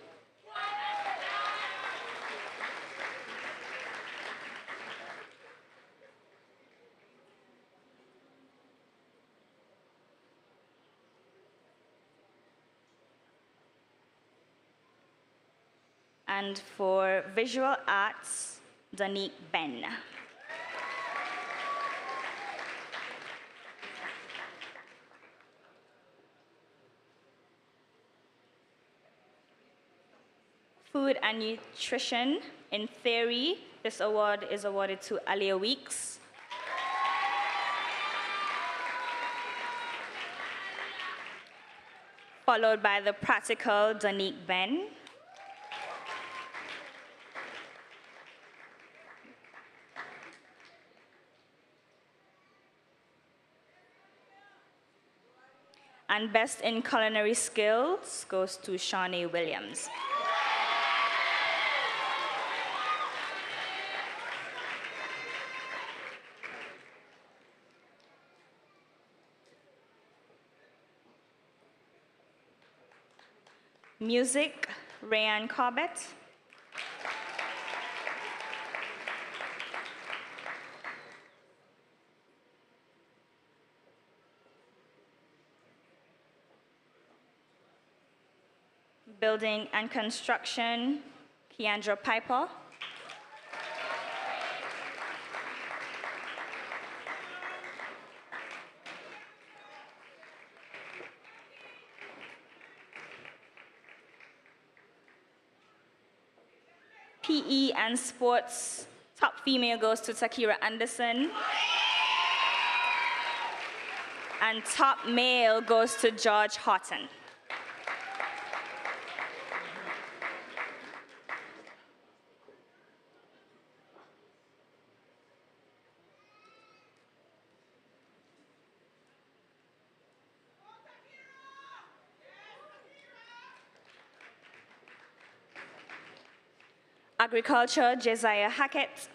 [SPEAKER 1] And for visual arts, Danique Ben. Food and nutrition, in theory, this award is awarded to Alia Weeks. Followed by the practical, Danique Ben. And best in culinary skills goes to Shawnee Williams. Music, Rayan Corbett. Building and Construction, Keandra Piper. PE and Sports, top female goes to Takira Anderson. And top male goes to George Houghton. Agriculture, Josiah Hackett.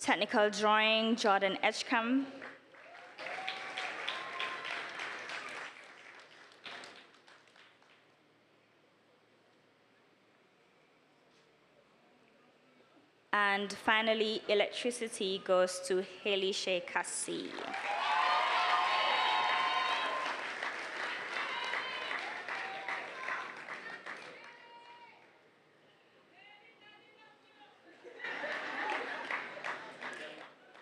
[SPEAKER 1] Technical Drawing, Jordan Edgecombe. And finally, Electricity goes to Haley Shea Cassie.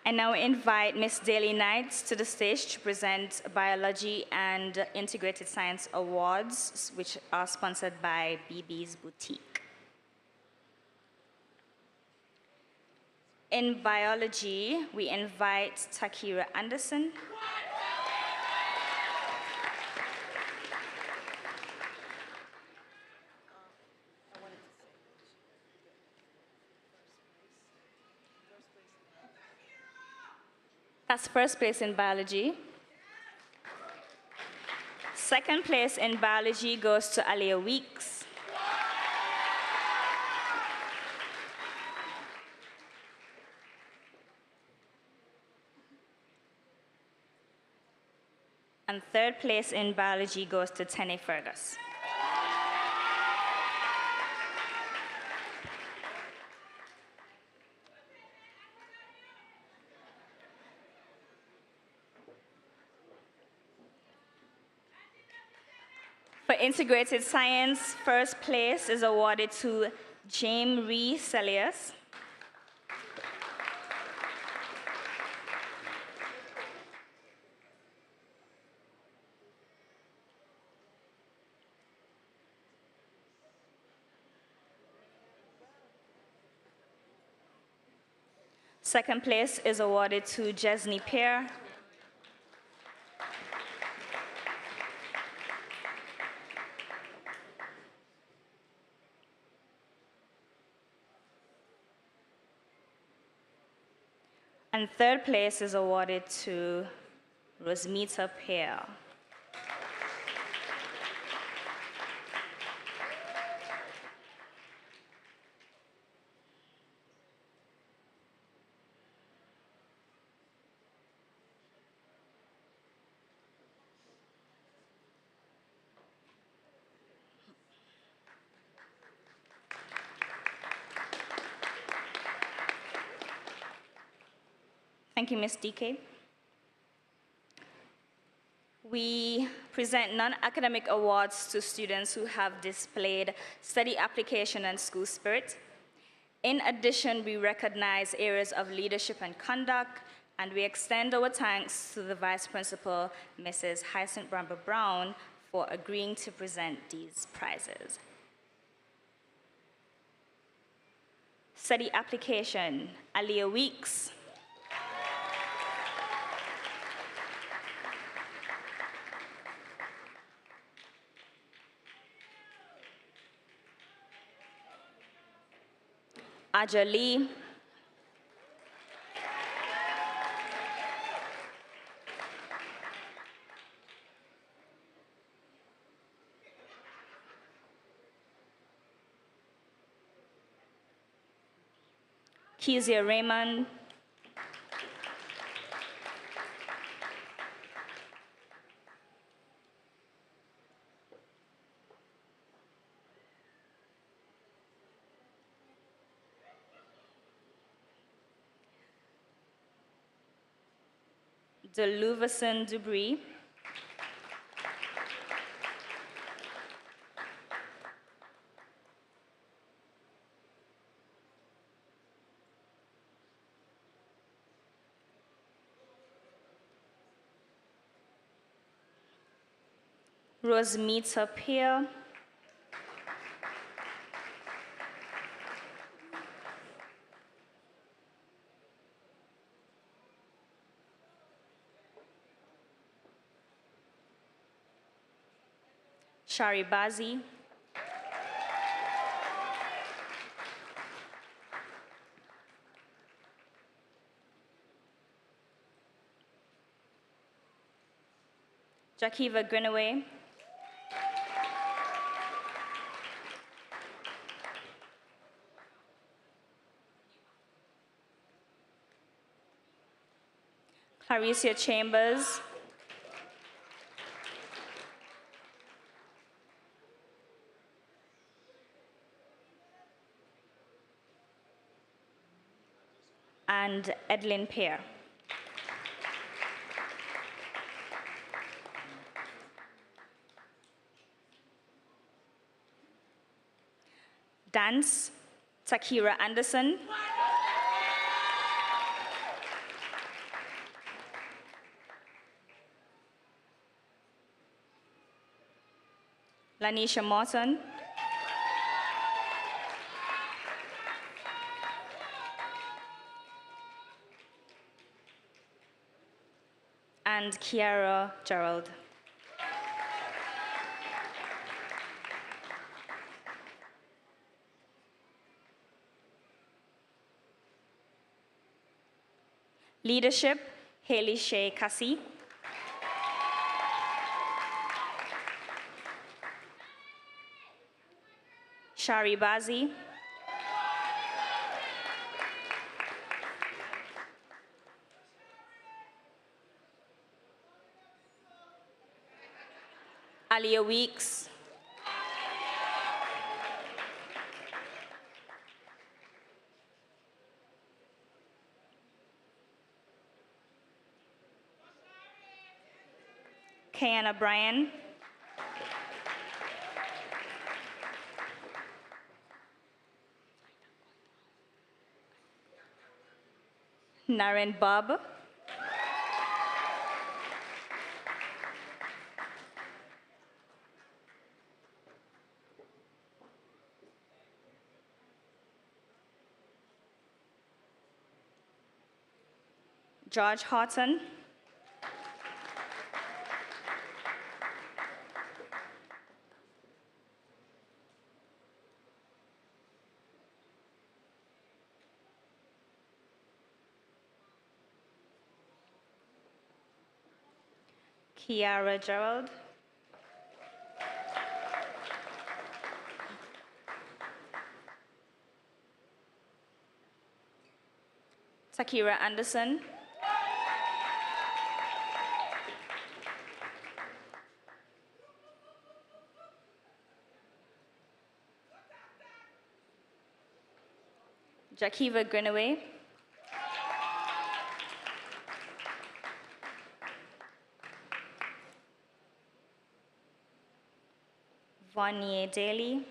[SPEAKER 1] I now invite Ms. Daly Knight to the stage to present Biology and Integrated Science Awards, which are sponsored by BB's Boutique. In biology, we invite Takira Anderson. That's first place in biology. Second place in biology goes to Aliyah Weeks. And third place in biology goes to Tene Fergus. For integrated science, first place is awarded to James Ree Celius. Second place is awarded to Jesney Pear. And third place is awarded to Rosmita Pear. Thank you, Ms. DK. We present non-academic awards to students who have displayed study application and school spirit. In addition, we recognize areas of leadership and conduct, and we extend our thanks to the Vice Principal, Mrs. Hyacinth Bramber Brown, for agreeing to present these prizes. Study application, Aliyah Weeks. Aja Lee. Kezia Raymond. Deluvison Dubry, Rosmita Peer, Shari Bazi, Jakiva Greenaway, Claricia Chambers, and Edlyn Pear. Dance, Takira Anderson. Lanisha Morton. And Kiara Gerald. Leadership, Haley Shea Cassie. Shari Bazi. Alia Weeks. Kiana Bryan. Naren Bob. George Horton. Kiara Gerald. Takira Anderson. Jakiva Greenaway. Vanier Daly.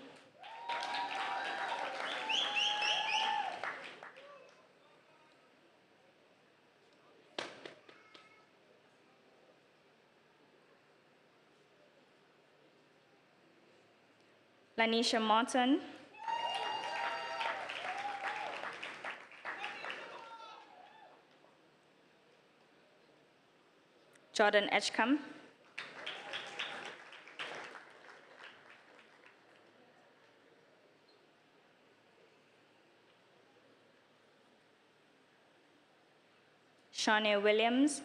[SPEAKER 1] Lanisha Martin. Jordan Edgecombe. Shawnee Williams.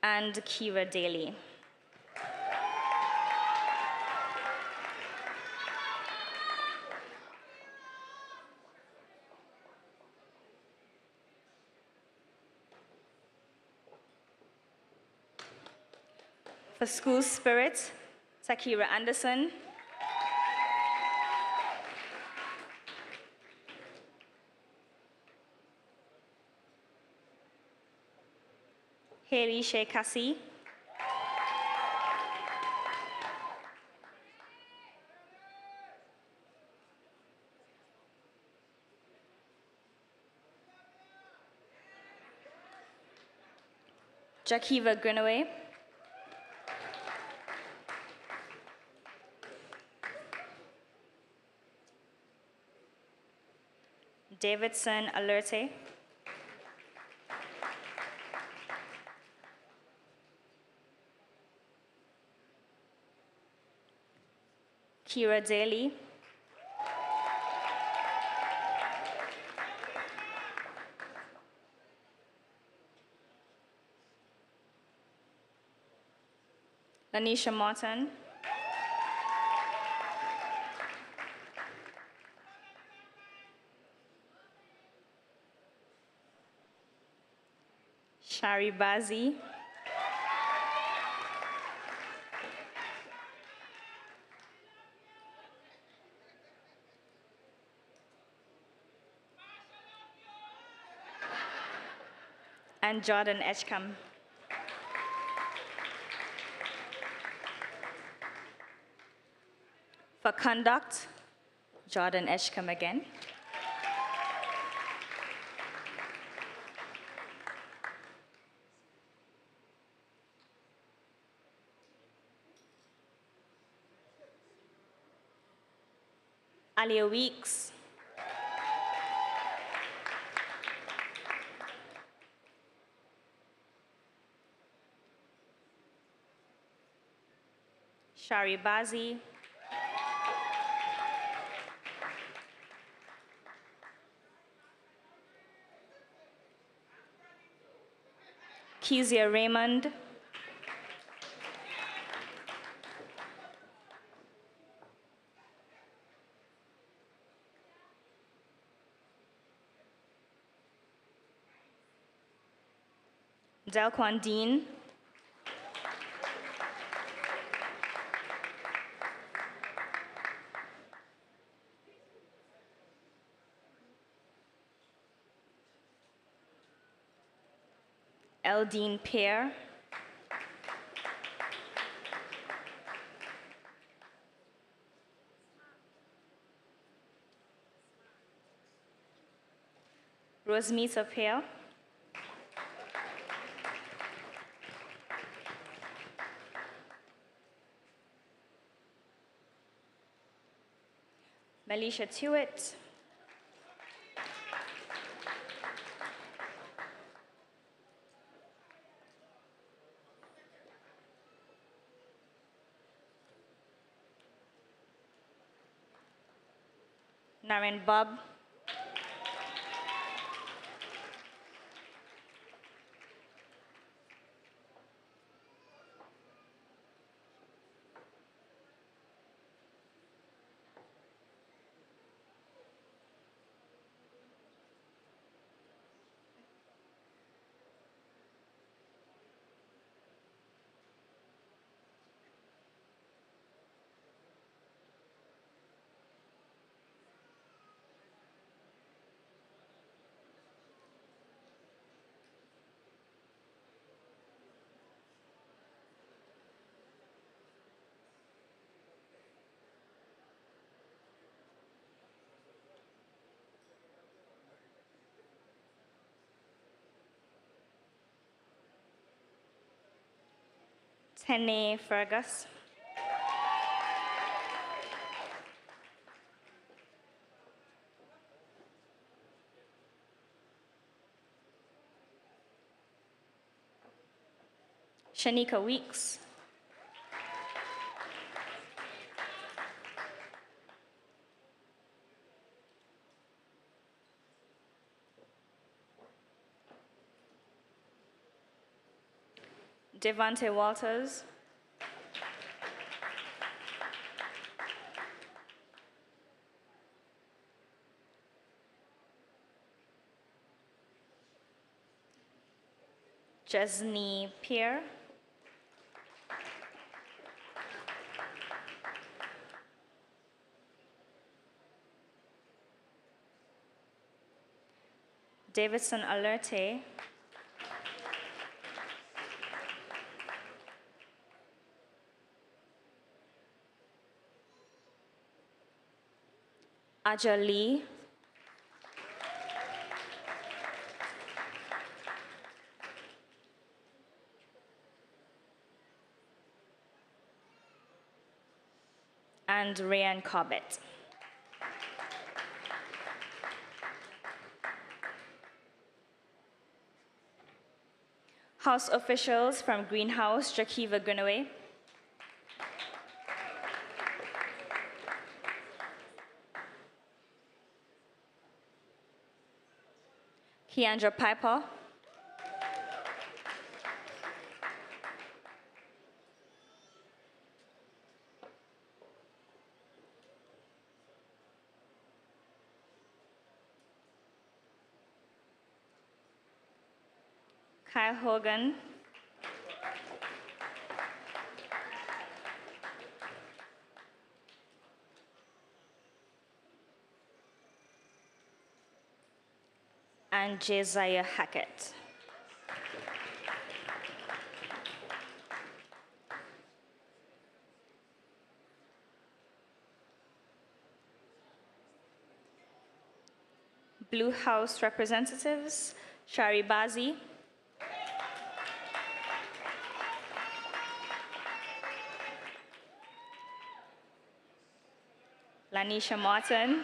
[SPEAKER 1] And Kira Daly. For School Spirit, Takira Anderson. Haley Shea Cassie. Jakiva Greenaway. Davidson Alerte. Kira Daly. Lanisha Martin. Shari Bazi. And Jordan Edgecombe. For conduct, Jordan Edgecombe again. Alia Weeks. Shari Bazi. Kezia Raymond. Delquan Dean. Eldine Pear. Rosmita Pear. Melisha Tewitt. Naren Bob. Tene Fergus. Shanika Weeks. Devante Walters. Jesney Pierre. Davidson Alerte. Aja Lee, and Rayan Corbett. House officials from Greenhouse, Jakiva Greenaway. Keandra Piper. Kyle Hogan. And Josiah Hackett. Blue House representatives, Shari Bazi. Lanisha Martin.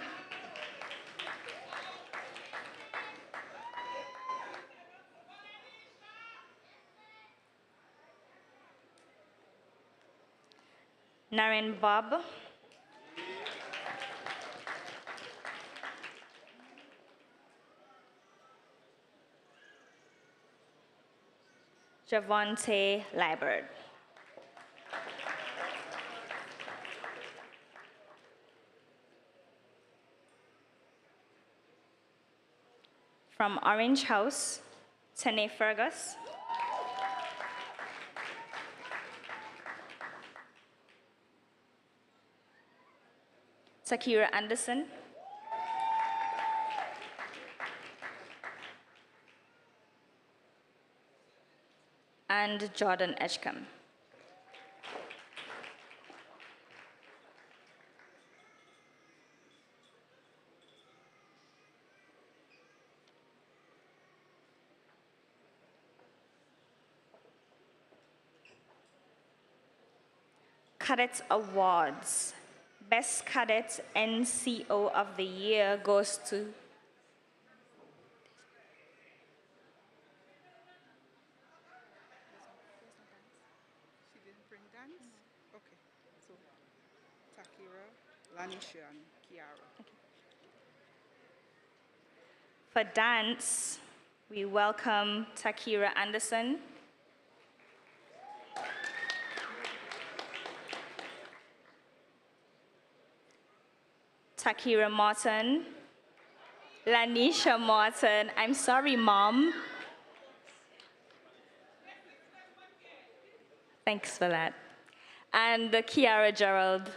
[SPEAKER 1] Naren Bob. Javonte Liebert. From Orange House, Tene Fergus. Sakira Anderson. And Jordan Edgecombe. Cadet Awards. Best Cadet NCO of the Year goes to
[SPEAKER 9] She didn't bring dance? Okay. So Takira, Lanisha, and Kiara.
[SPEAKER 1] For dance, we welcome Takira Anderson. Takira Martin. Lanisha Martin. I'm sorry, Mom. Thanks for that. And Kiara Gerald.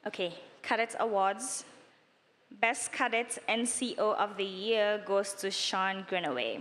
[SPEAKER 1] Okay, Cadet Awards. Best Cadet NCO of the Year goes to Sean Greenaway.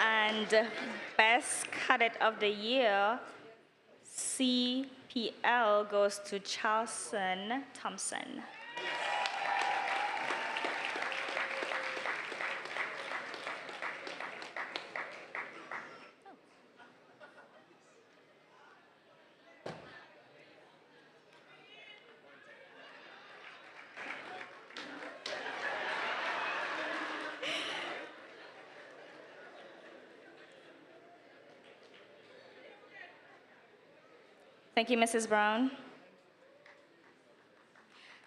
[SPEAKER 1] And Best Cadet of the Year, CPL, goes to Charleston Thompson. Thank you, Mrs. Brown.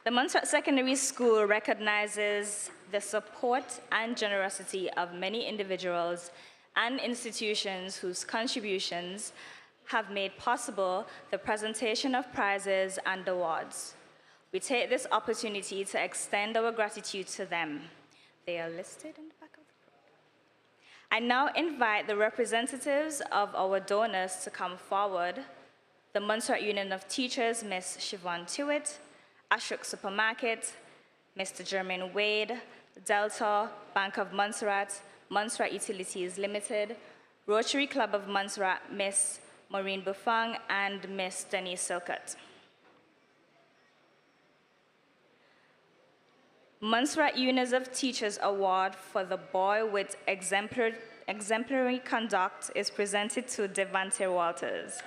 [SPEAKER 1] The Montserrat Secondary School recognizes the support and generosity of many individuals and institutions whose contributions have made possible the presentation of prizes and awards. We take this opportunity to extend our gratitude to them. They are listed in the back of the program. I now invite the representatives of our donors to come forward. The Montserrat Union of Teachers, Ms. Siobhan Tewitt, Ashok Supermarket, Mr. Jermaine Wade, Delta, Bank of Montserrat, Montserrat Utilities Limited, Rotary Club of Montserrat, Ms. Maureen Bufang, and Ms. Denise Silkut. Montserrat Union of Teachers Award for the boy with exemplary conduct is presented to Devante Walters.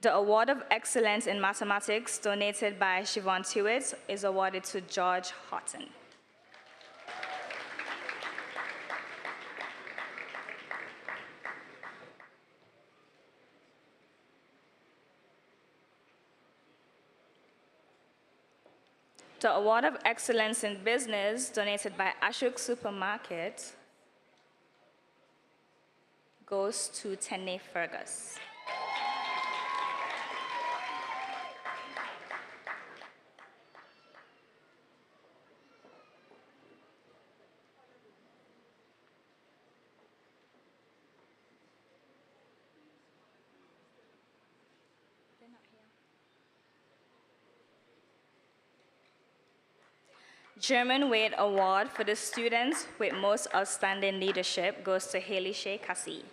[SPEAKER 1] The Award of Excellence in Mathematics, donated by Siobhan Tewitt, is awarded to George Houghton. The Award of Excellence in Business, donated by Ashok Supermarket, goes to Tene Fergus. German Wade Award for the students with most outstanding leadership goes to Haley Shea Cassie.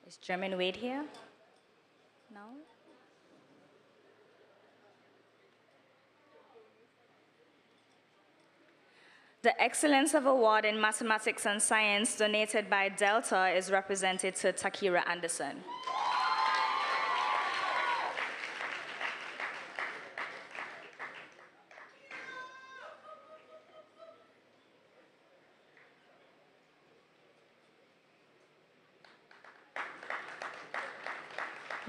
[SPEAKER 1] Is German Wade here? No? The Excellence of Award in Mathematics and Science, donated by Delta, is represented to Takira Anderson.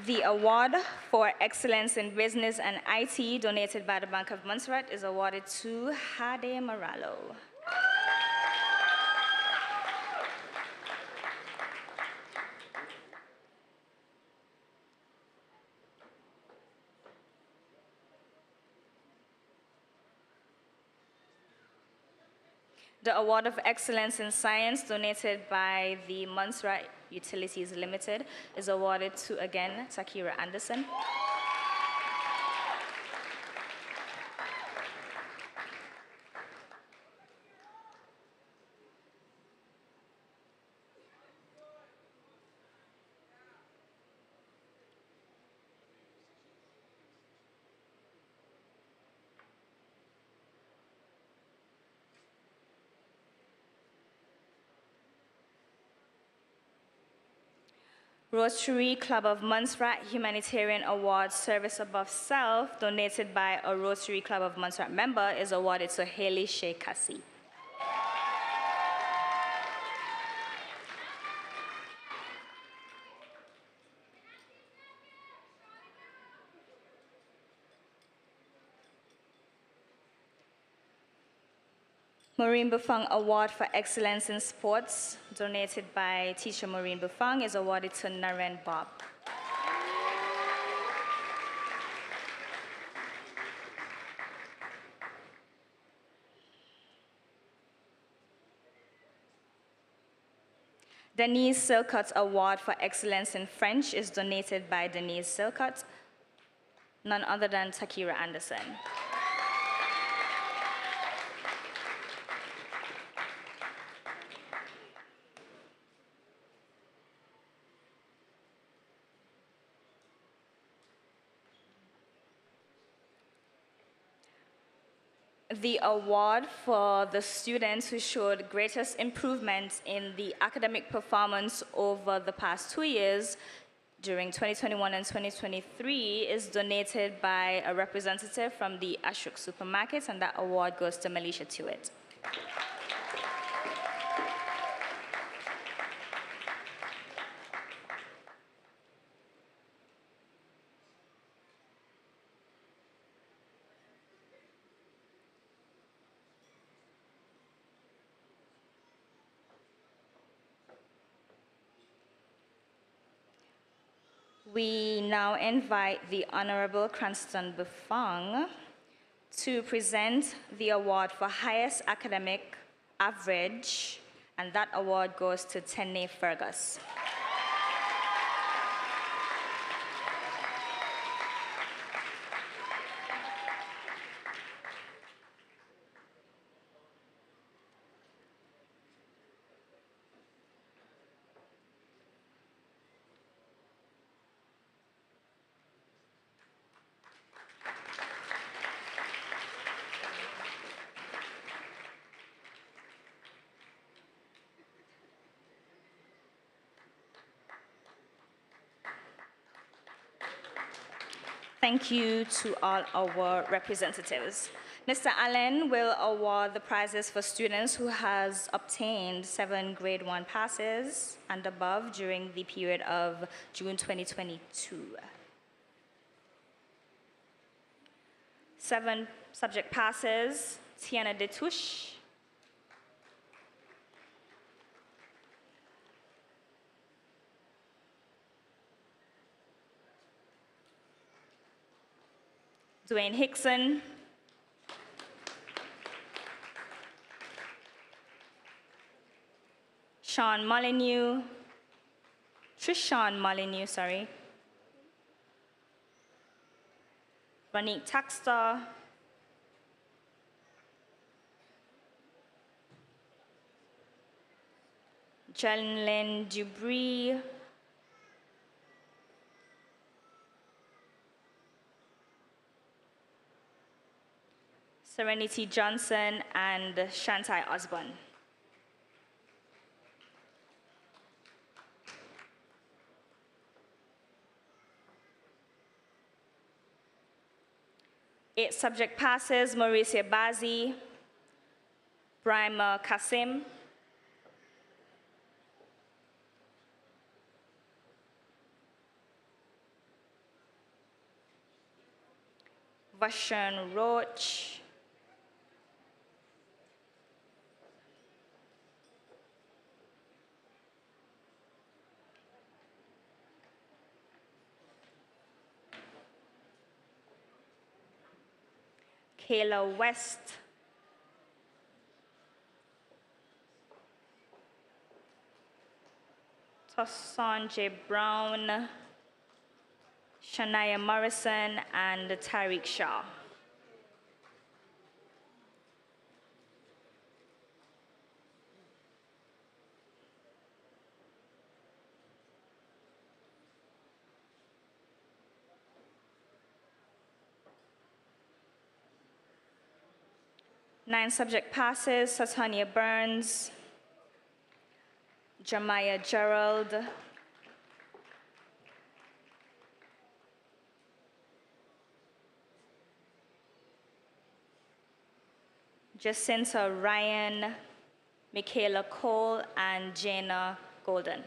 [SPEAKER 1] The award for Excellence in Business and IT, donated by the Bank of Montserrat, is awarded to Hade Moralo. The Award of Excellence in Science, donated by the Montserrat Utilities Limited, is awarded to, again, Takira Anderson. Rotary Club of Montserrat Humanitarian Award Service Above Self, donated by a Rotary Club of Montserrat member, is awarded to Haley Shea Cassie. Maureen Bufang Award for Excellence in Sports, donated by teacher Maureen Bufang, is awarded to Naren Bob. Denise Silkut Award for Excellence in French is donated by Denise Silkut, none other than Takira Anderson. The award for the students who showed greatest improvements in the academic performance over the past 2 years during 2021 and 2023 is donated by a representative from the Ashok Supermarket, and that award goes to Melisha Tewitt. We now invite the Honorable Cranston Buffong to present the award for highest academic average, and that award goes to Tenne Fergus. Thank you to all our representatives. Mr. Allen will award the prizes for students who has obtained 7 grade 1 passes and above during the period of June 2022. 7 subject passes, Tiana Detouche, Dwayne Hickson, Trishawn Molyneux, sorry, Ronique Taxter, Jeanlyn Dubry, Serenity Johnson, and Shantai Osborne. Eight subject passes, Mauricia Bazi, Brima Kasim, Vashan Roach, Kayla West, Tosson J. Brown, Shania Morrison, and Tariq Shah. Nine subject passes, Satania Burns, Jeremiah Gerald, Jacinta Ryan, Michaela Cole, and Jana Golden.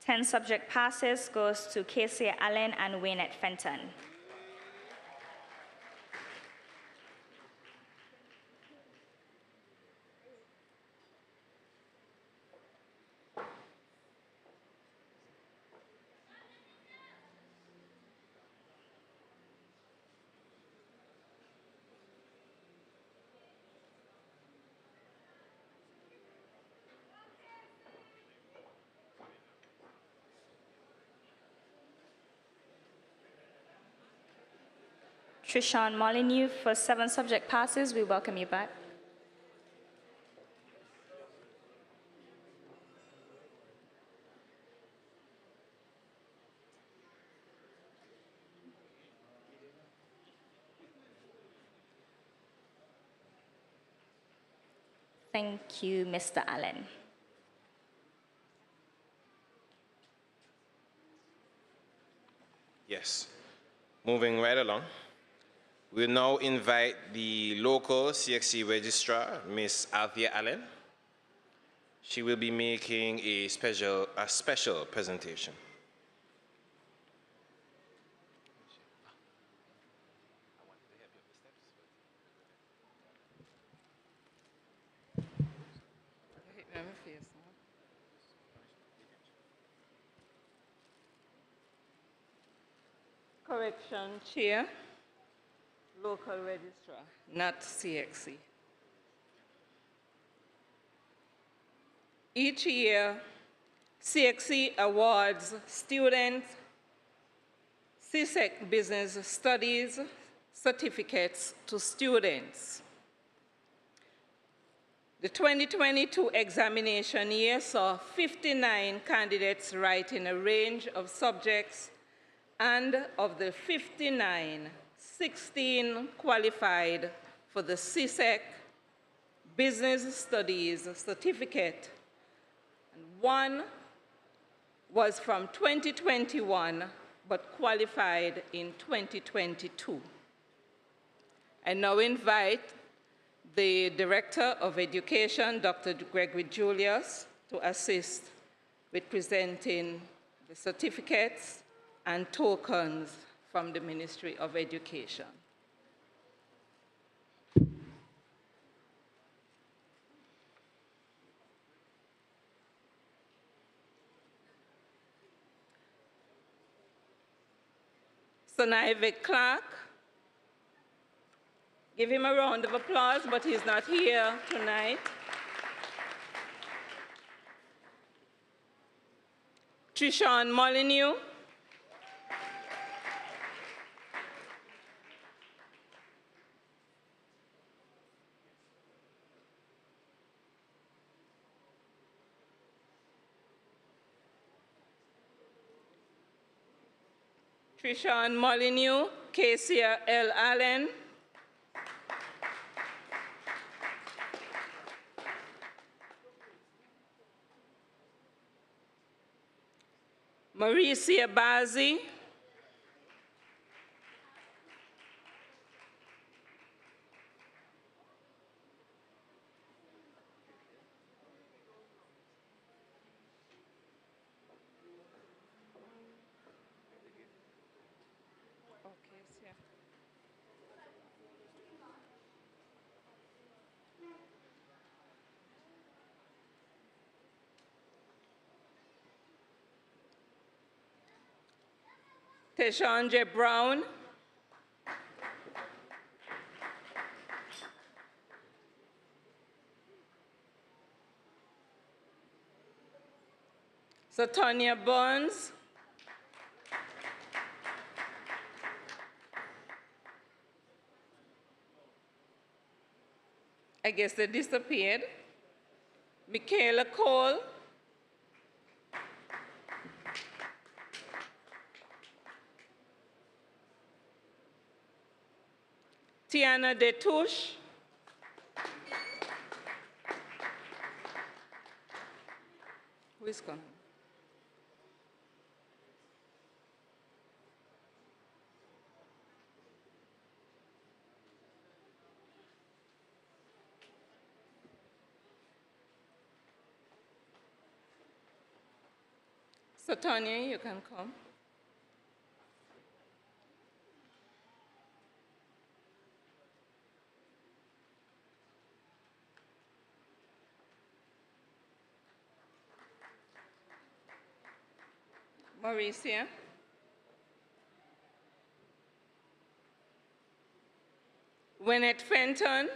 [SPEAKER 1] Ten subject passes goes to Casey Allen and Waynette Fenton. Trishawn Molyneux for 7 subject passes. We welcome you back. Thank you, Mr. Allen.
[SPEAKER 4] Yes. Moving right along, we'll now invite the local CXC registrar, Ms. Althea Allen. She will be making a special presentation.
[SPEAKER 10] Correction, Chair, local registrar, not CXC. Each year, CXC awards students CSEC Business Studies certificates to students. The 2022 examination year saw 59 candidates write in a range of subjects, and of the 59, 16 qualified for the CSEC Business Studies certificate, and one was from 2021 but qualified in 2022. I now invite the Director of Education, Dr. Gregory Julius, to assist with presenting the certificates and tokens from the Ministry of Education. Conceive Clark. Give him a round of applause, but he's not here tonight. Trishan Molyneux. Trishan Molyneux, Casey L. Allen. Mauricia Bazi. Teshawn J. Brown. Satonia Burns. I guess they disappeared. Michaela Cole. Tiana Detouche. Who is coming? So, Tanya, you can come. Mauricia. Wynette Fenton.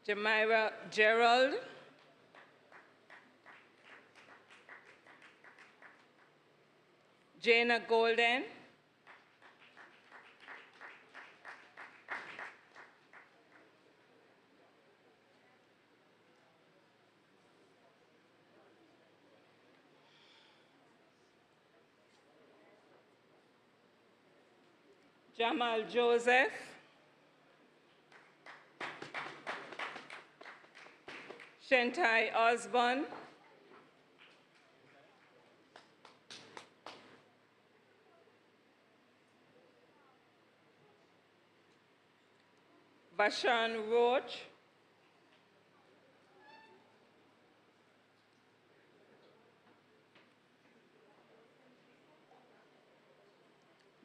[SPEAKER 10] Jamira Gerald. Jana Golden, Jamal Joseph, Shentai Osborne, Vashan Roach,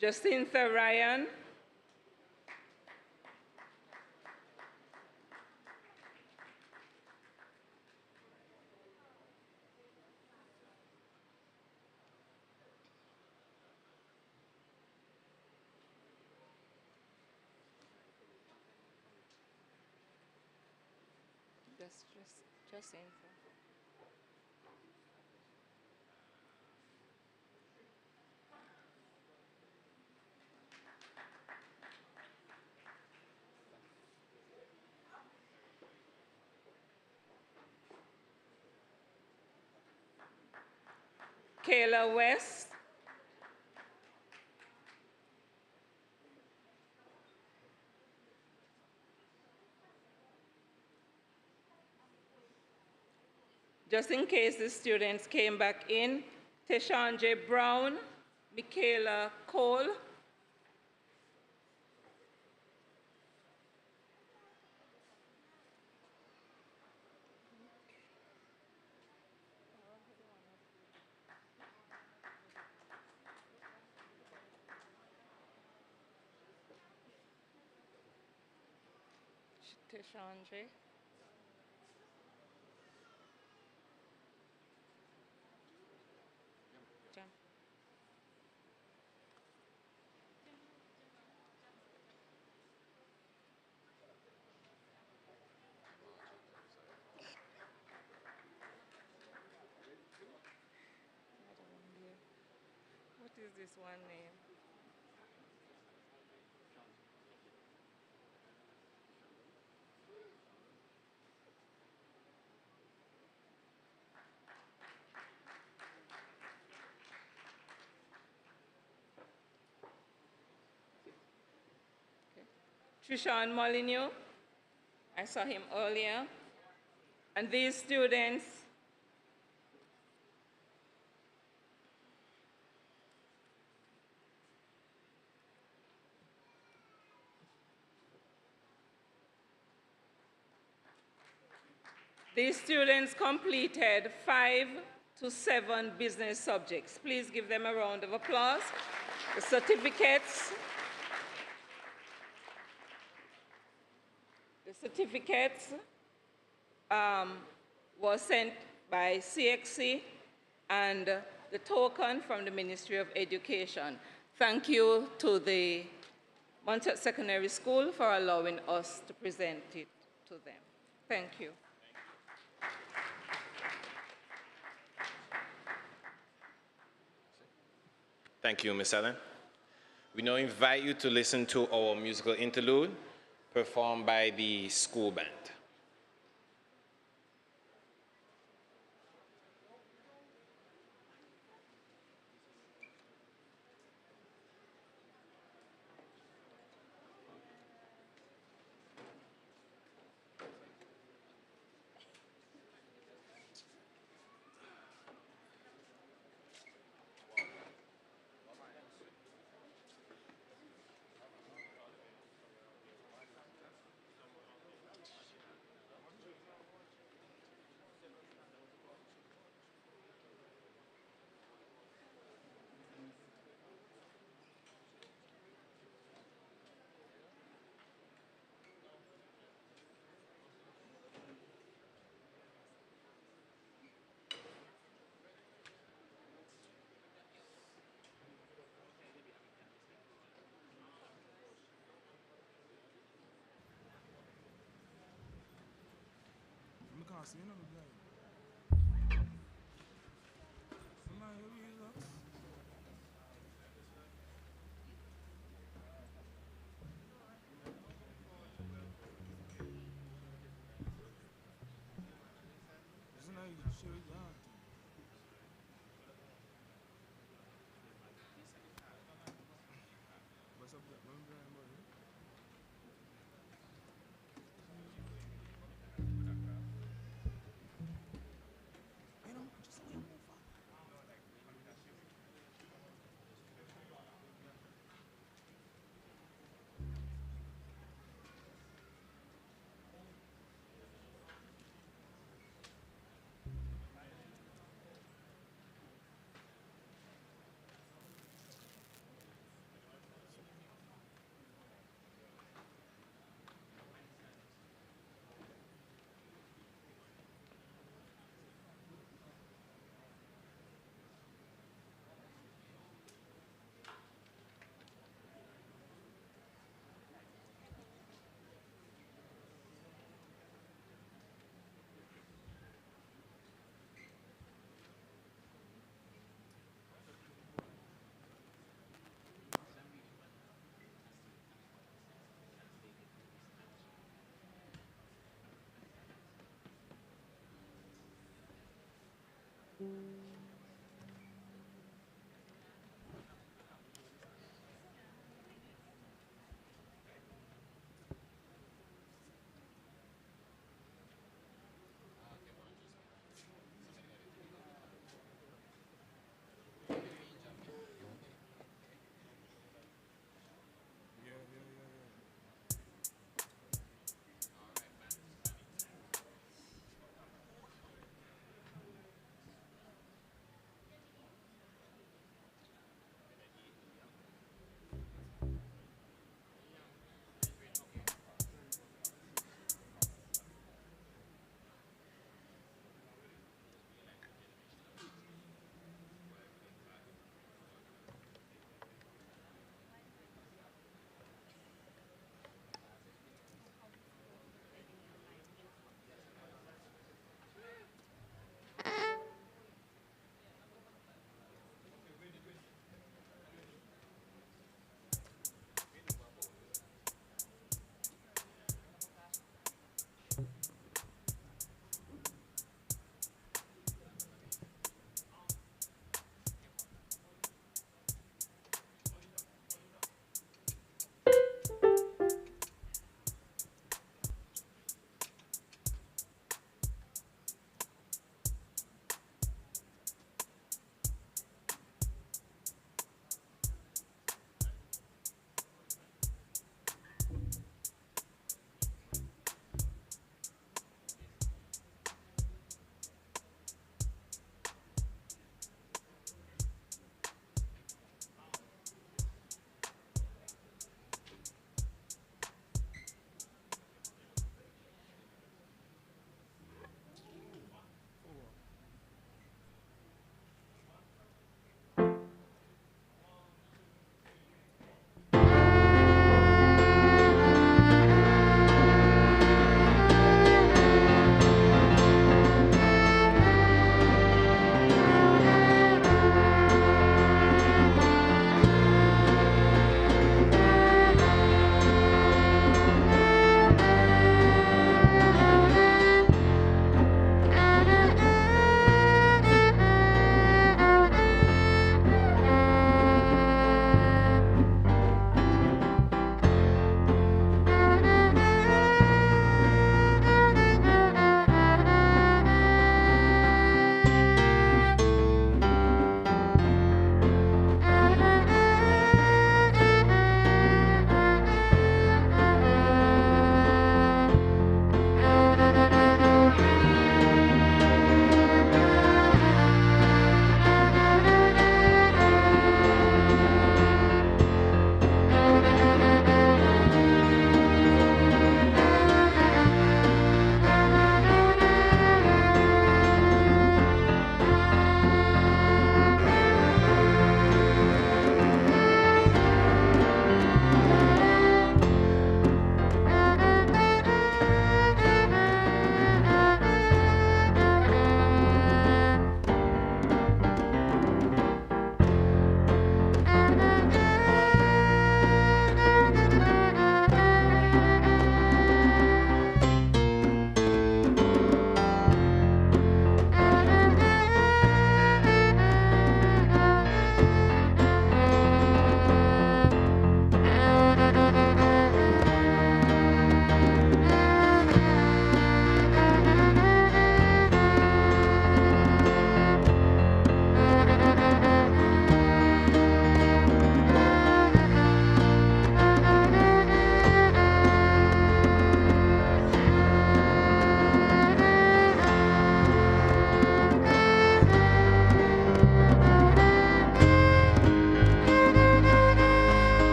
[SPEAKER 10] Jacinta Ryan, Jacinta. Kayla West, just in case the students came back in, Teshan J. Brown, Michaela Cole, Teshan J. Jam. What is this one name? Trishan Molyneux, I saw him earlier. And these students completed 5 to 7 business subjects. Please give them a round of applause. The certificates was sent by CXC and the token from the Ministry of Education. Thank you to the Montserrat Secondary School for allowing us to present it to them. Thank you.
[SPEAKER 4] Thank you, Ms. Ellen. We now invite you to listen to our musical interlude performed by the school band.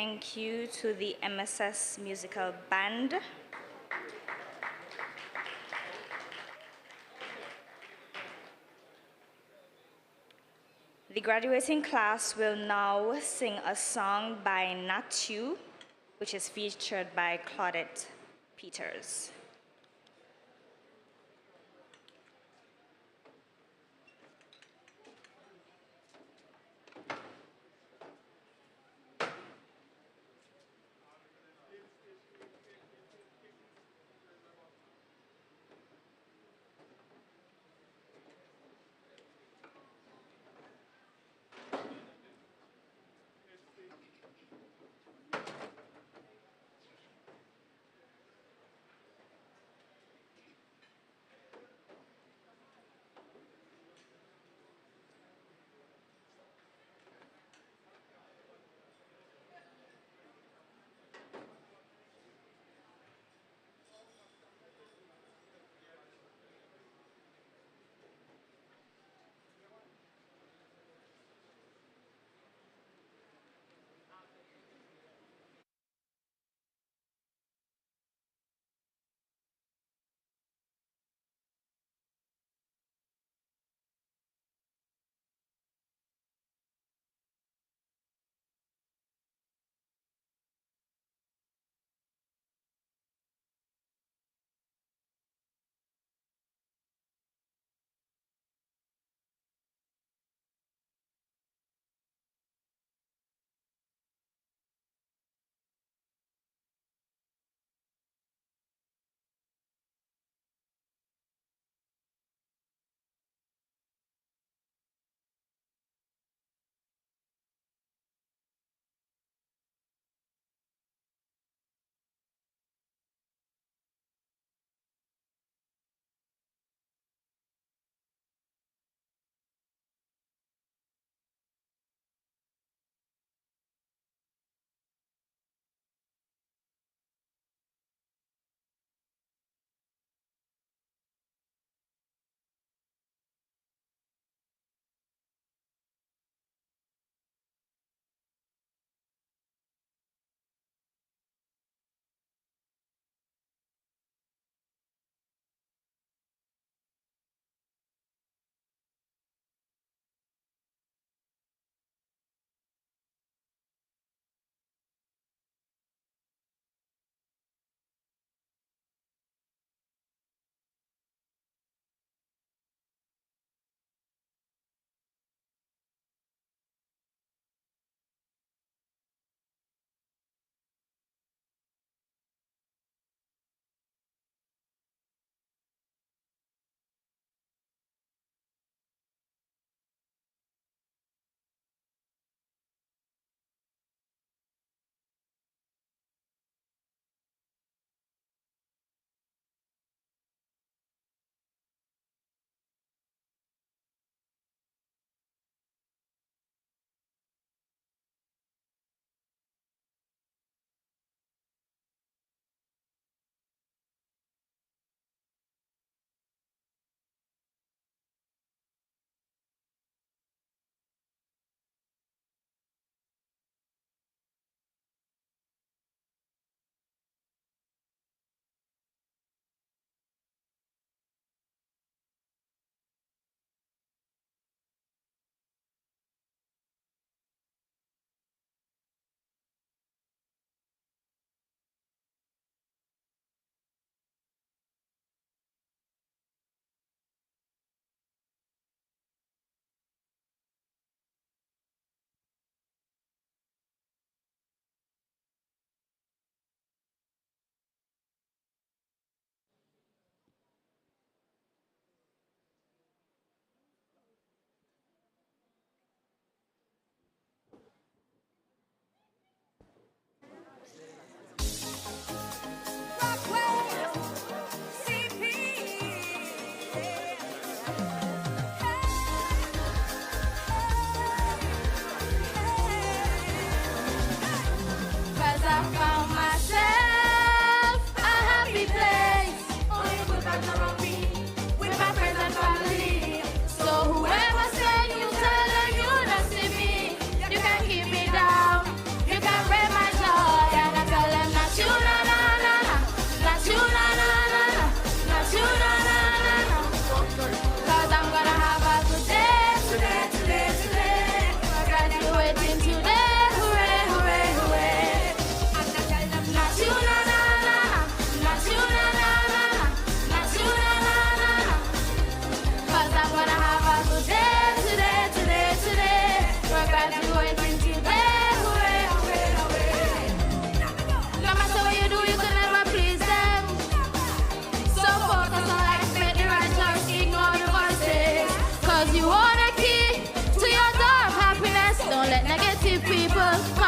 [SPEAKER 1] Thank you to the MSS Musical Band. The graduating class will now sing a song by Natu, which is featured by Claudette Peters.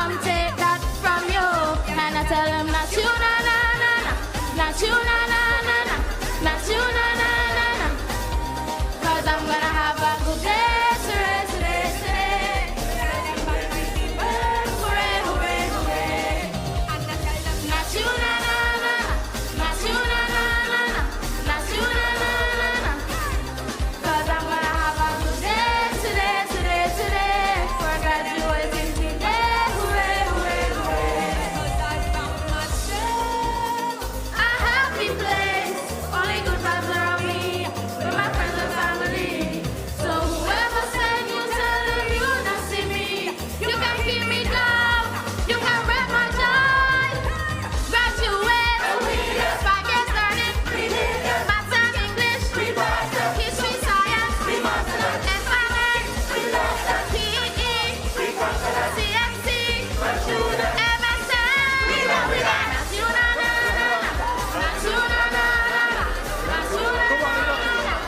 [SPEAKER 11] come take that from you. And I tell them, not you, na na na na, not you, na na na na, not you, na na na na. 'Cause I'm gonna have a good day today, today, today. Hooray, hooray, hooray. Not you, na na na na, not you, na na na na, not you, na na na na. 'Cause I'm gonna have a good day today, today, today. For graduating today, hooray, hooray, hooray. A happy place, only good vibes around me, with my friends and family. So whoever said you tell them you not see me, you can keep me down, you can wreck my joy. Graduate, five years started, maths and English, history, science, FMS, PE, CXC, MSN. That's you, na, na, na, na. That's you, na, na, na, na. That's you, na, na, na, na.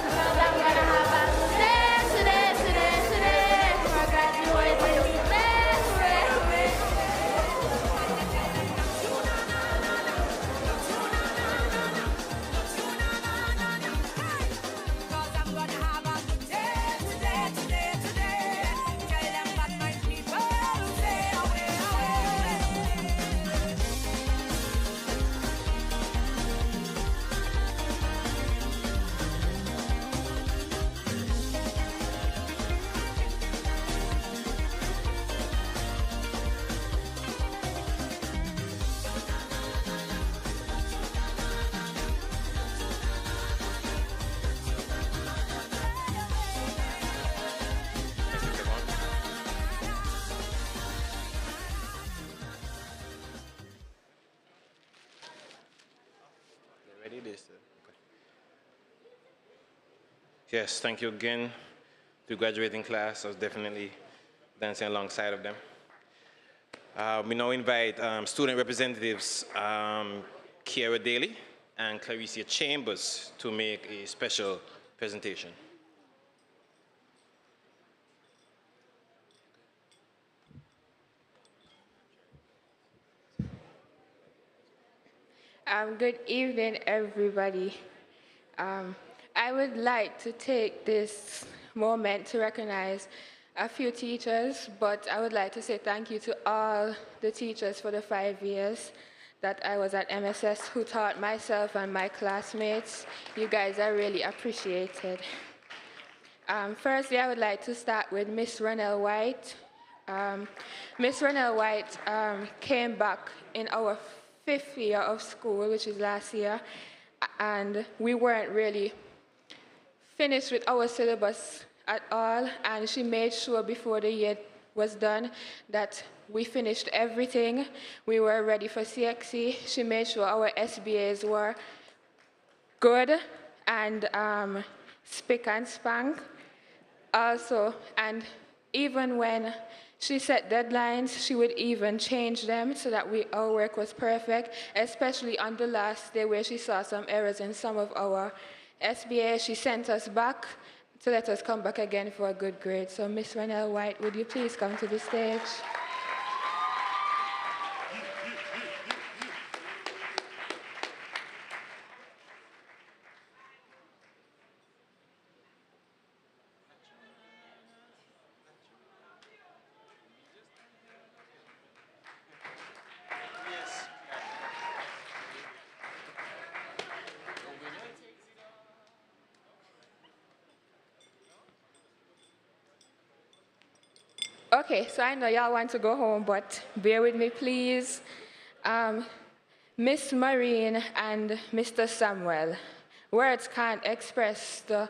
[SPEAKER 11] 'Cause I'm gonna have a good day today, today, today. For graduating today, hooray, hooray.
[SPEAKER 4] Ready this? Okay. Yes, thank you again to graduating class. I was definitely dancing alongside of them. We now invite student representatives Kiara Daly and Claricia Chambers to make a special presentation.
[SPEAKER 12] Good evening, everybody. I would like to take this moment to recognize a few teachers, but I would like to say thank you to all the teachers for the 5 years that I was at MSS who taught myself and my classmates. You guys are really appreciated. Firstly, I would like to start with Miss Ronell White. Miss Ronell White came back in our 5th year of school, which is last year, and we weren't really finished with our syllabus at all, and she made sure before the year was done that we finished everything. We were ready for CXC. She made sure our SBAs were good and spick and spank also, and even when she set deadlines, she would even change them so that our work was perfect, especially on the last day where she saw some errors in some of our SBA. She sent us back to let us come back again for a good grade. So Miss Ronell White, would you please come to the stage? Okay, so I know y'all want to go home, but bear with me, please. Miss Marine and Mr. Samuel, words can't express the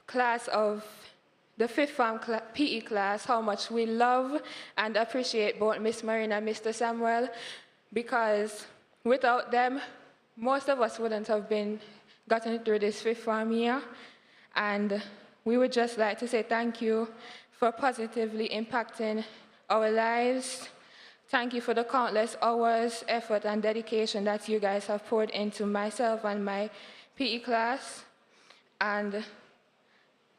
[SPEAKER 12] class of the 5th form PE class, how much we love and appreciate both Miss Marine and Mr. Samuel, because without them, most of us wouldn't have gotten through this 5th form year. And we would just like to say thank you for positively impacting our lives. Thank you for the countless hours, effort, and dedication that you guys have poured into myself and my PE class. And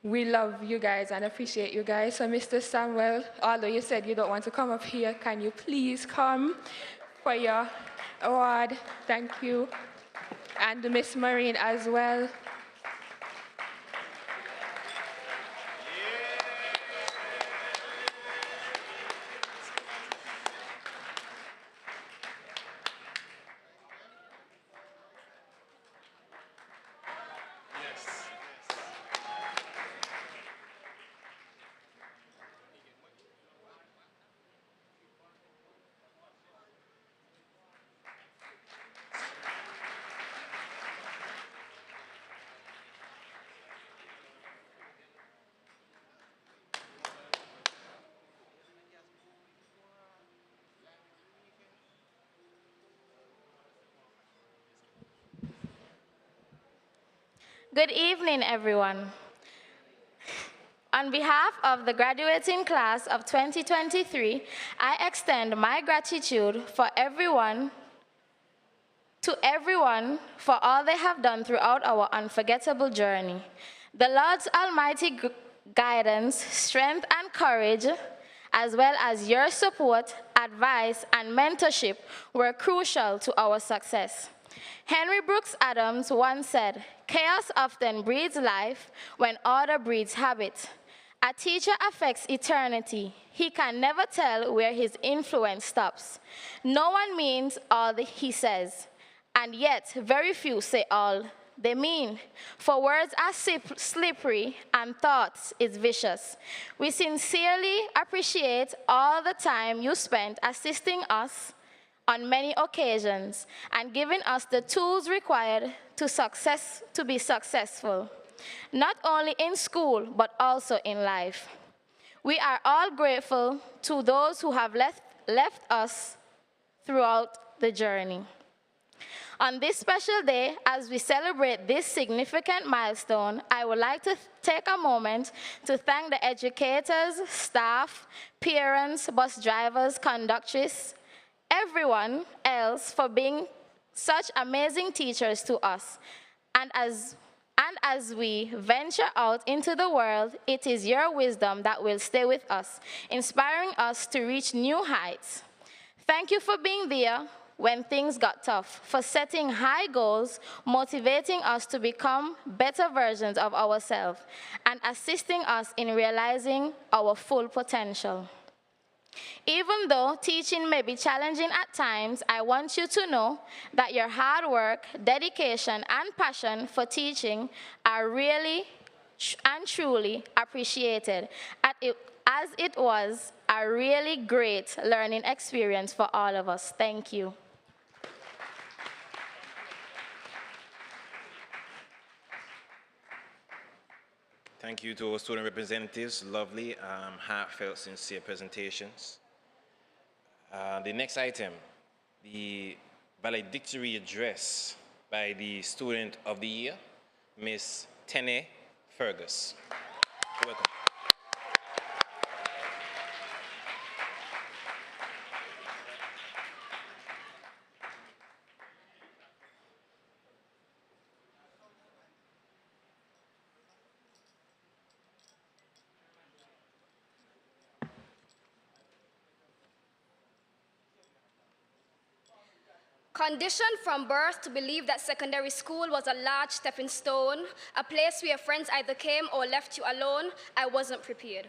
[SPEAKER 12] we love you guys and appreciate you guys. So Mr. Samuel, although you said you don't want to come up here, can you please come for your award? Thank you. And Miss Marine as well.
[SPEAKER 11] Good evening, everyone. On behalf of the graduating class of 2023, I extend my gratitude to everyone for all they have done throughout our unforgettable journey. The Lord's almighty guidance, strength, and courage, as well as your support, advice, and mentorship were crucial to our success. Henry Brooks Adams once said, "Chaos often breeds life when order breeds habit." A teacher affects eternity. He can never tell where his influence stops. No one means all he says, and yet very few say all they mean. For words are slippery and thoughts is vicious. We sincerely appreciate all the time you spent assisting us on many occasions and giving us the tools required to be successful, not only in school, but also in life. We are all grateful to those who have left us throughout the journey. On this special day, as we celebrate this significant milestone, I would like to take a moment to thank the educators, staff, parents, bus drivers, conductors, everyone else for being such amazing teachers to us. And as we venture out into the world, it is your wisdom that will stay with us, inspiring us to reach new heights. Thank you for being there when things got tough, for setting high goals, motivating us to become better versions of ourselves, and assisting us in realizing our full potential. Even though teaching may be challenging at times, I want you to know that your hard work, dedication, and passion for teaching are really and truly appreciated, as it was a really great learning experience for all of us. Thank you.
[SPEAKER 4] Thank you to our student representatives. Lovely, heartfelt, sincere presentations. The next item, the valedictory address by the Student of the Year, Miss Tene Fergus. You're welcome.
[SPEAKER 13] Conditioned from birth to believe that secondary school was a large stepping stone, a place where friends either came or left you alone, I wasn't prepared.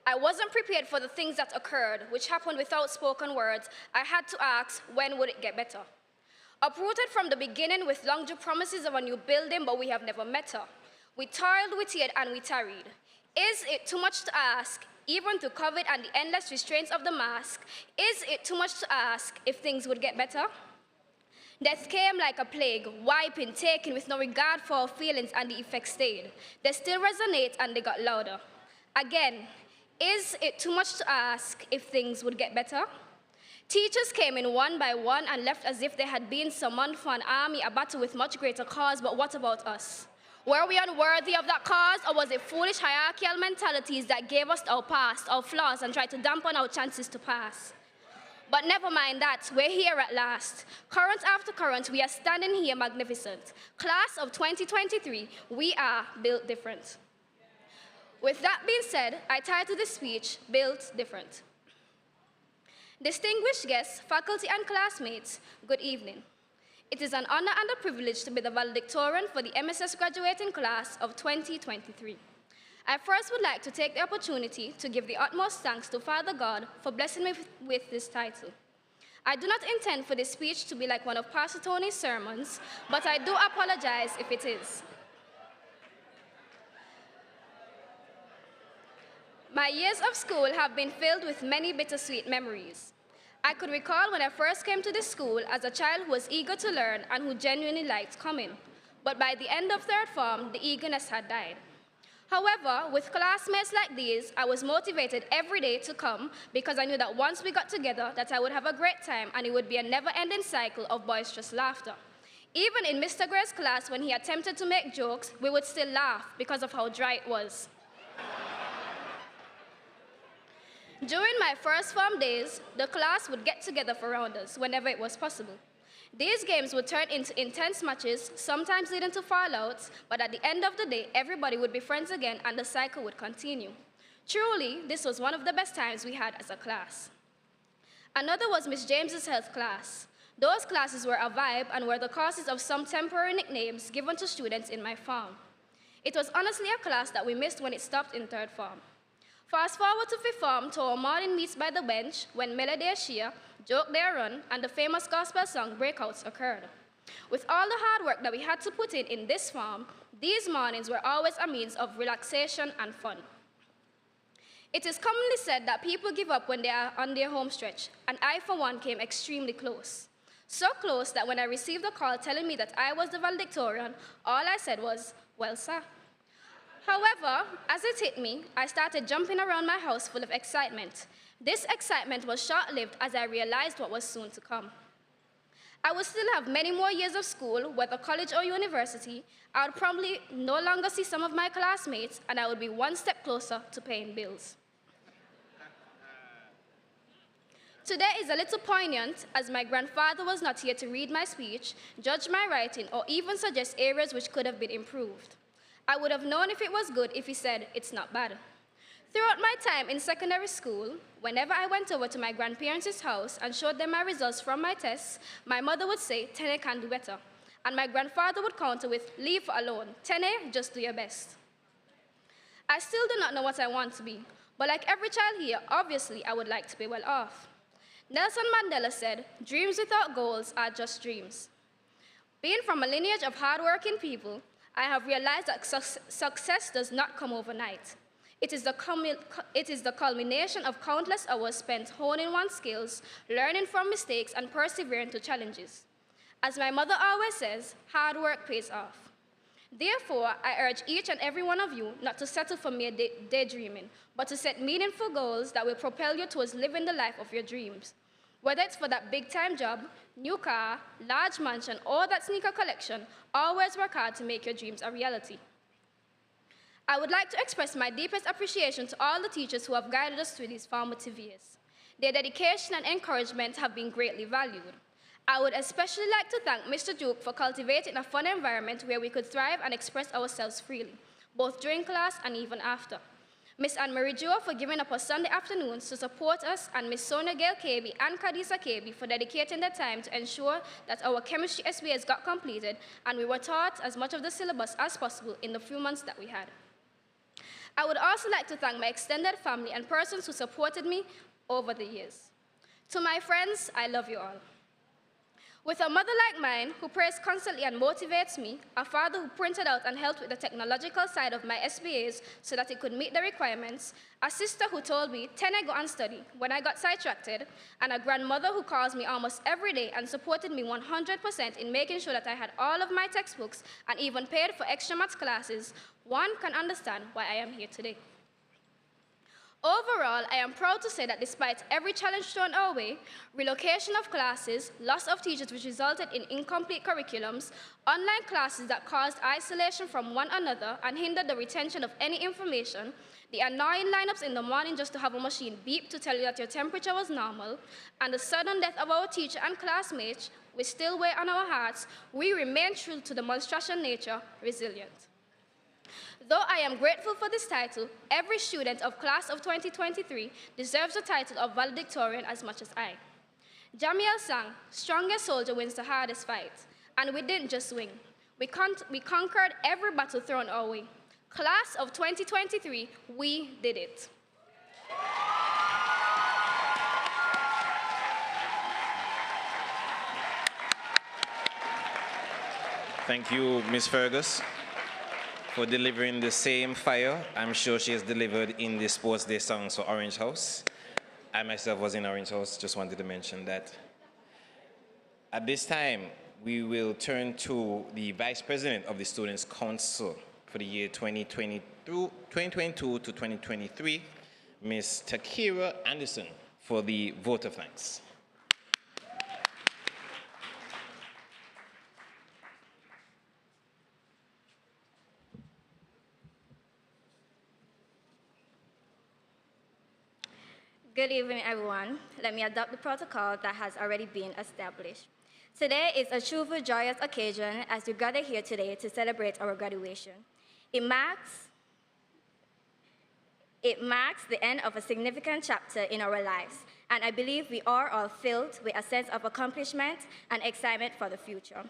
[SPEAKER 13] I wasn't prepared for the things that occurred, which happened without spoken words. I had to ask, when would it get better? Uprooted from the beginning with long due promises of a new building, but we have never met her. We toiled, we teared, and we tarried. Is it too much to ask, even through COVID and the endless restraints of the mask, is it too much to ask if things would get better? Death came like a plague, wiping, taking with no regard for our feelings, and the effects stayed. They still resonate and they got louder. Again, is it too much to ask if things would get better? Teachers came in one by one and left as if they had been summoned for an army, a battle with much greater cause, but what about us? Were we unworthy of that cause, or was it foolish hierarchical mentalities that gave us our past, our flaws, and tried to dampen our chances to pass? But never mind that, we're here at last. Current after current, we are standing here magnificent. Class of 2023, we are built different. With that being said, I titled this speech, Built Different. Distinguished guests, faculty, and classmates, good evening. It is an honor and a privilege to be the valedictorian for the MSS graduating class of 2023. I first would like to take the opportunity to give the utmost thanks to Father God for blessing me with this title. I do not intend for this speech to be like one of Pastor Tony's sermons, but I do apologize if it is. My years of school have been filled with many bittersweet memories. I could recall when I first came to this school as a child who was eager to learn and who genuinely liked coming. But by the end of third form, the eagerness had died. However, with classmates like these, I was motivated every day to come because I knew that once we got together, that I would have a great time and it would be a never-ending cycle of boisterous laughter. Even in Mr. Gray's class, when he attempted to make jokes, we would still laugh because of how dry it was. During my first form days, the class would get together for rounders whenever it was possible. These games would turn into intense matches, sometimes leading to fallouts, but at the end of the day, everybody would be friends again and the cycle would continue. Truly, this was one of the best times we had as a class. Another was Miss James's health class. Those classes were a vibe and were the causes of some temporary nicknames given to students in my form. It was honestly a class that we missed when it stopped in third form. Fast forward to fifth form to our morning meets by the bench when Melody Ashia, Joke Day Run, and the famous gospel song Breakouts occurred. With all the hard work that we had to put in this form, these mornings were always a means of relaxation and fun. It is commonly said that people give up when they are on their home stretch, and I, for one, came extremely close. So close that when I received a call telling me that I was the valedictorian, all I said was, "Well, sir." However, as it hit me, I started jumping around my house full of excitement. This excitement was short-lived as I realized what was soon to come. I would still have many more years of school, whether college or university. I would probably no longer see some of my classmates, and I would be one step closer to paying bills. Today is a little poignant, as my grandfather was not here to read my speech, judge my writing, or even suggest areas which could have been improved. I would have known if it was good if he said, "It's not bad." Throughout my time in secondary school, whenever I went over to my grandparents' house and showed them my results from my tests, my mother would say, "Tene can do better." And my grandfather would counter with, "Leave alone. Tene, just do your best." I still do not know what I want to be, but like every child here, obviously I would like to be well off. Nelson Mandela said, "Dreams without goals are just dreams." Being from a lineage of hardworking people, I have realized that success does not come overnight. It is the culmination of countless hours spent honing one's skills, learning from mistakes, and persevering to challenges. As my mother always says, hard work pays off. Therefore, I urge each and every one of you not to settle for mere daydreaming, but to set meaningful goals that will propel you towards living the life of your dreams. Whether it's for that big-time job, new car, large mansion, or that sneaker collection, always work hard to make your dreams a reality. I would like to express my deepest appreciation to all the teachers who have guided us through these formative years. Their dedication and encouragement have been greatly valued. I would especially like to thank Mr. Duke for cultivating a fun environment where we could thrive and express ourselves freely, both during class and even after. Miss Anne-Marie Jo for giving up her Sunday afternoons to support us, and Miss Sonia Gail Kaby and Kadisa Kaby for dedicating their time to ensure that our chemistry SBAs got completed and we were taught as much of the syllabus as possible in the few months that we had. I would also like to thank my extended family and persons who supported me over the years. To my friends, I love you all. With a mother like mine, who prays constantly and motivates me, a father who printed out and helped with the technological side of my SBAs so that it could meet the requirements, a sister who told me, "Tene, go and study," when I got sidetracked, and a grandmother who calls me almost every day and supported me 100% in making sure that I had all of my textbooks and even paid for extra maths classes, one can understand why I am here today. Overall, I am proud to say that despite every challenge thrown our way, relocation of classes, loss of teachers which resulted in incomplete curriculums, online classes that caused isolation from one another and hindered the retention of any information, the annoying lineups in the morning just to have a machine beep to tell you that your temperature was normal, and the sudden death of our teacher and classmates, which still weigh on our hearts, we remain true to the monstrous nature, resilient. Though I am grateful for this title, every student of class of 2023 deserves the title of valedictorian as much as I. Jamiel sang, "Strongest soldier wins the hardest fight," and we didn't just win. We conquered every battle thrown our way. Class of 2023, we did it.
[SPEAKER 4] Thank you, Ms. Fergus, for delivering the same fire I'm sure she has delivered in the Sports Day songs for Orange House. I myself was in Orange House, just wanted to mention that. At this time, we will turn to the Vice President of the Students' Council for the year 2022 to 2023, Ms. Takira Anderson, for the vote of thanks.
[SPEAKER 14] Good evening, everyone. Let me adopt the protocol that has already been established. Today is a truly joyous occasion as we gather here today to celebrate our graduation. It marks the end of a significant chapter in our lives, and I believe we are all filled with a sense of accomplishment and excitement for the future.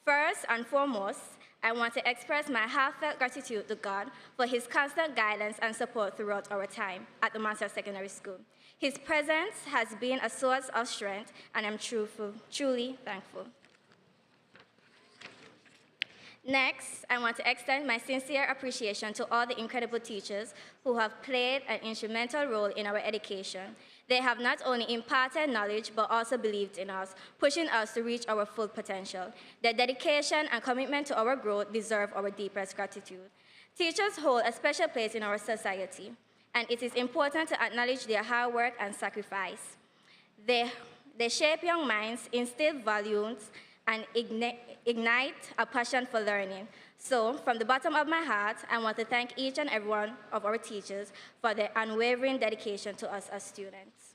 [SPEAKER 14] First and foremost, I want to express my heartfelt gratitude to God for His constant guidance and support throughout our time at the Montserrat Secondary School. His presence has been a source of strength, and I'm truly thankful. Next, I want to extend my sincere appreciation to all the incredible teachers who have played an instrumental role in our education. They have not only imparted knowledge, but also believed in us, pushing us to reach our full potential. Their dedication and commitment to our growth deserve our deepest gratitude. Teachers hold a special place in our society, and it is important to acknowledge their hard work and sacrifice. They shape young minds, instill values, and ignite a passion for learning. So, from the bottom of my heart, I want to thank each and every one of our teachers for their unwavering dedication to us as students.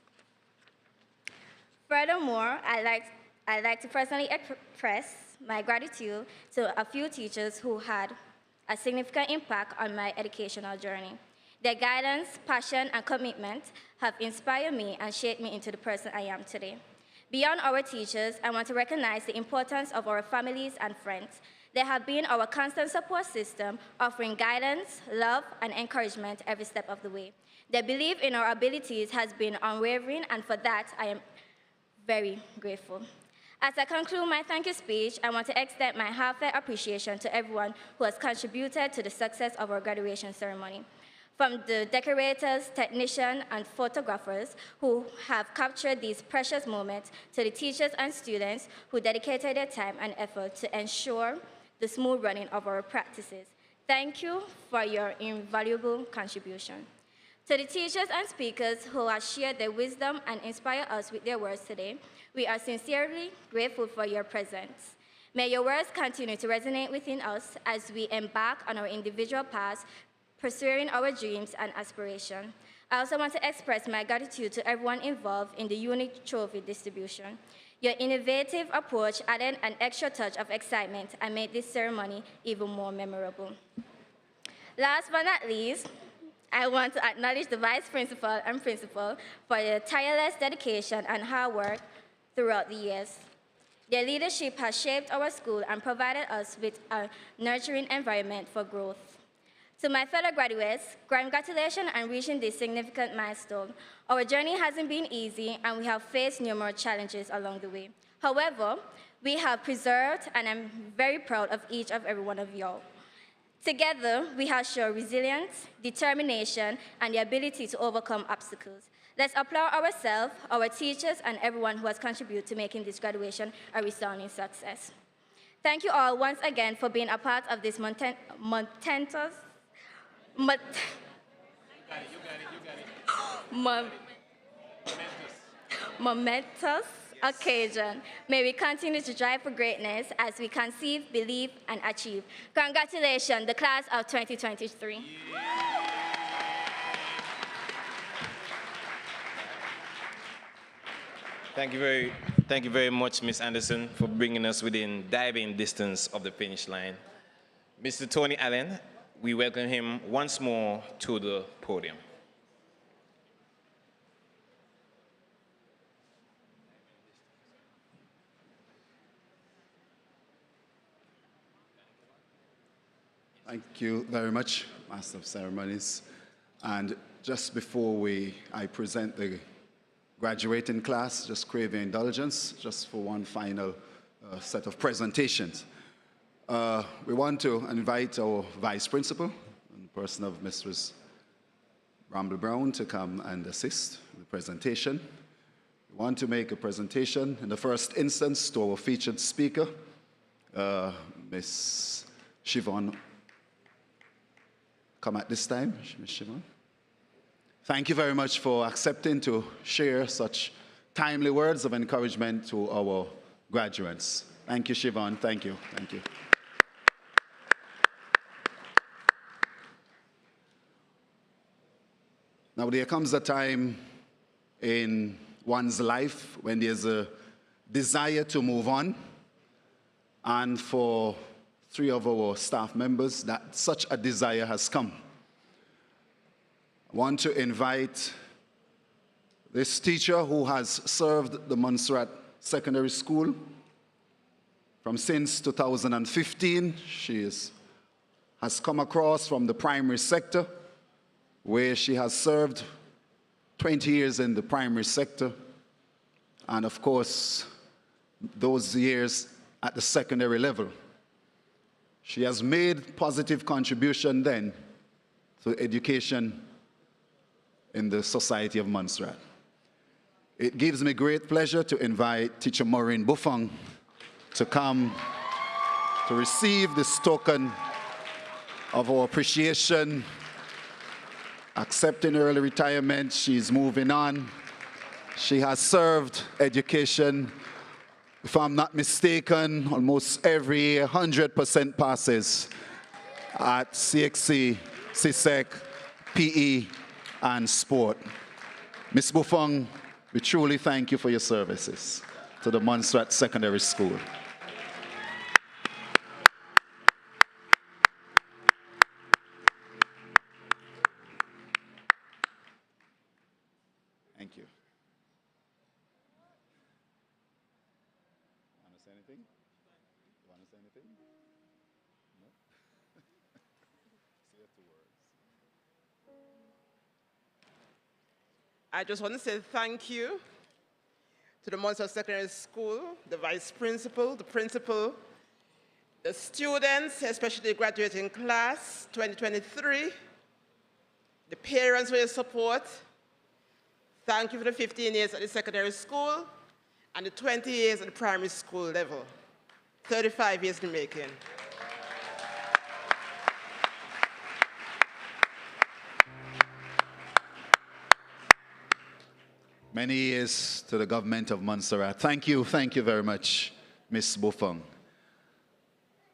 [SPEAKER 14] Furthermore, I'd like to personally express my gratitude to a few teachers who had a significant impact on my educational journey. Their guidance, passion, and commitment have inspired me and shaped me into the person I am today. Beyond our teachers, I want to recognize the importance of our families and friends. They have been our constant support system, offering guidance, love, and encouragement every step of the way. Their belief in our abilities has been unwavering, and for that, I am very grateful. As I conclude my thank you speech, I want to extend my heartfelt appreciation to everyone who has contributed to the success of our graduation ceremony. From the decorators, technicians, and photographers who have captured these precious moments, to the teachers and students who dedicated their time and effort to ensure the smooth running of our practices. Thank you for your invaluable contribution. To the teachers and speakers who have shared their wisdom and inspired us with their words today, we are sincerely grateful for your presence. May your words continue to resonate within us as we embark on our individual paths, pursuing our dreams and aspirations. I also want to express my gratitude to everyone involved in the unique trophy distribution. Your innovative approach added an extra touch of excitement and made this ceremony even more memorable. Last but not least, I want to acknowledge the Vice Principal and Principal for their tireless dedication and hard work throughout the years. Their leadership has shaped our school and provided us with a nurturing environment for growth. To my fellow graduates, congratulations on reaching this significant milestone. Our journey hasn't been easy, and we have faced numerous challenges along the way. However, we have preserved, and I'm very proud of each and every one of y'all. Together, we have shown resilience, determination, and the ability to overcome obstacles. Let's applaud ourselves, our teachers, and everyone who has contributed to making this graduation a resounding success. Thank you all once again for being a part of this momentous occasion. May we continue to drive for greatness as we conceive, believe, and achieve. Congratulations, the class of 2023.
[SPEAKER 4] Thank you very much, Ms. Anderson, for bringing us within diving distance of the finish line. Mr. Tony Allen, we welcome him once more to the podium.
[SPEAKER 15] Thank you very much, Master of Ceremonies. And just before I present the graduating class, just crave your indulgence, just for one final set of presentations. We want to invite our Vice Principal, in the person of Mrs. Bramble Brown, to come and assist in the presentation. We want to make a presentation in the first instance to our featured speaker, Ms. Siobhan. Come at this time, Ms. Siobhan. Thank you very much for accepting to share such timely words of encouragement to our graduates. Thank you, Siobhan. Thank you. Thank you. Now, there comes a time in one's life when there's a desire to move on, and for 3 of our staff members, that such a desire has come. I want to invite this teacher who has served the Montserrat Secondary School from since 2015. She has come across from the primary sector, where she has served 20 years in the primary sector, and of course, those years at the secondary level. She has made positive contribution then to education in the Society of Montserrat. It gives me great pleasure to invite Teacher Maureen Buffon to come to receive this token of our appreciation. Accepting early retirement, she's moving on. She has served education, if I'm not mistaken, almost every year, 100% passes at CXC, CSEC, PE, and sport. Ms. Buffon, we truly thank you for your services to the Montserrat Secondary School. Thank you. Want to say anything? You want to say anything? No? Say 2 words.
[SPEAKER 16] I just want to say thank you to the Montserrat Secondary School, the vice principal, the students, especially the graduating class 2023, the parents for your support. Thank you for the 15 years at the secondary school and the 20 years at the primary school level. 35 years in the making.
[SPEAKER 15] Many years to the government of Montserrat. Thank you very much, Ms. Buffon.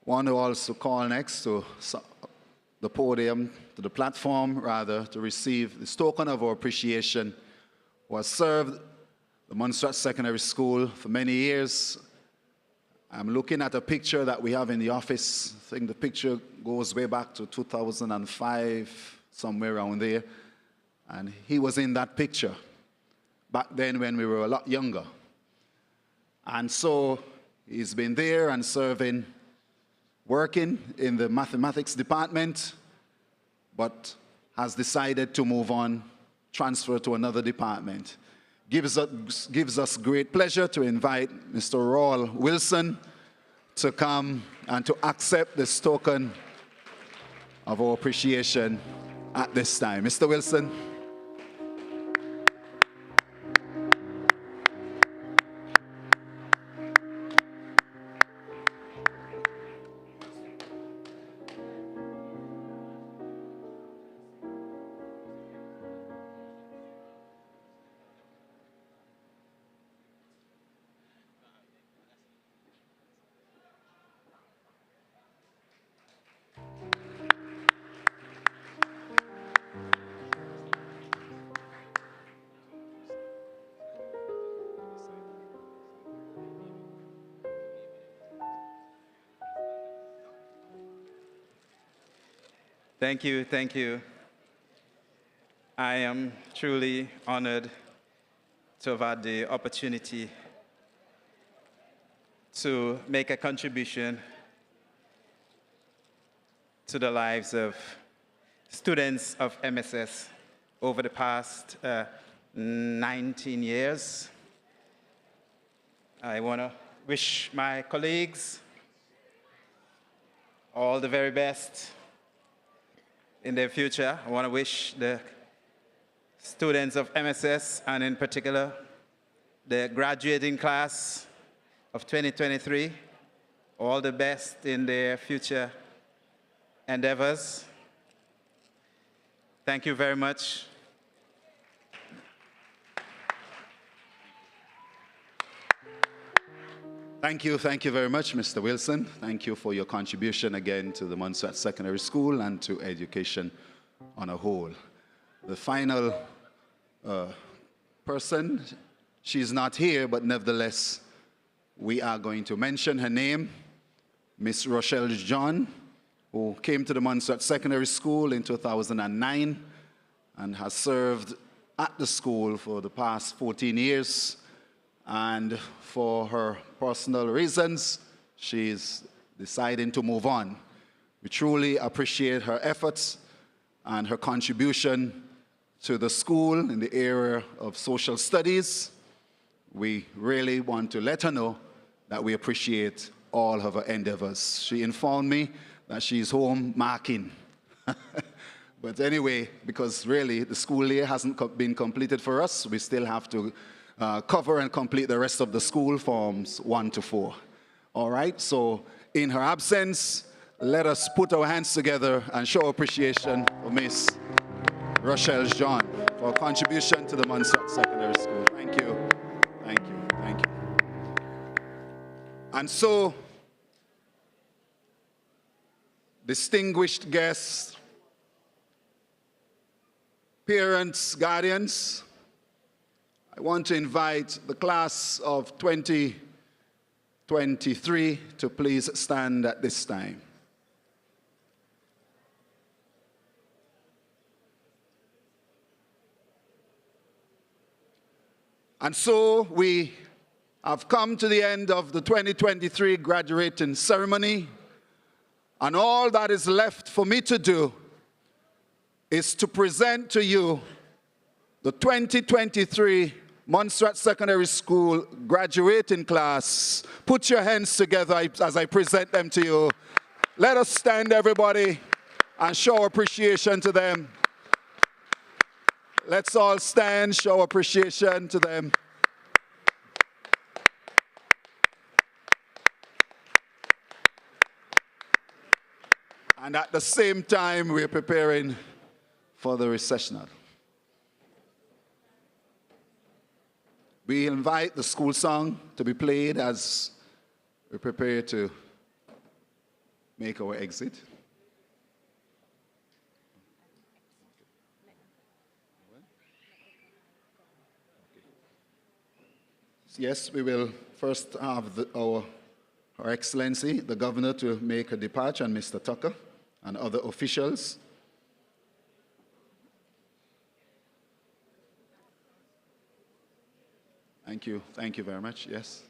[SPEAKER 15] Want to also call next to the podium, to the platform, rather, to receive this token of our appreciation, who has served the Montserrat Secondary School for many years. I'm looking at a picture that we have in the office. I think the picture goes way back to 2005, somewhere around there. And he was in that picture back then when we were a lot younger. And so he's been there and serving, working in the mathematics department, but has decided to move on, transfer to another department. Gives us great pleasure to invite Mr. Raul Wilson to come and to accept this token of our appreciation at this time. Mr. Wilson.
[SPEAKER 17] Thank you, thank you. I am truly honored to have had the opportunity to make a contribution to the lives of students of MSS over the past 19 years. I want to wish my colleagues all the very best in their future. I want to wish the students of MSS, and in particular, the graduating class of 2023, all the best in their future endeavors. Thank you very much.
[SPEAKER 15] Thank you very much, Mr. Wilson. Thank you for your contribution again to the Montserrat Secondary School and to education on a whole. The final person, she's not here, but nevertheless, we are going to mention her name, Miss Rochelle John, who came to the Montserrat Secondary School in 2009 and has served at the school for the past 14 years. And for her personal reasons, she's deciding to move on. We truly appreciate her efforts and her contribution to the school in the area of social studies. We really want to let her know that we appreciate all of her endeavors. She informed me that she's home marking. But anyway, because really the school year hasn't been completed for us, we still have to cover and complete the rest of the school forms 1 to 4. All right, so in her absence, let us put our hands together and show appreciation for Miss Rochelle John for her contribution to the Montserrat Secondary School. Thank you, thank you, thank you. And so, distinguished guests, parents, guardians, I want to invite the class of 2023 to please stand at this time. And so we have come to the end of the 2023 graduating ceremony, and all that is left for me to do is to present to you the 2023 Montserrat Secondary School graduating class. Put your hands together as I present them to you. Let us stand, everybody, and show appreciation to them. Let's all stand, show appreciation to them. And at the same time, we're preparing for the recessional. We invite the school song to be played as we prepare to make our exit. Yes, we will first have Her Excellency, the Governor, to make a departure, and Mr. Tucker and other officials. Thank you very much, yes.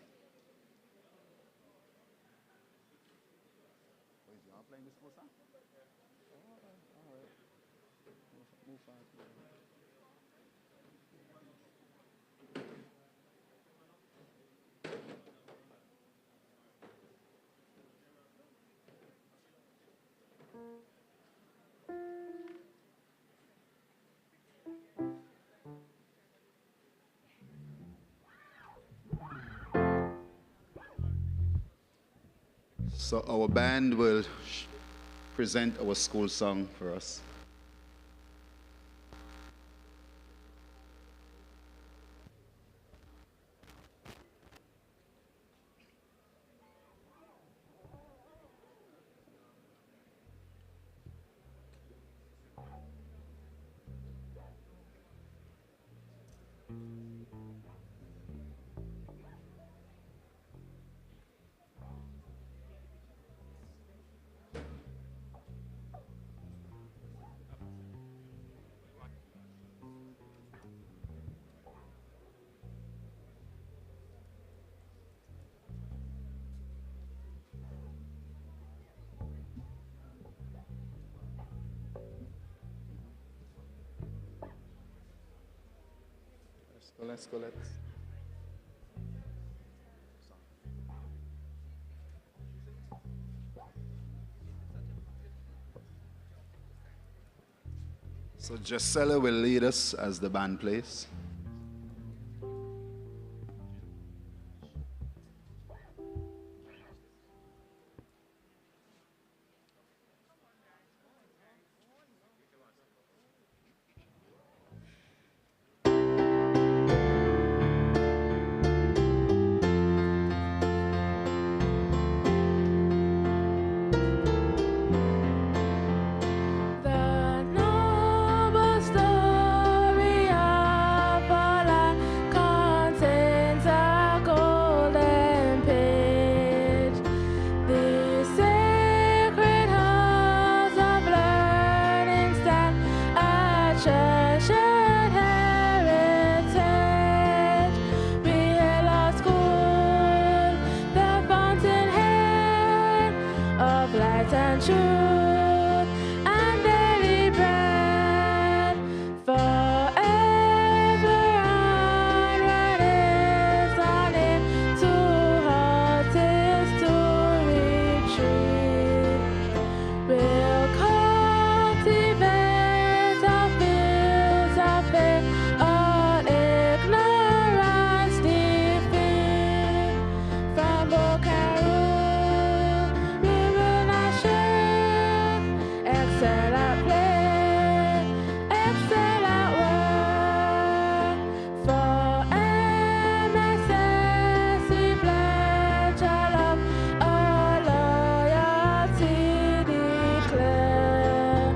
[SPEAKER 15] So our band will present our school song for us. Let's go. So Gisela will lead us as the band plays.
[SPEAKER 11] The noble story of our life contains a golden page. The sacred halls of learning stand a treasured heritage. We hail our school, the fountainhead of light and truth. And daily bread forever onward is our name, to halt is to retreat. We'll cultivate our fields of faith, all ignorance defeat. From book and rule, we will not shrink. Excel at play, excel at work. For MSS we pledge our love, our loyalty declare.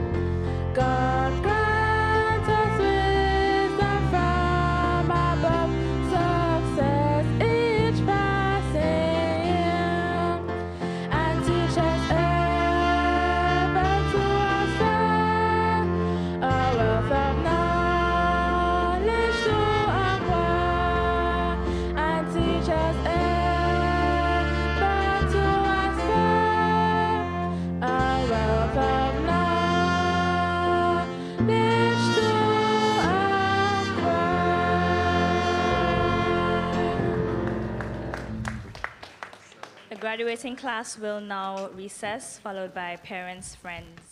[SPEAKER 11] God grant us wisdom from above, success each passing year, and teach us ever to understand a wealth of knowledge to acquire, and teach us ever to understand a wealth of knowledge to acquire.
[SPEAKER 1] The graduating class will now recess, followed by parents, friends.